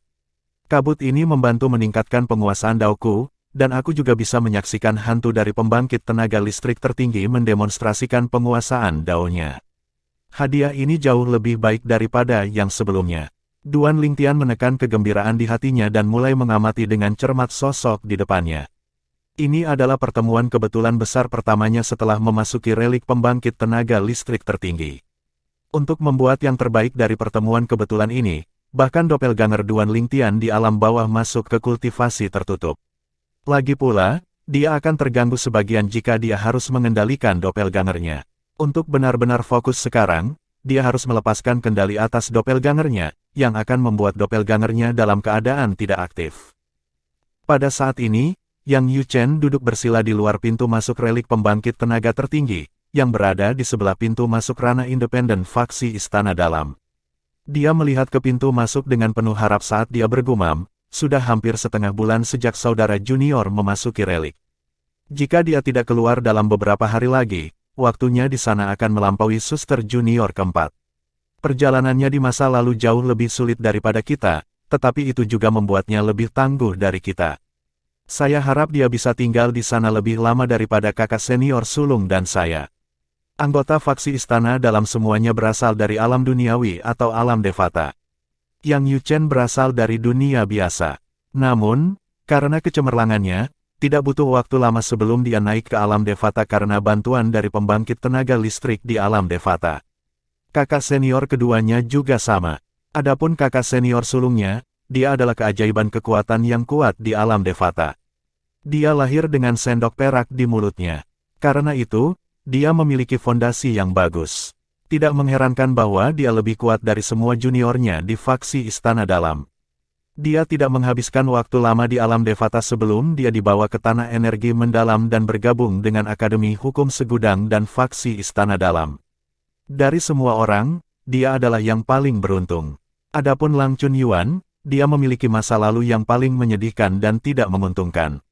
Kabut ini membantu meningkatkan penguasaan Daoku, dan aku juga bisa menyaksikan hantu dari pembangkit tenaga listrik tertinggi mendemonstrasikan penguasaan Dao-nya. Hadiah ini jauh lebih baik daripada yang sebelumnya. Duan Lingtian menekan kegembiraan di hatinya dan mulai mengamati dengan cermat sosok di depannya. Ini adalah pertemuan kebetulan besar pertamanya setelah memasuki relik pembangkit tenaga listrik tertinggi. Untuk membuat yang terbaik dari pertemuan kebetulan ini, bahkan doppelganger Duan Lingtian di alam bawah masuk ke kultivasi tertutup. Lagi pula, dia akan terganggu sebagian jika dia harus mengendalikan doppelgangernya. Untuk benar-benar fokus sekarang, dia harus melepaskan kendali atas doppelgangernya, yang akan membuat doppelgangernya dalam keadaan tidak aktif. Pada saat ini, Yang Yuchen duduk bersila di luar pintu masuk relik pembangkit tenaga tertinggi, yang berada di sebelah pintu masuk ranah independen faksi Istana Dalam. Dia melihat ke pintu masuk dengan penuh harap saat dia bergumam, sudah hampir setengah bulan sejak saudara junior memasuki relik. Jika dia tidak keluar dalam beberapa hari lagi, waktunya di sana akan melampaui suster junior keempat. Perjalanannya di masa lalu jauh lebih sulit daripada kita, tetapi itu juga membuatnya lebih tangguh dari kita. Saya harap dia bisa tinggal di sana lebih lama daripada kakak senior sulung dan saya. Anggota faksi istana dalam semuanya berasal dari alam duniawi atau alam devata. Yang Yuchen berasal dari dunia biasa. Namun, karena kecemerlangannya, tidak butuh waktu lama sebelum dia naik ke alam devata karena bantuan dari pembangkit tenaga listrik di alam devata. Kakak senior keduanya juga sama. Adapun kakak senior sulungnya, dia adalah keajaiban kekuatan yang kuat di alam devata. Dia lahir dengan sendok perak di mulutnya. Karena itu, dia memiliki fondasi yang bagus. Tidak mengherankan bahwa dia lebih kuat dari semua juniornya di faksi Istana Dalam. Dia tidak menghabiskan waktu lama di alam devata sebelum dia dibawa ke tanah energi mendalam dan bergabung dengan Akademi Hukum Segudang dan faksi Istana Dalam. Dari semua orang, dia adalah yang paling beruntung. Adapun Lang Chunyuan, dia memiliki masa lalu yang paling menyedihkan dan tidak menguntungkan.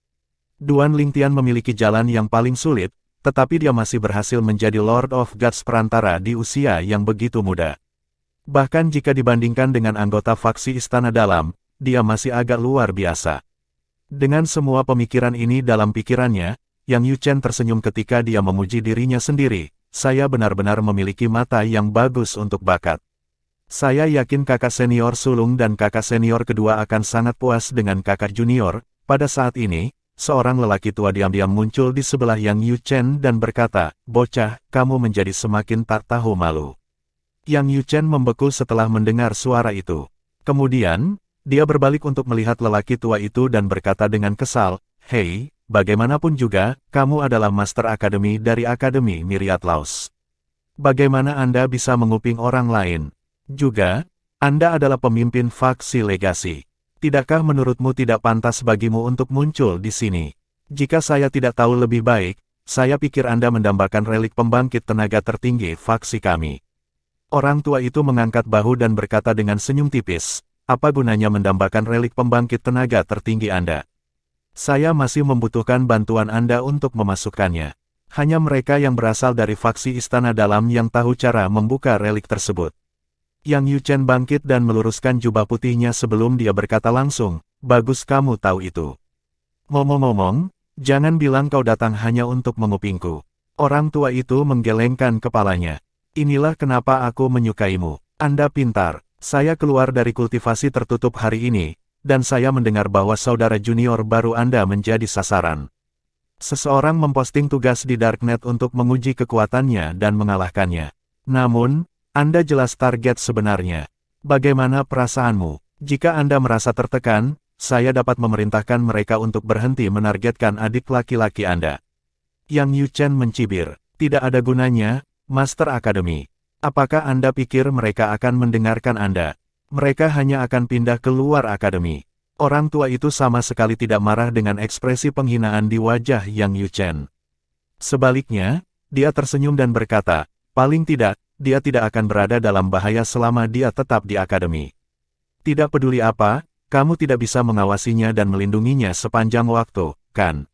Duan Lingtian memiliki jalan yang paling sulit, tetapi dia masih berhasil menjadi Lord of Gods perantara di usia yang begitu muda. Bahkan jika dibandingkan dengan anggota faksi Istana Dalam, dia masih agak luar biasa. Dengan semua pemikiran ini dalam pikirannya, Yang Yuchen tersenyum ketika dia memuji dirinya sendiri, saya benar-benar memiliki mata yang bagus untuk bakat. Saya yakin kakak senior sulung dan kakak senior kedua akan sangat puas dengan kakak junior. Pada saat ini, seorang lelaki tua diam-diam muncul di sebelah Yang Yuchen dan berkata, "Bocah, kamu menjadi semakin tak tahu malu." Yang Yuchen membeku setelah mendengar suara itu. Kemudian, dia berbalik untuk melihat lelaki tua itu dan berkata dengan kesal, "Hei, bagaimanapun juga, kamu adalah Master Akademi dari Akademi Myriad Laws. Bagaimana Anda bisa menguping orang lain? Juga, Anda adalah pemimpin faksi legasi. Tidakkah menurutmu tidak pantas bagimu untuk muncul di sini? Jika saya tidak tahu lebih baik, saya pikir Anda mendambakan relik pembangkit tenaga tertinggi faksi kami." Orang tua itu mengangkat bahu dan berkata dengan senyum tipis, "Apa gunanya mendambakan relik pembangkit tenaga tertinggi Anda? Saya masih membutuhkan bantuan Anda untuk memasukkannya. Hanya mereka yang berasal dari faksi Istana Dalam yang tahu cara membuka relik tersebut." Yang Yuchen bangkit dan meluruskan jubah putihnya sebelum dia berkata langsung, "Bagus kamu tahu itu. Ngomong-ngomong, jangan bilang kau datang hanya untuk mengupingku." Orang tua itu menggelengkan kepalanya. "Inilah kenapa aku menyukaimu. Anda pintar. Saya keluar dari kultivasi tertutup hari ini, dan saya mendengar bahwa saudara junior baru Anda menjadi sasaran. Seseorang memposting tugas di Darknet untuk menguji kekuatannya dan mengalahkannya. Namun, Anda jelas target sebenarnya. Bagaimana perasaanmu? Jika Anda merasa tertekan, saya dapat memerintahkan mereka untuk berhenti menargetkan adik laki-laki Anda. Yang Yu Chen mencibir. Tidak ada gunanya, Master Academy. Apakah Anda pikir mereka akan mendengarkan Anda? Mereka hanya akan pindah keluar akademi. Orang tua itu sama sekali tidak marah dengan ekspresi penghinaan di wajah Yang Yu Chen. Sebaliknya, dia tersenyum dan berkata, paling tidak, dia tidak akan berada dalam bahaya selama dia tetap di akademi. Tidak peduli apa, kamu tidak bisa mengawasinya dan melindunginya sepanjang waktu, kan?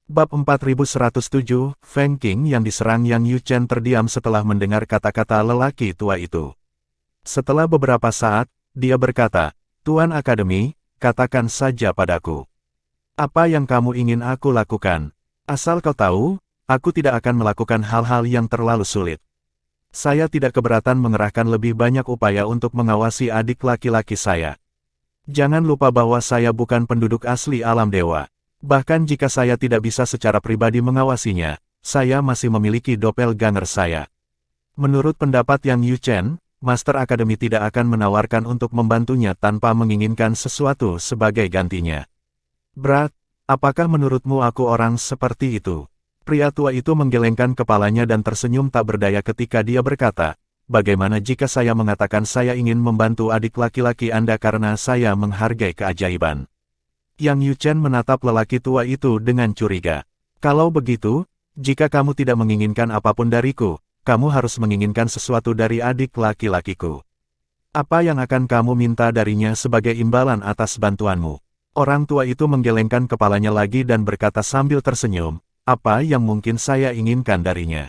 Bab 4107, Feng Qing yang diserang. Yang Yu Chen terdiam setelah mendengar kata-kata lelaki tua itu. Setelah beberapa saat, dia berkata, Tuan Akademi, katakan saja padaku. Apa yang kamu ingin aku lakukan? Asal kau tahu, aku tidak akan melakukan hal-hal yang terlalu sulit. Saya tidak keberatan mengerahkan lebih banyak upaya untuk mengawasi adik laki-laki saya. Jangan lupa bahwa saya bukan penduduk asli alam dewa. Bahkan jika saya tidak bisa secara pribadi mengawasinya, saya masih memiliki doppelganger saya. Menurut pendapat Yang Yu Chen, Master Academy tidak akan menawarkan untuk membantunya tanpa menginginkan sesuatu sebagai gantinya. Brat, apakah menurutmu aku orang seperti itu? Pria tua itu menggelengkan kepalanya dan tersenyum tak berdaya ketika dia berkata, bagaimana jika saya mengatakan saya ingin membantu adik laki-laki Anda karena saya menghargai keajaiban? Yang Yu Chen menatap lelaki tua itu dengan curiga. Kalau begitu, jika kamu tidak menginginkan apapun dariku, kamu harus menginginkan sesuatu dari adik laki-lakiku. Apa yang akan kamu minta darinya sebagai imbalan atas bantuanmu? Orang tua itu menggelengkan kepalanya lagi dan berkata sambil tersenyum, apa yang mungkin saya inginkan darinya?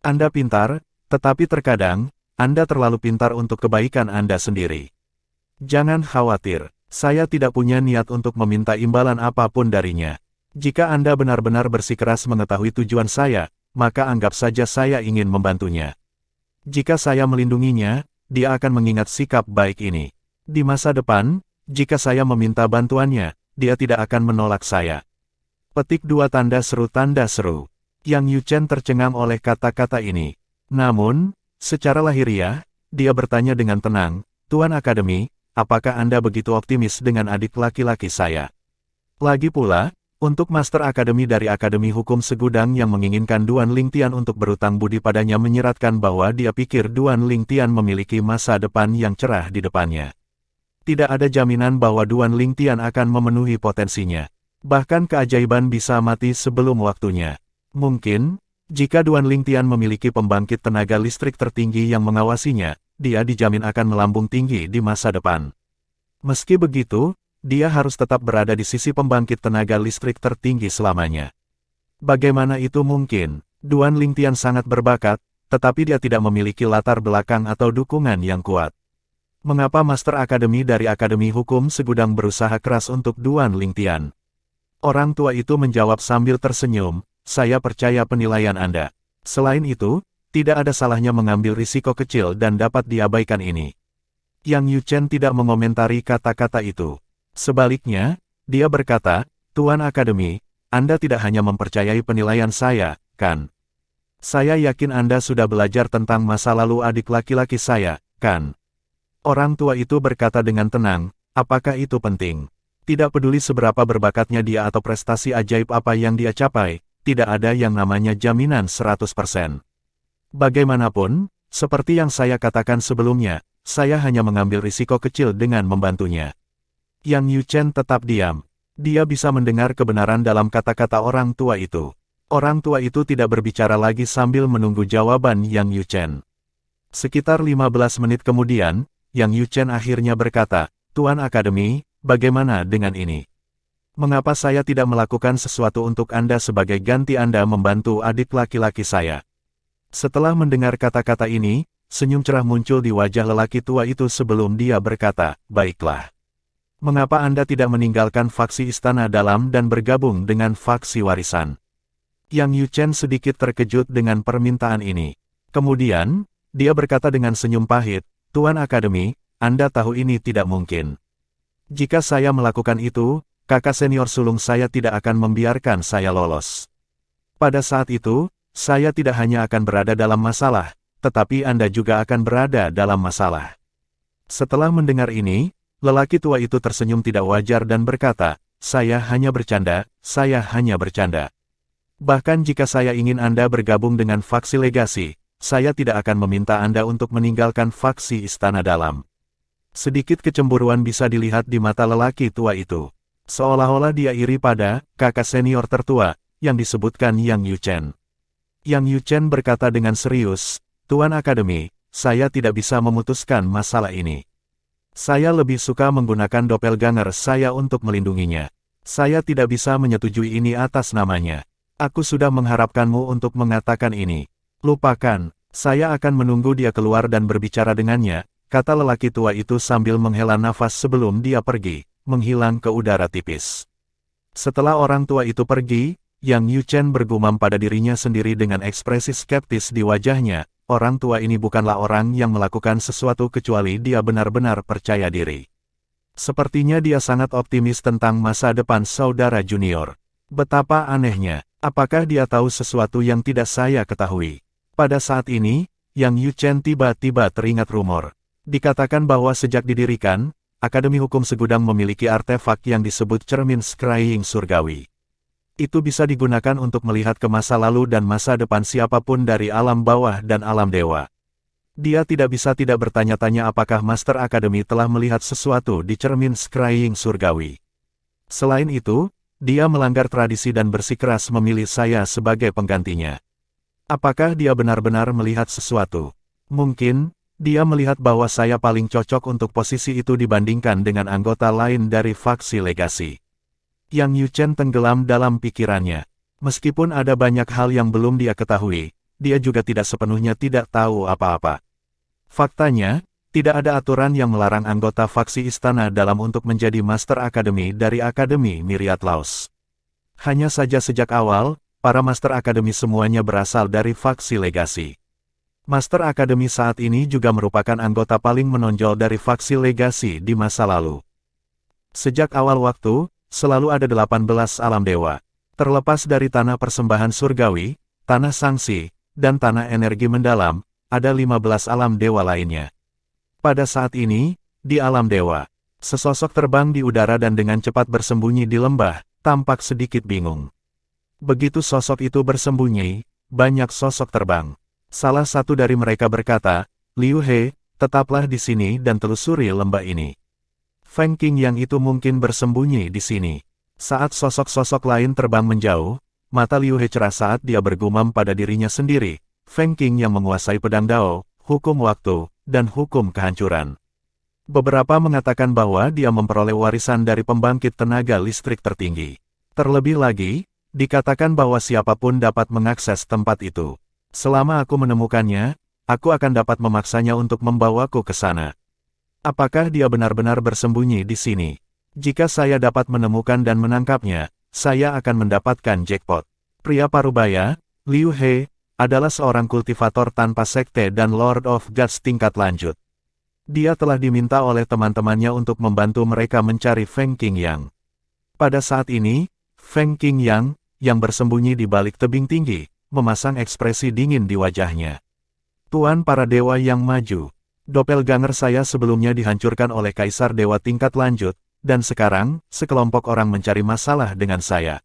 Anda pintar, tetapi terkadang, Anda terlalu pintar untuk kebaikan Anda sendiri. Jangan khawatir, saya tidak punya niat untuk meminta imbalan apapun darinya. Jika Anda benar-benar bersikeras mengetahui tujuan saya, maka anggap saja saya ingin membantunya. Jika saya melindunginya, dia akan mengingat sikap baik ini. Di masa depan, jika saya meminta bantuannya, dia tidak akan menolak saya. Petik 2 tanda seru. Yang Yu Chen tercengang oleh kata-kata ini. Namun, secara lahiriah, dia bertanya dengan tenang, Tuan Akademi, apakah Anda begitu optimis dengan adik laki-laki saya? Lagi pula, untuk Master Akademi dari Akademi Hukum Segudang yang menginginkan Duan Lingtian untuk berutang budi padanya menyeratkan bahwa dia pikir Duan Lingtian memiliki masa depan yang cerah di depannya. Tidak ada jaminan bahwa Duan Lingtian akan memenuhi potensinya. Bahkan keajaiban bisa mati sebelum waktunya. Mungkin, jika Duan Lingtian memiliki pembangkit tenaga listrik tertinggi yang mengawasinya, dia dijamin akan melambung tinggi di masa depan. Meski begitu, dia harus tetap berada di sisi pembangkit tenaga listrik tertinggi selamanya. Bagaimana itu mungkin? Duan Lingtian sangat berbakat, tetapi dia tidak memiliki latar belakang atau dukungan yang kuat. Mengapa Master Akademi dari Akademi Hukum Segudang berusaha keras untuk Duan Lingtian? Orang tua itu menjawab sambil tersenyum, saya percaya penilaian Anda. Selain itu, tidak ada salahnya mengambil risiko kecil dan dapat diabaikan ini. Yang Yu Chen tidak mengomentari kata-kata itu. Sebaliknya, dia berkata, Tuan Akademi, Anda tidak hanya mempercayai penilaian saya, kan? Saya yakin Anda sudah belajar tentang masa lalu adik laki-laki saya, kan? Orang tua itu berkata dengan tenang, apakah itu penting? Tidak peduli seberapa berbakatnya dia atau prestasi ajaib apa yang dia capai, tidak ada yang namanya jaminan 100%. Bagaimanapun, seperti yang saya katakan sebelumnya, saya hanya mengambil risiko kecil dengan membantunya. Yang Yu Chen tetap diam. Dia bisa mendengar kebenaran dalam kata-kata orang tua itu. Orang tua itu tidak berbicara lagi sambil menunggu jawaban Yang Yu Chen. Sekitar 15 menit kemudian, Yang Yu Chen akhirnya berkata, Tuan Akademi, bagaimana dengan ini? Mengapa saya tidak melakukan sesuatu untuk Anda sebagai ganti Anda membantu adik laki-laki saya? Setelah mendengar kata-kata ini, senyum cerah muncul di wajah lelaki tua itu sebelum dia berkata, baiklah. Mengapa Anda tidak meninggalkan faksi Istana Dalam dan bergabung dengan faksi Warisan? Yang Yu Chen sedikit terkejut dengan permintaan ini. Kemudian, dia berkata dengan senyum pahit, Tuan Akademi, Anda tahu ini tidak mungkin. Jika saya melakukan itu, kakak senior sulung saya tidak akan membiarkan saya lolos. Pada saat itu, saya tidak hanya akan berada dalam masalah, tetapi Anda juga akan berada dalam masalah. Setelah mendengar ini, lelaki tua itu tersenyum tidak wajar dan berkata, saya hanya bercanda, saya hanya bercanda. Bahkan jika saya ingin Anda bergabung dengan faksi legasi, saya tidak akan meminta Anda untuk meninggalkan faksi Istana Dalam. Sedikit kecemburuan bisa dilihat di mata lelaki tua itu. Seolah-olah dia iri pada kakak senior tertua, yang disebutkan Yang Yuchen. Yang Yuchen berkata dengan serius, Tuan Akademi, saya tidak bisa memutuskan masalah ini. Saya lebih suka menggunakan doppelganger saya untuk melindunginya. Saya tidak bisa menyetujui ini atas namanya. Aku sudah mengharapkanmu untuk mengatakan ini. Lupakan, saya akan menunggu dia keluar dan berbicara dengannya, kata lelaki tua itu sambil menghela nafas sebelum dia pergi, menghilang ke udara tipis. Setelah orang tua itu pergi, Yang Yuchen bergumam pada dirinya sendiri dengan ekspresi skeptis di wajahnya, orang tua ini bukanlah orang yang melakukan sesuatu kecuali dia benar-benar percaya diri. Sepertinya dia sangat optimis tentang masa depan saudara junior. Betapa anehnya, apakah dia tahu sesuatu yang tidak saya ketahui? Pada saat ini, Yang Yuchen tiba-tiba teringat rumor. Dikatakan bahwa sejak didirikan, Akademi Hukum Segudang memiliki artefak yang disebut cermin scrying surgawi. Itu bisa digunakan untuk melihat ke masa lalu dan masa depan siapapun dari alam bawah dan alam dewa. Dia tidak bisa tidak bertanya-tanya apakah Master Akademi telah melihat sesuatu di cermin scrying surgawi. Selain itu, dia melanggar tradisi dan bersikeras memilih saya sebagai penggantinya. Apakah dia benar-benar melihat sesuatu? Mungkin, dia melihat bahwa saya paling cocok untuk posisi itu dibandingkan dengan anggota lain dari faksi legasi. Yang Yuchen tenggelam dalam pikirannya. Meskipun ada banyak hal yang belum dia ketahui, dia juga tidak sepenuhnya tidak tahu apa-apa. Faktanya, tidak ada aturan yang melarang anggota faksi Istana Dalam untuk menjadi Master Akademi dari Akademi Myriad Laws. Hanya saja sejak awal, para Master Akademi semuanya berasal dari faksi legasi. Master Akademi saat ini juga merupakan anggota paling menonjol dari faksi legasi di masa lalu. Sejak awal waktu, selalu ada 18 alam dewa. Terlepas dari tanah persembahan surgawi, tanah sangsi, dan tanah energi mendalam, ada 15 alam dewa lainnya. Pada saat ini, di alam dewa, sesosok terbang di udara dan dengan cepat bersembunyi di lembah, tampak sedikit bingung. Begitu sosok itu bersembunyi, banyak sosok terbang. Salah satu dari mereka berkata, Liu He, tetaplah di sini dan telusuri lembah ini. Feng Qing yang itu mungkin bersembunyi di sini. Saat sosok-sosok lain terbang menjauh, mata Liu He cerah saat dia bergumam pada dirinya sendiri, Feng Qing yang menguasai pedang Dao, hukum waktu, dan hukum kehancuran. Beberapa mengatakan bahwa dia memperoleh warisan dari pembangkit tenaga listrik tertinggi. Terlebih lagi, dikatakan bahwa siapapun dapat mengakses tempat itu. Selama aku menemukannya, aku akan dapat memaksanya untuk membawaku ke sana. Apakah dia benar-benar bersembunyi di sini? Jika saya dapat menemukan dan menangkapnya, saya akan mendapatkan jackpot. Pria parubaya, Liu He, adalah seorang kultivator tanpa sekte dan Lord of Gods tingkat lanjut. Dia telah diminta oleh teman-temannya untuk membantu mereka mencari Feng Qingyang. Pada saat ini, Feng Qingyang, yang bersembunyi di balik tebing tinggi, memasang ekspresi dingin di wajahnya. Tuan para dewa yang maju, doppelganger saya sebelumnya dihancurkan oleh Kaisar Dewa tingkat lanjut, dan sekarang, sekelompok orang mencari masalah dengan saya.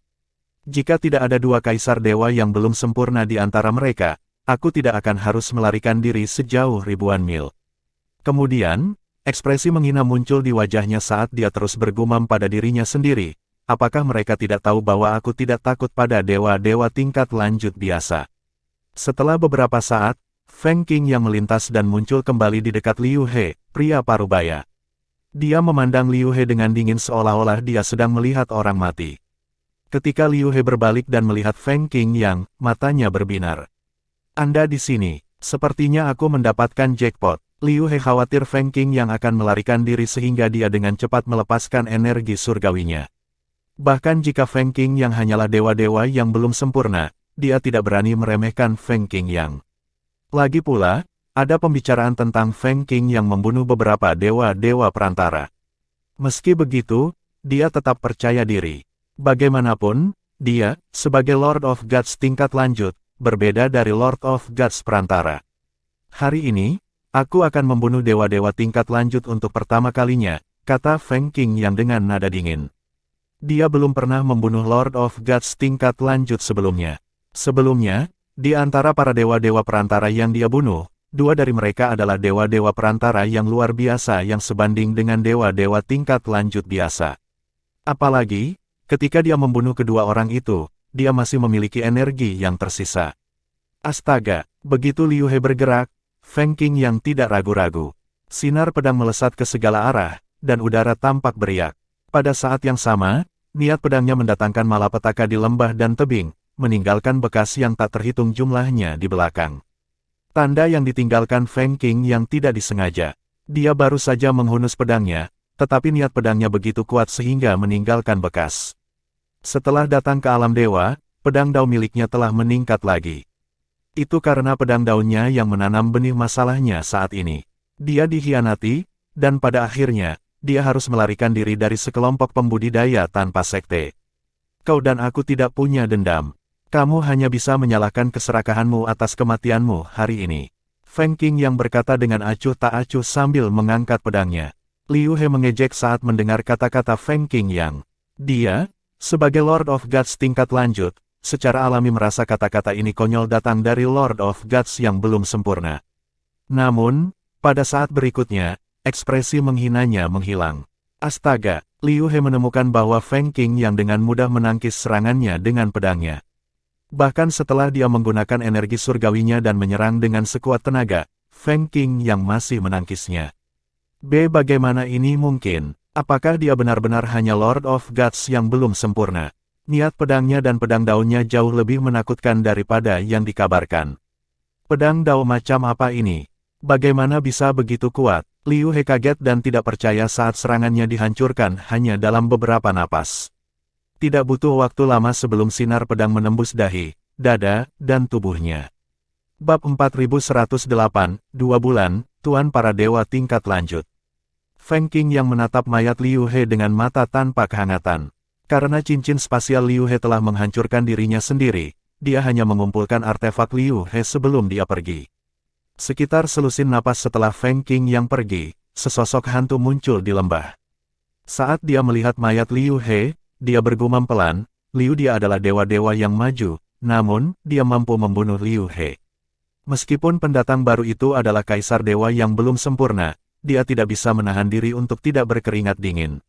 Jika tidak ada dua Kaisar Dewa yang belum sempurna di antara mereka, aku tidak akan harus melarikan diri sejauh ribuan mil. Kemudian, ekspresi menghina muncul di wajahnya saat dia terus bergumam pada dirinya sendiri. Apakah mereka tidak tahu bahwa aku tidak takut pada dewa-dewa tingkat lanjut biasa? Setelah beberapa saat, Feng Qing yang melintas dan muncul kembali di dekat Liu He, pria parubaya. Dia memandang Liu He dengan dingin seolah-olah dia sedang melihat orang mati. Ketika Liu He berbalik dan melihat Feng Qing yang, matanya berbinar. Anda di sini, sepertinya aku mendapatkan jackpot. Liu He khawatir Feng Qing yang akan melarikan diri sehingga dia dengan cepat melepaskan energi surgawinya. Bahkan jika Feng Qing yang hanyalah dewa-dewa yang belum sempurna, dia tidak berani meremehkan Feng Qing yang. Lagi pula, ada pembicaraan tentang Feng Qing yang membunuh beberapa dewa-dewa perantara. Meski begitu, dia tetap percaya diri. Bagaimanapun, dia, sebagai Lord of Gods tingkat lanjut, berbeda dari Lord of Gods perantara. Hari ini, aku akan membunuh dewa-dewa tingkat lanjut untuk pertama kalinya, kata Feng Qingyang dengan nada dingin. Dia belum pernah membunuh Lord of Gods tingkat lanjut sebelumnya. Sebelumnya, di antara para dewa-dewa perantara yang dia bunuh, 2 dari mereka adalah dewa-dewa perantara yang luar biasa yang sebanding dengan dewa-dewa tingkat lanjut biasa. Apalagi, ketika dia membunuh kedua orang itu, dia masih memiliki energi yang tersisa. Astaga, begitu Liu He bergerak, Feng Qingyang tidak ragu-ragu. Sinar pedang melesat ke segala arah, dan udara tampak beriak. Pada saat yang sama, niat pedangnya mendatangkan malapetaka di lembah dan tebing, meninggalkan bekas yang tak terhitung jumlahnya di belakang. Tanda yang ditinggalkan Feng Qingyang tidak disengaja. Dia baru saja menghunus pedangnya, tetapi niat pedangnya begitu kuat sehingga meninggalkan bekas. Setelah datang ke alam dewa, pedang dao miliknya telah meningkat lagi. Itu karena pedang daunnya yang menanam benih masalahnya saat ini. Dia dikhianati, dan pada akhirnya, dia harus melarikan diri dari sekelompok pembudidaya tanpa sekte. Kau dan aku tidak punya dendam. Kamu hanya bisa menyalahkan keserakahanmu atas kematianmu hari ini. Feng Qingyang berkata dengan acuh tak acuh sambil mengangkat pedangnya. Liu He mengejek saat mendengar kata-kata Feng Qingyang. Dia, sebagai Lord of Gods tingkat lanjut, secara alami merasa kata-kata ini konyol datang dari Lord of Gods yang belum sempurna. Namun, pada saat berikutnya, ekspresi menghinanya menghilang. Astaga, Liu He menemukan bahwa Feng Qingyang dengan mudah menangkis serangannya dengan pedangnya. Bahkan setelah dia menggunakan energi surgawinya dan menyerang dengan sekuat tenaga, Feng Qingyang masih menangkisnya. Bagaimana ini mungkin? Apakah dia benar-benar hanya Lord of Gods yang belum sempurna? Niat pedangnya dan pedang daunnya jauh lebih menakutkan daripada yang dikabarkan. Pedang dao macam apa ini? Bagaimana bisa begitu kuat? Liu He kaget dan tidak percaya saat serangannya dihancurkan hanya dalam beberapa napas. Tidak butuh waktu lama sebelum sinar pedang menembus dahi, dada, dan tubuhnya. Bab 4108, 2 bulan, Tuan para dewa tingkat lanjut. Feng Qingyang menatap mayat Liu He dengan mata tanpa kehangatan. Karena cincin spasial Liu He telah menghancurkan dirinya sendiri, dia hanya mengumpulkan artefak Liu He sebelum dia pergi. Sekitar selusin napas setelah Feng Qingyang pergi, sesosok hantu muncul di lembah. Saat dia melihat mayat Liu He, dia bergumam pelan, Liu dia adalah dewa-dewa yang maju, namun, dia mampu membunuh Liu He. Meskipun pendatang baru itu adalah kaisar dewa yang belum sempurna, dia tidak bisa menahan diri untuk tidak berkeringat dingin.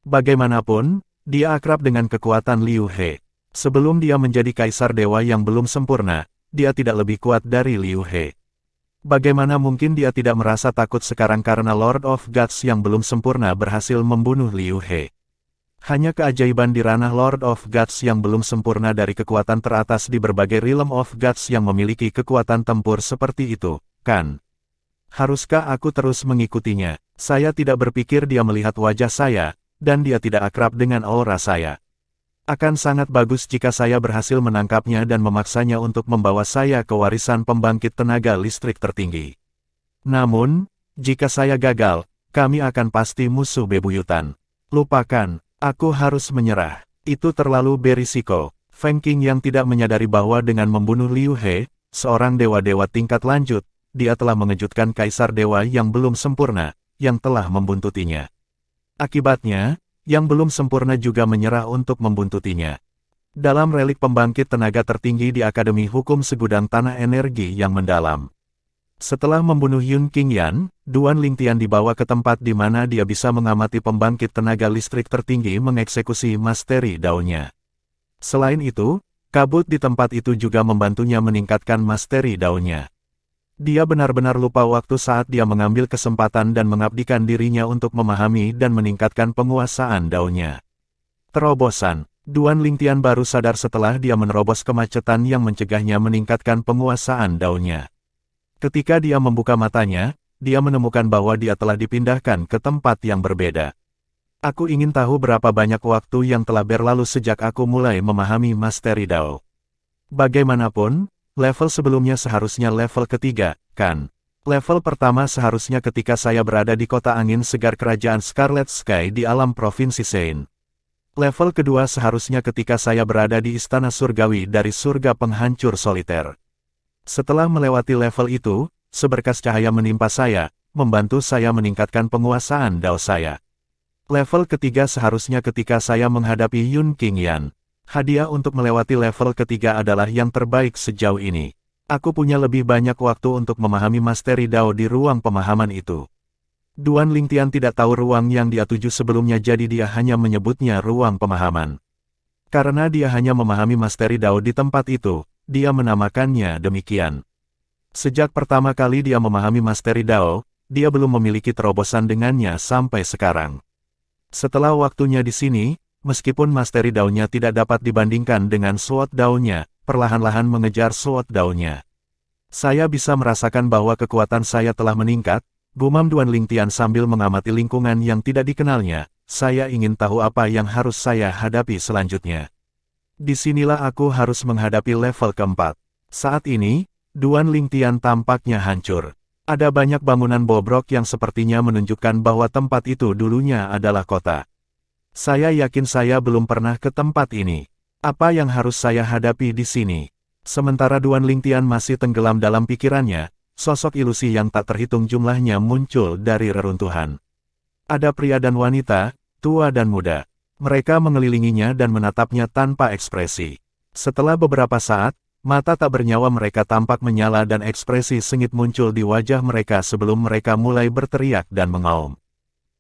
Bagaimanapun, dia akrab dengan kekuatan Liu He. Sebelum dia menjadi kaisar dewa yang belum sempurna, dia tidak lebih kuat dari Liu He. Bagaimana mungkin dia tidak merasa takut sekarang karena Lord of Gods yang belum sempurna berhasil membunuh Liu He? Hanya keajaiban di ranah Lord of Gods yang belum sempurna dari kekuatan teratas di berbagai realm of Gods yang memiliki kekuatan tempur seperti itu, kan? Haruskah aku terus mengikutinya? Saya tidak berpikir dia melihat wajah saya, dan dia tidak akrab dengan aura saya. Akan sangat bagus jika saya berhasil menangkapnya dan memaksanya untuk membawa saya ke warisan pembangkit tenaga listrik tertinggi. Namun, jika saya gagal, kami akan pasti musuh bebuyutan. Lupakan. Aku harus menyerah. Itu terlalu berisiko. Feng Qingyang tidak menyadari bahwa dengan membunuh Liu He, seorang dewa-dewa tingkat lanjut, dia telah mengejutkan kaisar dewa yang belum sempurna, yang telah membuntutinya. Akibatnya, yang belum sempurna juga menyerah untuk membuntutinya. Dalam relik pembangkit tenaga tertinggi di Akademi Hukum Segudang Tanah Energi yang mendalam. Setelah membunuh Yun Qingyan, Duan Lingtian dibawa ke tempat di mana dia bisa mengamati pembangkit tenaga listrik tertinggi mengeksekusi masteri daunnya. Selain itu, kabut di tempat itu juga membantunya meningkatkan masteri daunnya. Dia benar-benar lupa waktu saat dia mengambil kesempatan dan mengabdikan dirinya untuk memahami dan meningkatkan penguasaan daunnya. Terobosan. Duan Lingtian baru sadar setelah dia menerobos kemacetan yang mencegahnya meningkatkan penguasaan daunnya. Ketika dia membuka matanya, dia menemukan bahwa dia telah dipindahkan ke tempat yang berbeda. Aku ingin tahu berapa banyak waktu yang telah berlalu sejak aku mulai memahami masteri Dao. Bagaimanapun, level sebelumnya seharusnya level ketiga, kan? Level pertama seharusnya ketika saya berada di kota angin segar kerajaan Scarlet Sky di alam provinsi Seine. Level kedua seharusnya ketika saya berada di istana surgawi dari surga penghancur soliter. Setelah melewati level itu, seberkas cahaya menimpa saya, membantu saya meningkatkan penguasaan Dao saya. Level ketiga seharusnya ketika saya menghadapi Yun Qingyan. Hadiah untuk melewati level ketiga adalah yang terbaik sejauh ini. Aku punya lebih banyak waktu untuk memahami masteri Dao di ruang pemahaman itu. Duan Lingtian tidak tahu ruang yang dia tuju sebelumnya, jadi dia hanya menyebutnya ruang pemahaman. Karena dia hanya memahami masteri Dao di tempat itu, dia menamakannya demikian. Sejak pertama kali dia memahami masteri Dao, dia belum memiliki terobosan dengannya sampai sekarang. Setelah waktunya di sini, meskipun masteri Dao-nya tidak dapat dibandingkan dengan Sword Dao-nya, perlahan-lahan mengejar Sword Dao-nya. Saya bisa merasakan bahwa kekuatan saya telah meningkat, gumam Duan Lingtian sambil mengamati lingkungan yang tidak dikenalnya. Saya ingin tahu apa yang harus saya hadapi selanjutnya. Disinilah aku harus menghadapi level keempat. Saat ini, Duan Lingtian tampaknya hancur. Ada banyak bangunan bobrok yang sepertinya menunjukkan bahwa tempat itu dulunya adalah kota. Saya yakin saya belum pernah ke tempat ini. Apa yang harus saya hadapi di sini? Sementara Duan Lingtian masih tenggelam dalam pikirannya, sosok ilusi yang tak terhitung jumlahnya muncul dari reruntuhan. Ada pria dan wanita, tua dan muda. Mereka mengelilinginya dan menatapnya tanpa ekspresi. Setelah beberapa saat, mata tak bernyawa mereka tampak menyala dan ekspresi sengit muncul di wajah mereka sebelum mereka mulai berteriak dan mengaum.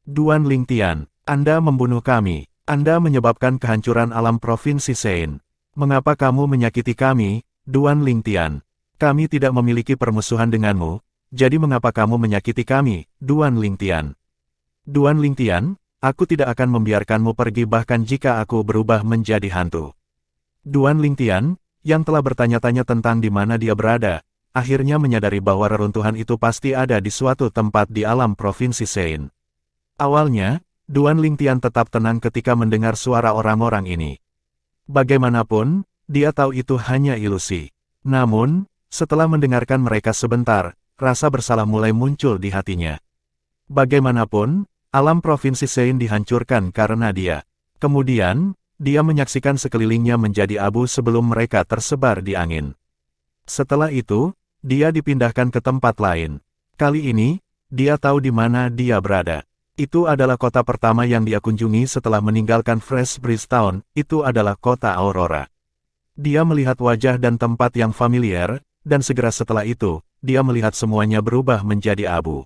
Duan Lingtian, Anda membunuh kami. Anda menyebabkan kehancuran alam provinsi Seine. Mengapa kamu menyakiti kami, Duan Lingtian? Kami tidak memiliki permusuhan denganmu, jadi mengapa kamu menyakiti kami, Duan Lingtian? Duan Lingtian, aku tidak akan membiarkanmu pergi bahkan jika aku berubah menjadi hantu. Duan Lingtian, yang telah bertanya-tanya tentang di mana dia berada, akhirnya menyadari bahwa reruntuhan itu pasti ada di suatu tempat di alam provinsi Seine. Awalnya, Duan Lingtian tetap tenang ketika mendengar suara orang-orang ini. Bagaimanapun, dia tahu itu hanya ilusi. Namun, setelah mendengarkan mereka sebentar, rasa bersalah mulai muncul di hatinya. Bagaimanapun, alam provinsi Seine dihancurkan karena dia. Kemudian, dia menyaksikan sekelilingnya menjadi abu sebelum mereka tersebar di angin. Setelah itu, dia dipindahkan ke tempat lain. Kali ini, dia tahu di mana dia berada. Itu adalah kota pertama yang dia kunjungi setelah meninggalkan Fresh Breeze Town, itu adalah kota Aurora. Dia melihat wajah dan tempat yang familiar, dan segera setelah itu, dia melihat semuanya berubah menjadi abu.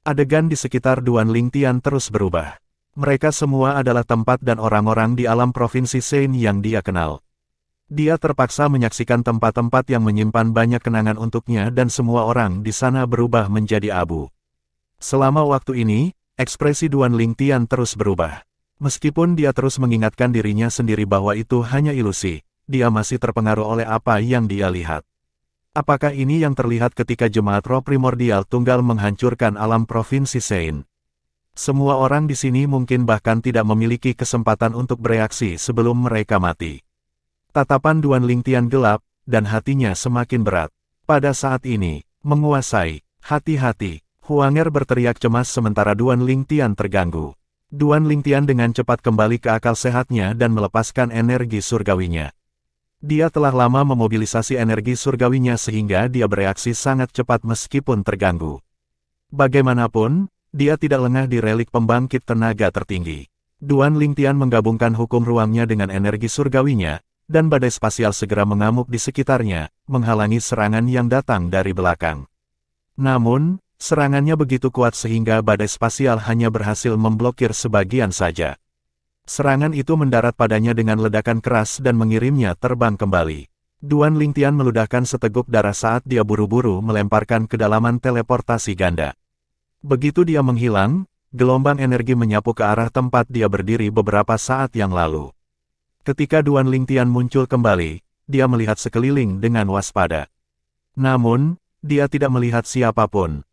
Adegan di sekitar Duan Lingtian terus berubah. Mereka semua adalah tempat dan orang-orang di alam provinsi Seine yang dia kenal. Dia terpaksa menyaksikan tempat-tempat yang menyimpan banyak kenangan untuknya dan semua orang di sana berubah menjadi abu. Selama waktu ini, ekspresi Duan Lingtian terus berubah. Meskipun dia terus mengingatkan dirinya sendiri bahwa itu hanya ilusi, dia masih terpengaruh oleh apa yang dia lihat. Apakah ini yang terlihat ketika jemaat roh primordial tunggal menghancurkan alam provinsi Seine? Semua orang di sini mungkin bahkan tidak memiliki kesempatan untuk bereaksi sebelum mereka mati. Tatapan Duan Lingtian gelap, dan hatinya semakin berat. Pada saat ini, menguasai, hati-hati. Huanger berteriak cemas sementara Duan Lingtian terganggu. Duan Lingtian dengan cepat kembali ke akal sehatnya dan melepaskan energi surgawinya. Dia telah lama memobilisasi energi surgawinya sehingga dia bereaksi sangat cepat meskipun terganggu. Bagaimanapun, dia tidak lengah di relik pembangkit tenaga tertinggi. Duan Lingtian menggabungkan hukum ruangnya dengan energi surgawinya, dan badai spasial segera mengamuk di sekitarnya, menghalangi serangan yang datang dari belakang. Namun, serangannya begitu kuat sehingga badai spasial hanya berhasil memblokir sebagian saja. Serangan itu mendarat padanya dengan ledakan keras dan mengirimnya terbang kembali. Duan Lingtian meludahkan seteguk darah saat dia buru-buru melemparkan kedalaman teleportasi ganda. Begitu dia menghilang, gelombang energi menyapu ke arah tempat dia berdiri beberapa saat yang lalu. Ketika Duan Lingtian muncul kembali, dia melihat sekeliling dengan waspada. Namun, dia tidak melihat siapapun.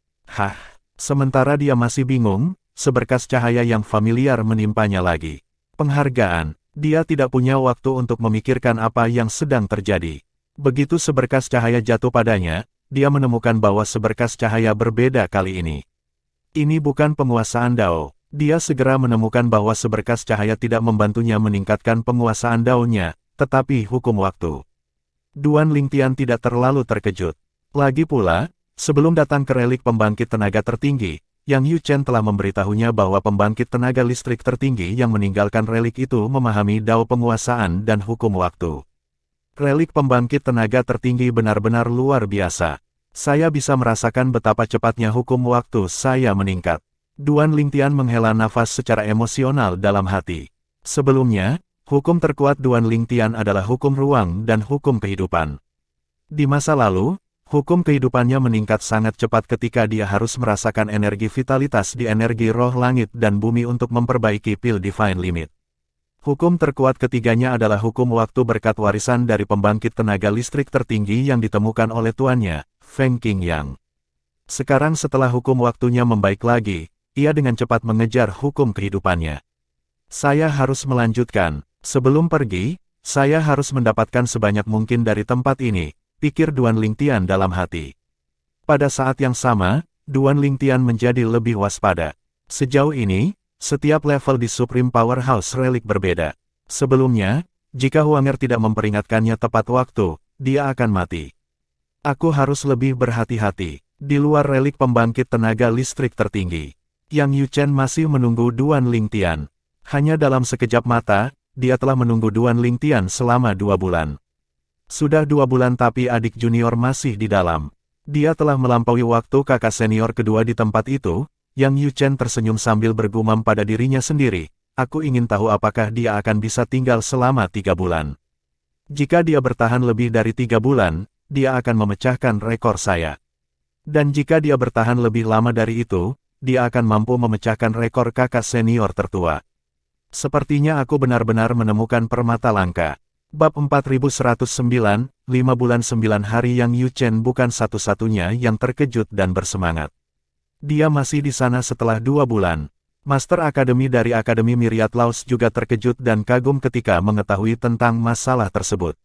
Sementara dia masih bingung, seberkas cahaya yang familiar menimpanya lagi. Penghargaan, dia tidak punya waktu untuk memikirkan apa yang sedang terjadi. Begitu seberkas cahaya jatuh padanya, dia menemukan bahwa seberkas cahaya berbeda kali ini. Ini bukan penguasaan Dao. Dia segera menemukan bahwa seberkas cahaya tidak membantunya meningkatkan penguasaan Dao-nya, tetapi hukum waktu. Duan Lingtian tidak terlalu terkejut. Lagi pula, sebelum datang ke relik pembangkit tenaga tertinggi, Yang Yuchen telah memberitahunya bahwa pembangkit tenaga listrik tertinggi yang meninggalkan relik itu memahami Dao penguasaan dan hukum waktu. Relik pembangkit tenaga tertinggi benar-benar luar biasa. Saya bisa merasakan betapa cepatnya hukum waktu saya meningkat. Duan Lingtian menghela nafas secara emosional dalam hati. Sebelumnya, hukum terkuat Duan Lingtian adalah hukum ruang dan hukum kehidupan. Di masa lalu, hukum kehidupannya meningkat sangat cepat ketika dia harus merasakan energi vitalitas di energi roh langit dan bumi untuk memperbaiki pil Divine Limit. Hukum terkuat ketiganya adalah hukum waktu berkat warisan dari pembangkit tenaga listrik tertinggi yang ditemukan oleh tuannya, Feng Qingyang. Sekarang setelah hukum waktunya membaik lagi, ia dengan cepat mengejar hukum kehidupannya. Saya harus melanjutkan. Sebelum pergi, saya harus mendapatkan sebanyak mungkin dari tempat ini, pikir Duan Lingtian dalam hati. Pada saat yang sama, Duan Lingtian menjadi lebih waspada. Sejauh ini, setiap level di Supreme Powerhouse Relic berbeda. Sebelumnya, jika Huanger tidak memperingatkannya tepat waktu, dia akan mati. Aku harus lebih berhati-hati. Di luar relik pembangkit tenaga listrik tertinggi, Yang Yuchen masih menunggu Duan Lingtian. Hanya dalam sekejap mata, dia telah menunggu Duan Lingtian selama 2 bulan. Sudah 2 bulan tapi adik junior masih di dalam. Dia telah melampaui waktu kakak senior kedua di tempat itu. Yang Yuchen tersenyum sambil bergumam pada dirinya sendiri. Aku ingin tahu apakah dia akan bisa tinggal selama 3 bulan. Jika dia bertahan lebih dari 3 bulan, dia akan memecahkan rekor saya. Dan jika dia bertahan lebih lama dari itu, dia akan mampu memecahkan rekor kakak senior tertua. Sepertinya aku benar-benar menemukan permata langka. Bab 4109, 5 bulan 9 hari. Yang Yuchen bukan satu-satunya yang terkejut dan bersemangat. Dia masih di sana setelah 2 bulan. Master Akademi dari Akademi Myriad Laos juga terkejut dan kagum ketika mengetahui tentang masalah tersebut.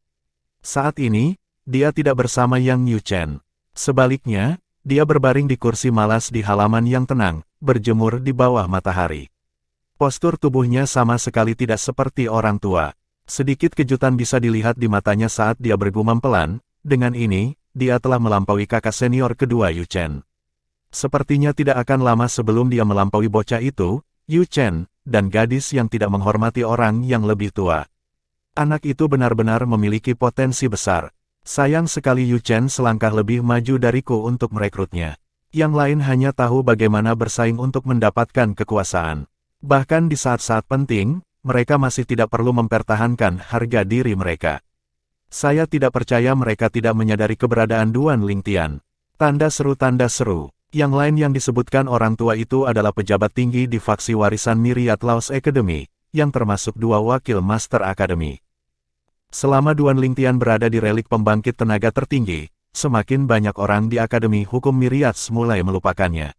Saat ini, dia tidak bersama Yang Yuchen. Sebaliknya, dia berbaring di kursi malas di halaman yang tenang, berjemur di bawah matahari. Postur tubuhnya sama sekali tidak seperti orang tua. Sedikit kejutan bisa dilihat di matanya saat dia bergumam pelan, dengan ini, dia telah melampaui kakak senior kedua Yuchen. Sepertinya tidak akan lama sebelum dia melampaui bocah itu, Yuchen, dan gadis yang tidak menghormati orang yang lebih tua. Anak itu benar-benar memiliki potensi besar. Sayang sekali Yuchen selangkah lebih maju dariku untuk merekrutnya. Yang lain hanya tahu bagaimana bersaing untuk mendapatkan kekuasaan. Bahkan di saat-saat penting, mereka masih tidak perlu mempertahankan harga diri mereka. Saya tidak percaya mereka tidak menyadari keberadaan Duan Lingtian. Tanda seru, tanda seru. Yang lain yang disebutkan orang tua itu adalah pejabat tinggi di faksi warisan Myriad Laos Academy, yang termasuk 2 wakil Master Academy. Selama Duan Lingtian berada di relik pembangkit tenaga tertinggi, semakin banyak orang di Akademi Hukum Myriads mulai melupakannya.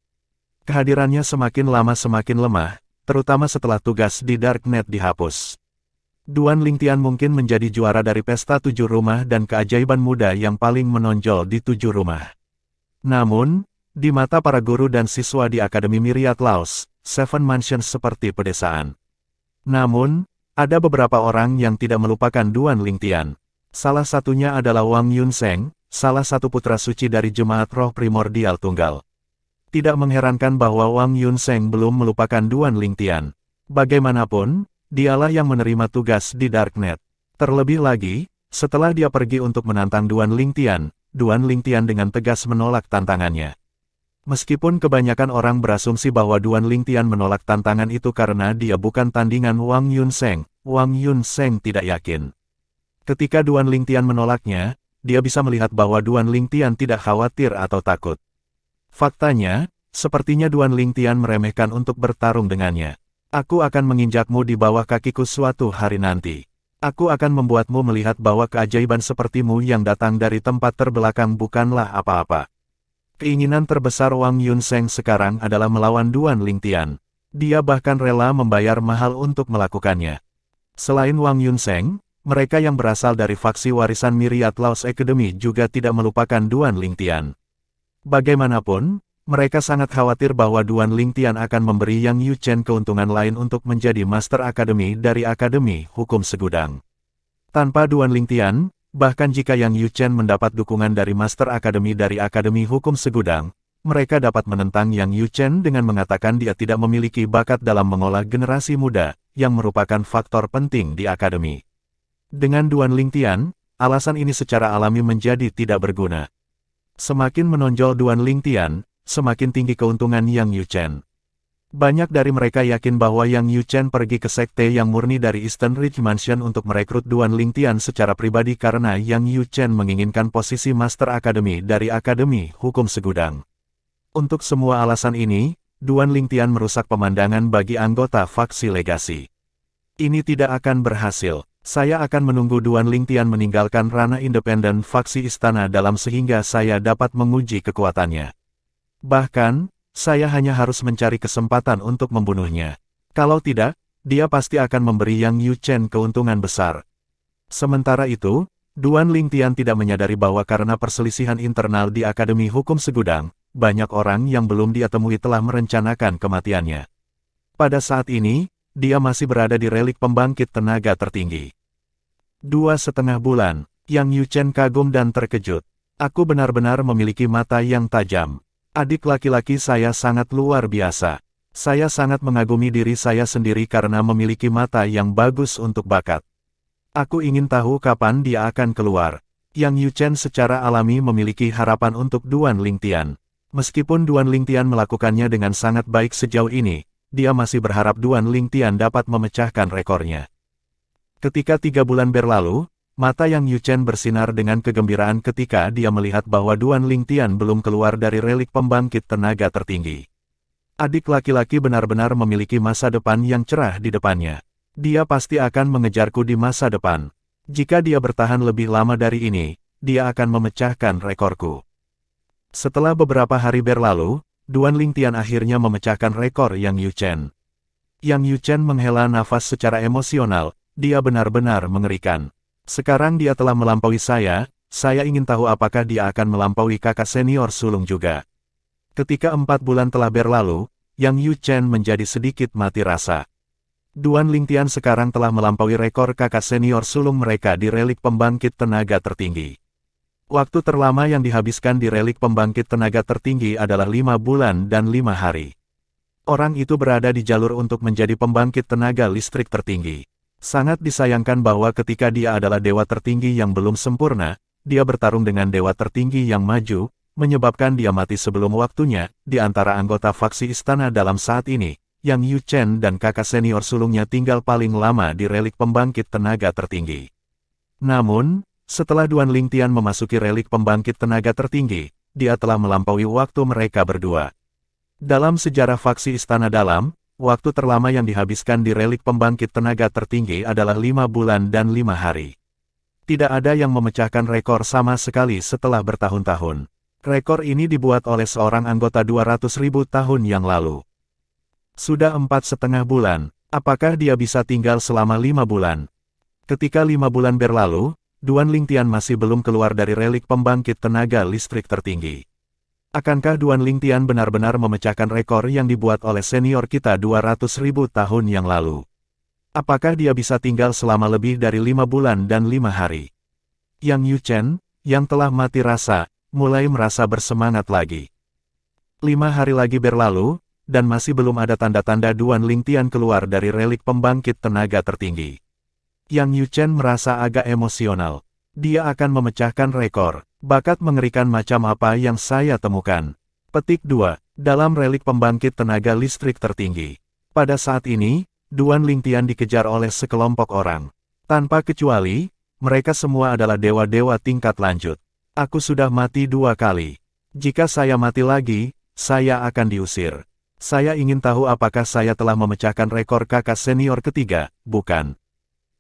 Kehadirannya semakin lama semakin lemah, terutama setelah tugas di Darknet dihapus. Duan Lingtian mungkin menjadi juara dari pesta 7 rumah dan keajaiban muda yang paling menonjol di 7 rumah. Namun, di mata para guru dan siswa di Akademi Myriad Laos, Seven Mansions seperti pedesaan. Namun, ada beberapa orang yang tidak melupakan Duan Lingtian. Salah satunya adalah Wang Yunseng, salah satu putra suci dari Jemaat Roh Primordial Tunggal. Tidak mengherankan bahwa Wang Yunseng belum melupakan Duan Lingtian. Bagaimanapun, dialah yang menerima tugas di Darknet. Terlebih lagi, setelah dia pergi untuk menantang Duan Lingtian dengan tegas menolak tantangannya. Meskipun kebanyakan orang berasumsi bahwa Duan Lingtian menolak tantangan itu karena dia bukan tandingan Wang Yunseng, Wang Yunseng tidak yakin. Ketika Duan Lingtian menolaknya, dia bisa melihat bahwa Duan Lingtian tidak khawatir atau takut. Faktanya, sepertinya Duan Lingtian meremehkan untuk bertarung dengannya. Aku akan menginjakmu di bawah kakiku suatu hari nanti. Aku akan membuatmu melihat bahwa keajaiban sepertimu yang datang dari tempat terbelakang bukanlah apa-apa. Keinginan terbesar Wang Yunseng sekarang adalah melawan Duan Lingtian. Dia bahkan rela membayar mahal untuk melakukannya. Selain Wang Yunseng, mereka yang berasal dari faksi warisan Myriad Laws Academy juga tidak melupakan Duan Lingtian. Bagaimanapun, mereka sangat khawatir bahwa Duan Lingtian akan memberi Yang Yuchen keuntungan lain untuk menjadi Master Akademi dari Akademi Hukum Segudang. Tanpa Duan Lingtian, bahkan jika Yang Yuchen mendapat dukungan dari Master Akademi dari Akademi Hukum Segudang, mereka dapat menentang Yang Yuchen dengan mengatakan dia tidak memiliki bakat dalam mengolah generasi muda, yang merupakan faktor penting di Akademi. Dengan Duan Lingtian, alasan ini secara alami menjadi tidak berguna. Semakin menonjol Duan Lingtian, semakin tinggi keuntungan Yang Yuchen. Banyak dari mereka yakin bahwa Yang Yuchen pergi ke sekte yang murni dari Eastern Ridge Mansion untuk merekrut Duan Lingtian secara pribadi karena Yang Yuchen menginginkan posisi Master Akademi dari Akademi Hukum Segudang. Untuk semua alasan ini, Duan Lingtian merusak pemandangan bagi anggota faksi legasi. Ini tidak akan berhasil. Saya akan menunggu Duan Lingtian meninggalkan ranah independen faksi istana dalam sehingga saya dapat menguji kekuatannya. Bahkan, saya hanya harus mencari kesempatan untuk membunuhnya. Kalau tidak, dia pasti akan memberi Yang Yuchen keuntungan besar. Sementara itu, Duan Lingtian tidak menyadari bahwa karena perselisihan internal di Akademi Hukum Segudang, banyak orang yang belum dia temui telah merencanakan kematiannya. Pada saat ini, dia masih berada di relik pembangkit tenaga tertinggi. 2,5 bulan, Yang Yuchen kagum dan terkejut. Aku benar-benar memiliki mata yang tajam. Adik laki-laki saya sangat luar biasa. Saya sangat mengagumi diri saya sendiri karena memiliki mata yang bagus untuk bakat. Aku ingin tahu kapan dia akan keluar. Yang Yuchen secara alami memiliki harapan untuk Duan Lingtian. Meskipun Duan Lingtian melakukannya dengan sangat baik sejauh ini, dia masih berharap Duan Lingtian dapat memecahkan rekornya. Ketika 3 bulan berlalu, mata Yang Yuchen bersinar dengan kegembiraan ketika dia melihat bahwa Duan Lingtian belum keluar dari relik pembangkit tenaga tertinggi. Adik laki-laki benar-benar memiliki masa depan yang cerah di depannya. Dia pasti akan mengejarku di masa depan. Jika dia bertahan lebih lama dari ini, dia akan memecahkan rekorku. Setelah beberapa hari berlalu, Duan Lingtian akhirnya memecahkan rekor Yang Yuchen. Yang Yuchen menghela nafas secara emosional, dia benar-benar mengerikan. Sekarang dia telah melampaui saya ingin tahu apakah dia akan melampaui kakak senior sulung juga. Ketika 4 bulan telah berlalu, Yang Yuchen menjadi sedikit mati rasa. Duan Lingtian sekarang telah melampaui rekor kakak senior sulung mereka di relik pembangkit tenaga tertinggi. Waktu terlama yang dihabiskan di relik pembangkit tenaga tertinggi adalah 5 bulan dan 5 hari. Orang itu berada di jalur untuk menjadi pembangkit tenaga listrik tertinggi. Sangat disayangkan bahwa ketika dia adalah dewa tertinggi yang belum sempurna, dia bertarung dengan dewa tertinggi yang maju, menyebabkan dia mati sebelum waktunya. Di antara anggota faksi istana dalam saat ini, Yang Yuchen dan kakak senior sulungnya tinggal paling lama di relik pembangkit tenaga tertinggi. Namun, setelah Duan Lingtian memasuki relik pembangkit tenaga tertinggi, dia telah melampaui waktu mereka berdua. Dalam sejarah faksi istana dalam, waktu terlama yang dihabiskan di relik pembangkit tenaga tertinggi adalah 5 bulan dan 5 hari. Tidak ada yang memecahkan rekor sama sekali setelah bertahun-tahun. Rekor ini dibuat oleh seorang anggota 200.000 tahun yang lalu. Sudah 4,5 bulan, apakah dia bisa tinggal selama 5 bulan? Ketika 5 bulan berlalu, Duan Lingtian masih belum keluar dari relik pembangkit tenaga listrik tertinggi. Akankah Duan Lingtian benar-benar memecahkan rekor yang dibuat oleh senior kita 200.000 tahun yang lalu? Apakah dia bisa tinggal selama lebih dari 5 bulan dan 5 hari? Yang Yuchen, yang telah mati rasa, mulai merasa bersemangat lagi. 5 hari lagi berlalu, dan masih belum ada tanda-tanda Duan Lingtian keluar dari relik pembangkit tenaga tertinggi. Yang Yuchen merasa agak emosional. Dia akan memecahkan rekor. Bakat mengerikan macam apa yang saya temukan. Petik 2. Dalam relik pembangkit tenaga listrik tertinggi. Pada saat ini, Duan Lingtian dikejar oleh sekelompok orang. Tanpa kecuali, mereka semua adalah dewa-dewa tingkat lanjut. Aku sudah mati 2 kali. Jika saya mati lagi, saya akan diusir. Saya ingin tahu apakah saya telah memecahkan rekor kakak senior ketiga, bukan?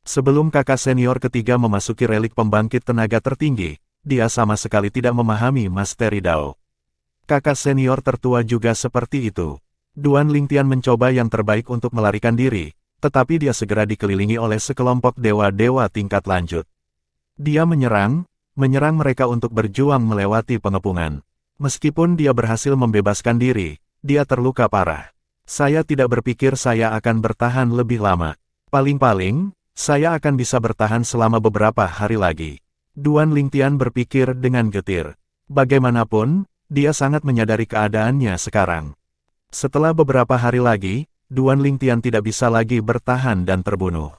Sebelum kakak senior ketiga memasuki relik pembangkit tenaga tertinggi, dia sama sekali tidak memahami Masteri Dao. Kakak senior tertua juga seperti itu. Duan Lingtian mencoba yang terbaik untuk melarikan diri, Tetapi dia segera dikelilingi oleh sekelompok dewa-dewa tingkat lanjut. Dia menyerang mereka untuk berjuang melewati pengepungan. Meskipun dia berhasil membebaskan diri, dia terluka parah. Saya tidak berpikir saya akan bertahan lebih lama. Paling-paling, saya akan bisa bertahan selama beberapa hari lagi. Duan Lingtian berpikir dengan getir. Bagaimanapun, dia sangat menyadari keadaannya sekarang. Setelah beberapa hari lagi, Duan Lingtian tidak bisa lagi bertahan dan terbunuh.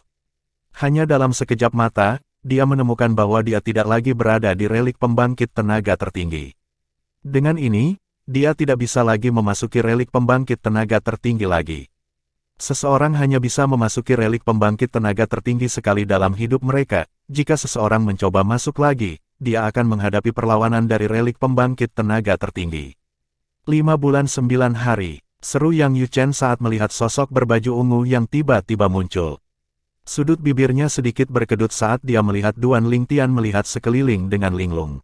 Hanya dalam sekejap mata, dia menemukan bahwa dia tidak lagi berada di relik pembangkit tenaga tertinggi. Dengan ini, dia tidak bisa lagi memasuki relik pembangkit tenaga tertinggi lagi. Seseorang hanya bisa memasuki relik pembangkit tenaga tertinggi sekali dalam hidup mereka. Jika seseorang mencoba masuk lagi, dia akan menghadapi perlawanan dari relik pembangkit tenaga tertinggi. 5 bulan 9 hari. Seru Yang Yuchen saat melihat sosok berbaju ungu yang tiba-tiba muncul. Sudut bibirnya sedikit berkedut saat dia melihat Duan Lingtian melihat sekeliling dengan linglung.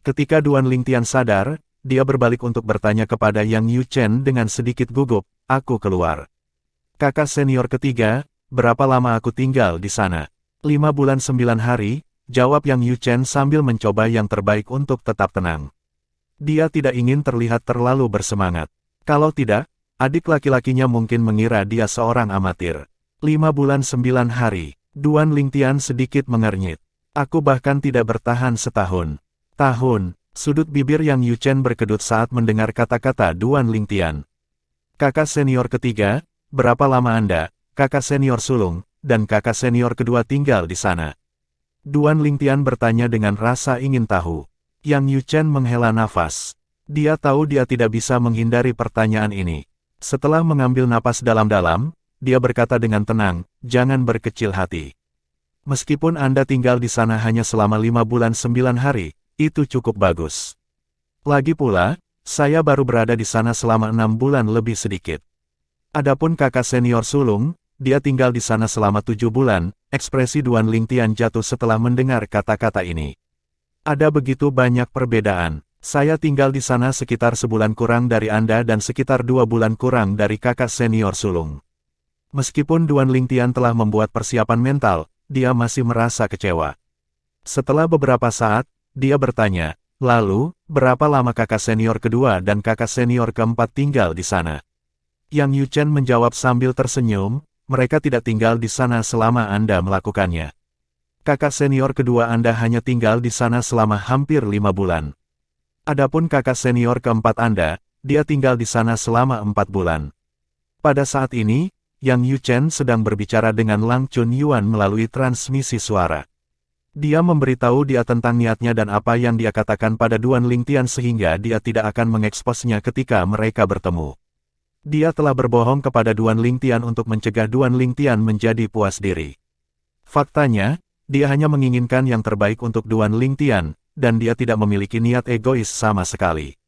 Ketika Duan Lingtian sadar, dia berbalik untuk bertanya kepada Yang Yuchen dengan sedikit gugup, "Aku keluar. Kakak senior ketiga, berapa lama aku tinggal di sana?" 5 bulan 9 hari, jawab Yang Yuchen sambil mencoba yang terbaik untuk tetap tenang. Dia tidak ingin terlihat terlalu bersemangat. Kalau tidak, adik laki-lakinya mungkin mengira dia seorang amatir. 5 bulan 9 hari, Duan Lingtian sedikit mengernyit. Aku bahkan tidak bertahan setahun. Tahun, sudut bibir Yang Yuchen berkedut saat mendengar kata-kata Duan Lingtian. Kakak senior ketiga, berapa lama Anda, kakak senior sulung, dan kakak senior kedua tinggal di sana? Duan Lingtian bertanya dengan rasa ingin tahu. Yang Yuchen menghela nafas. Dia tahu dia tidak bisa menghindari pertanyaan ini. Setelah mengambil napas dalam-dalam, dia berkata dengan tenang, "Jangan berkecil hati. Meskipun Anda tinggal di sana hanya selama 5 bulan 9 hari, itu cukup bagus. Lagi pula, saya baru berada di sana selama 6 bulan lebih sedikit. Adapun kakak senior sulung, dia tinggal di sana selama 7 bulan, ekspresi Duan Lingtian jatuh setelah mendengar kata-kata ini. Ada begitu banyak perbedaan. Saya tinggal di sana sekitar sebulan kurang dari Anda dan sekitar 2 bulan kurang dari kakak senior sulung. Meskipun Duan Lingtian telah membuat persiapan mental, dia masih merasa kecewa. Setelah beberapa saat, dia bertanya, "Lalu, berapa lama kakak senior kedua dan kakak senior keempat tinggal di sana?" Yang Yuchen menjawab sambil tersenyum, "Mereka tidak tinggal di sana selama Anda melakukannya. Kakak senior kedua Anda hanya tinggal di sana selama hampir 5 bulan. Adapun kakak senior keempat Anda, dia tinggal di sana selama 4 bulan." Pada saat ini, Yang Yuchen sedang berbicara dengan Lang Chunyuan melalui transmisi suara. Dia memberitahu dia tentang niatnya dan apa yang dia katakan pada Duan Lingtian sehingga dia tidak akan mengeksposnya ketika mereka bertemu. Dia telah berbohong kepada Duan Lingtian untuk mencegah Duan Lingtian menjadi puas diri. Faktanya, dia hanya menginginkan yang terbaik untuk Duan Lingtian, dan dia tidak memiliki niat egois sama sekali.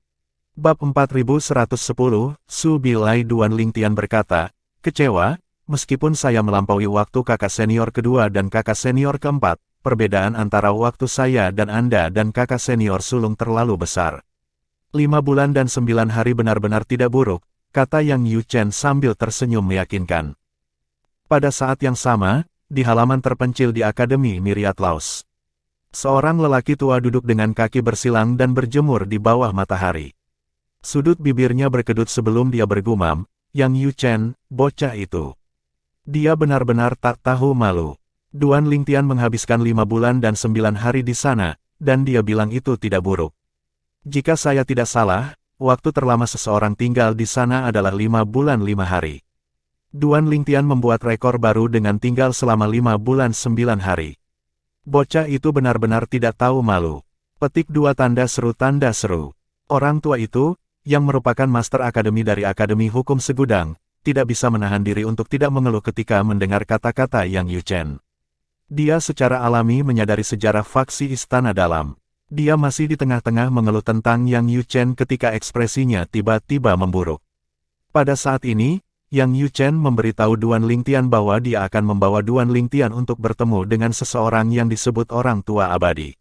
Bab 4110, Su Bilai. Duan Lingtian berkata, "Kecewa, meskipun saya melampaui waktu kakak senior kedua dan kakak senior keempat, perbedaan antara waktu saya dan Anda dan kakak senior sulung terlalu besar. 5 bulan dan 9 hari benar-benar tidak buruk," kata Yang Yuchen sambil tersenyum meyakinkan. Pada saat yang sama, di halaman terpencil di Akademi Myriad Laos, seorang lelaki tua duduk dengan kaki bersilang dan berjemur di bawah matahari. Sudut bibirnya berkedut sebelum dia bergumam, "Yang Yuchen, bocah itu. Dia benar-benar tak tahu malu. Duan Lingtian menghabiskan 5 bulan dan 9 hari di sana, dan dia bilang itu tidak buruk. Jika saya tidak salah, waktu terlama seseorang tinggal di sana adalah 5 bulan 5 hari. Duan Lingtian membuat rekor baru dengan tinggal selama 5 bulan 9 hari. Bocah itu benar-benar tidak tahu malu." Petik 2 tanda seru tanda seru. Orang tua itu, yang merupakan master akademi dari Akademi Hukum Segudang, tidak bisa menahan diri untuk tidak mengeluh ketika mendengar kata-kata Yang Yuchen. Dia secara alami menyadari sejarah faksi Istana Dalam. Dia masih di tengah-tengah mengeluh tentang Yang Yuchen ketika ekspresinya tiba-tiba memburuk. Pada saat ini, Yang Yuchen memberitahu Duan Lingtian bahwa dia akan membawa Duan Lingtian untuk bertemu dengan seseorang yang disebut orang tua abadi.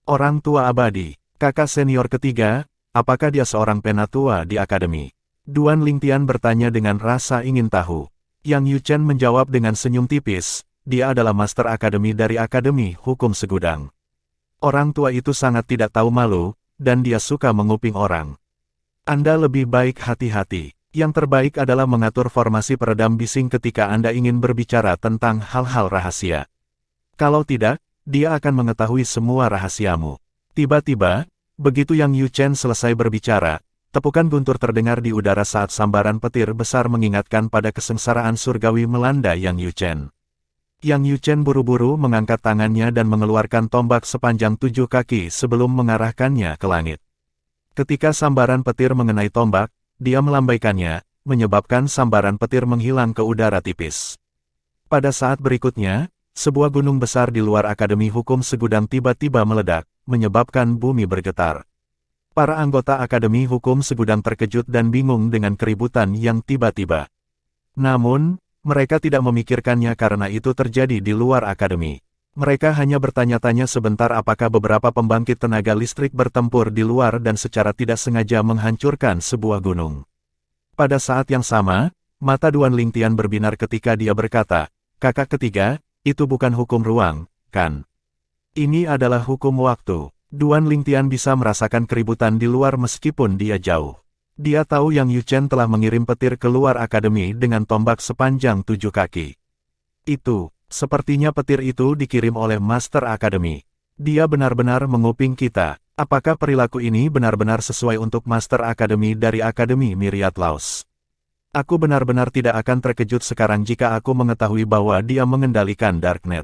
Orang tua abadi, kakak senior ketiga, apakah dia seorang penatua di akademi? Duan Lingtian bertanya dengan rasa ingin tahu. Yang Yuchen menjawab dengan senyum tipis, dia adalah Master Akademi dari Akademi Hukum Segudang. Orang tua itu sangat tidak tahu malu, dan dia suka menguping orang. Anda lebih baik hati-hati. Yang terbaik adalah mengatur formasi peredam bising ketika Anda ingin berbicara tentang hal-hal rahasia. Kalau tidak, dia akan mengetahui semua rahasiamu. Tiba-tiba, begitu Yang Yuchen selesai berbicara, tepukan guntur terdengar di udara saat sambaran petir besar mengingatkan pada kesengsaraan surgawi melanda Yang Yuchen. Yang Yuchen buru-buru mengangkat tangannya dan mengeluarkan tombak sepanjang 7 kaki sebelum mengarahkannya ke langit. Ketika sambaran petir mengenai tombak, dia melambaikannya, menyebabkan sambaran petir menghilang ke udara tipis. Pada saat berikutnya, sebuah gunung besar di luar Akademi Hukum Segudang tiba-tiba meledak, menyebabkan bumi bergetar. Para anggota Akademi Hukum Segudang terkejut dan bingung dengan keributan yang tiba-tiba. Namun, mereka tidak memikirkannya karena itu terjadi di luar akademi. Mereka hanya bertanya-tanya sebentar apakah beberapa pembangkit tenaga listrik bertempur di luar dan secara tidak sengaja menghancurkan sebuah gunung. Pada saat yang sama, mata Duan Lingtian berbinar ketika dia berkata, "Kakak ketiga, itu bukan hukum ruang, kan? Ini adalah hukum waktu." Duan Lingtian bisa merasakan keributan di luar meskipun dia jauh. Dia tahu Yang Yuchen telah mengirim petir keluar akademi dengan tombak sepanjang 7 kaki. Sepertinya petir itu dikirim oleh Master Akademi. Dia benar-benar menguping kita. Apakah perilaku ini benar-benar sesuai untuk Master Akademi dari Akademi Myriad Laws? Aku benar-benar tidak akan terkejut sekarang jika aku mengetahui bahwa dia mengendalikan Darknet.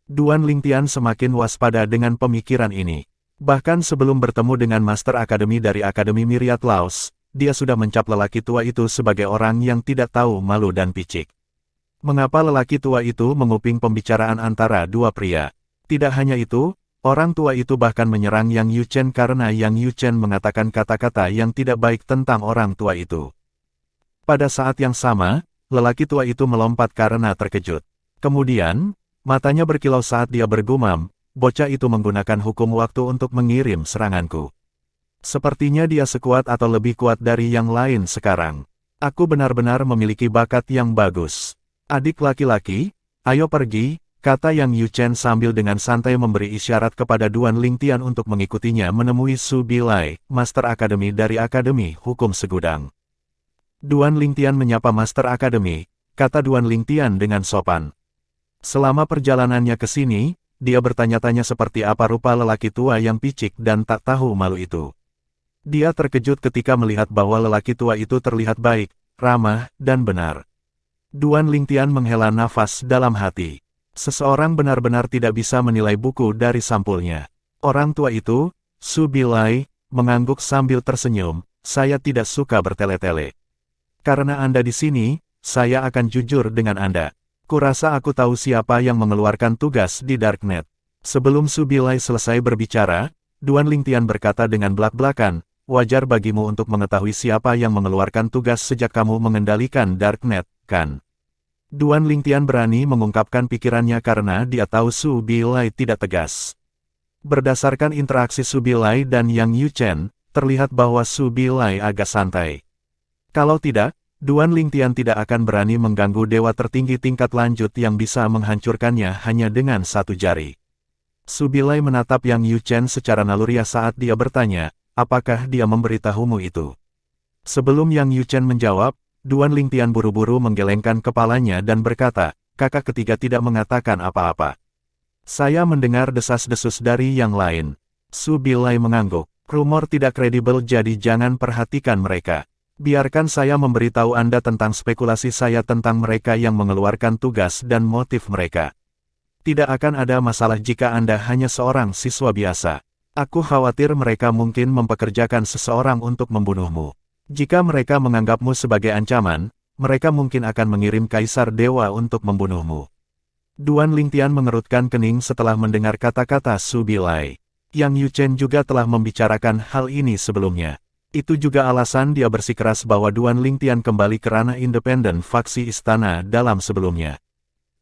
Duan Lingtian semakin waspada dengan pemikiran ini. Bahkan sebelum bertemu dengan Master Akademi dari Akademi Myriad Laws, dia sudah mencap lelaki tua itu sebagai orang yang tidak tahu malu dan picik. Mengapa lelaki tua itu menguping pembicaraan antara dua pria? Tidak hanya itu, orang tua itu bahkan menyerang Yang Yuchen karena Yang Yuchen mengatakan kata-kata yang tidak baik tentang orang tua itu. Pada saat yang sama, lelaki tua itu melompat karena terkejut. Kemudian, matanya berkilau saat dia bergumam, "Bocah itu menggunakan hukum waktu untuk mengirim seranganku. Sepertinya dia sekuat atau lebih kuat dari yang lain sekarang. Aku benar-benar memiliki bakat yang bagus. Adik laki-laki, ayo pergi," kata Yang Yuchen sambil dengan santai memberi isyarat kepada Duan Lingtian untuk mengikutinya menemui Su Bilai, Master Akademi dari Akademi Hukum Segudang. Duan Lingtian menyapa Master Akademi, kata Duan Lingtian dengan sopan. Selama perjalanannya ke sini, dia bertanya-tanya seperti apa rupa lelaki tua yang picik dan tak tahu malu itu. Dia terkejut ketika melihat bahwa lelaki tua itu terlihat baik, ramah, dan benar. Duan Lingtian menghela nafas dalam hati. Seseorang benar-benar tidak bisa menilai buku dari sampulnya. Orang tua itu, Su Bilai, mengangguk sambil tersenyum, "Saya tidak suka bertele-tele. Karena Anda di sini, saya akan jujur dengan Anda. Kurasa aku tahu siapa yang mengeluarkan tugas di Darknet." Sebelum Su Bilai selesai berbicara, Duan Lingtian berkata dengan belak-belakan, "Wajar bagimu untuk mengetahui siapa yang mengeluarkan tugas sejak kamu mengendalikan Darknet, kan?" Duan Lingtian berani mengungkapkan pikirannya karena dia tahu Su Bilai tidak tegas. Berdasarkan interaksi Su Bilai dan Yang Yuchen, terlihat bahwa Su Bilai agak santai. Kalau tidak, Duan Lingtian tidak akan berani mengganggu dewa tertinggi tingkat lanjut yang bisa menghancurkannya hanya dengan satu jari. Su Bilai menatap Yang Yuchen secara naluriah saat dia bertanya, "Apakah dia memberitahumu itu?" Sebelum Yang Yuchen menjawab, Duan Lingtian buru-buru menggelengkan kepalanya dan berkata, "Kakak ketiga tidak mengatakan apa-apa. Saya mendengar desas-desus dari yang lain." Su Bilai mengangguk, "Rumor tidak kredibel jadi jangan perhatikan mereka. Biarkan saya memberitahu Anda tentang spekulasi saya tentang mereka yang mengeluarkan tugas dan motif mereka. Tidak akan ada masalah jika Anda hanya seorang siswa biasa. Aku khawatir mereka mungkin mempekerjakan seseorang untuk membunuhmu. Jika mereka menganggapmu sebagai ancaman, mereka mungkin akan mengirim Kaisar Dewa untuk membunuhmu." Duan Lingtian mengerutkan kening setelah mendengar kata-kata Su Bilai. Yang Yuchen juga telah membicarakan hal ini sebelumnya. Itu juga alasan dia bersikeras bahwa Duan Lingtian kembali ke ranah independen faksi istana dalam sebelumnya.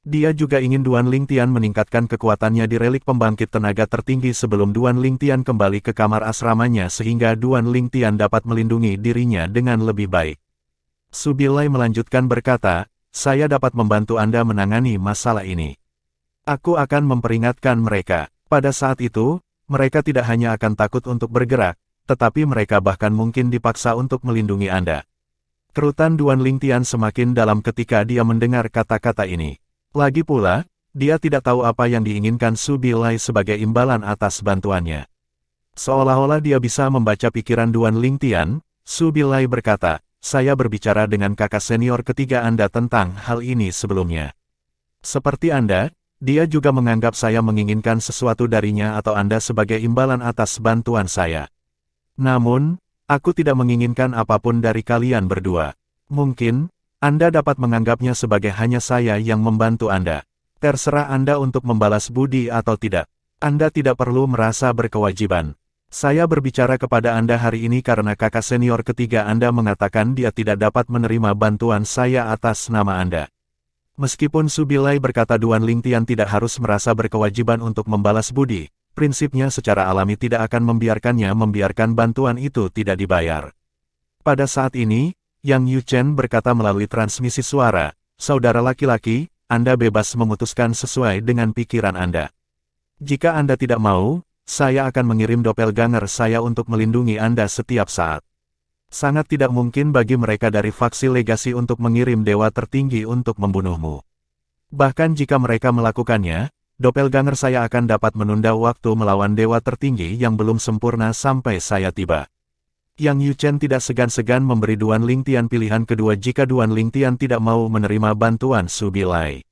Dia juga ingin Duan Lingtian meningkatkan kekuatannya di relik pembangkit tenaga tertinggi sebelum Duan Lingtian kembali ke kamar asramanya sehingga Duan Lingtian dapat melindungi dirinya dengan lebih baik. Su Bilai melanjutkan berkata, saya dapat membantu Anda menangani masalah ini. Aku akan memperingatkan mereka. Pada saat itu, mereka tidak hanya akan takut untuk bergerak, tetapi mereka bahkan mungkin dipaksa untuk melindungi Anda. Kerutan Duan Lingtian semakin dalam ketika dia mendengar kata-kata ini. Lagi pula, dia tidak tahu apa yang diinginkan Su Bilai sebagai imbalan atas bantuannya. Seolah-olah dia bisa membaca pikiran Duan Lingtian, Su Bilai berkata, saya berbicara dengan kakak senior ketiga Anda tentang hal ini sebelumnya. Seperti Anda, dia juga menganggap saya menginginkan sesuatu darinya atau Anda sebagai imbalan atas bantuan saya. Namun, aku tidak menginginkan apapun dari kalian berdua. Mungkin, Anda dapat menganggapnya sebagai hanya saya yang membantu Anda. Terserah Anda untuk membalas budi atau tidak. Anda tidak perlu merasa berkewajiban. Saya berbicara kepada Anda hari ini karena kakak senior ketiga Anda mengatakan dia tidak dapat menerima bantuan saya atas nama Anda. Meskipun Su Bilai berkata Duan Lingtian tidak harus merasa berkewajiban untuk membalas budi, prinsipnya secara alami tidak akan membiarkan bantuan itu tidak dibayar. Pada saat ini, Yang Yuchen berkata melalui transmisi suara, saudara laki-laki, Anda bebas memutuskan sesuai dengan pikiran Anda. Jika Anda tidak mau, saya akan mengirim doppelganger saya untuk melindungi Anda setiap saat. Sangat tidak mungkin bagi mereka dari faksi legasi untuk mengirim dewa tertinggi untuk membunuhmu. Bahkan jika mereka melakukannya, doppelganger saya akan dapat menunda waktu melawan dewa tertinggi yang belum sempurna sampai saya tiba. Yang Yuchen tidak segan-segan memberi Duan Lingtian pilihan kedua jika Duan Lingtian tidak mau menerima bantuan Su Bilai.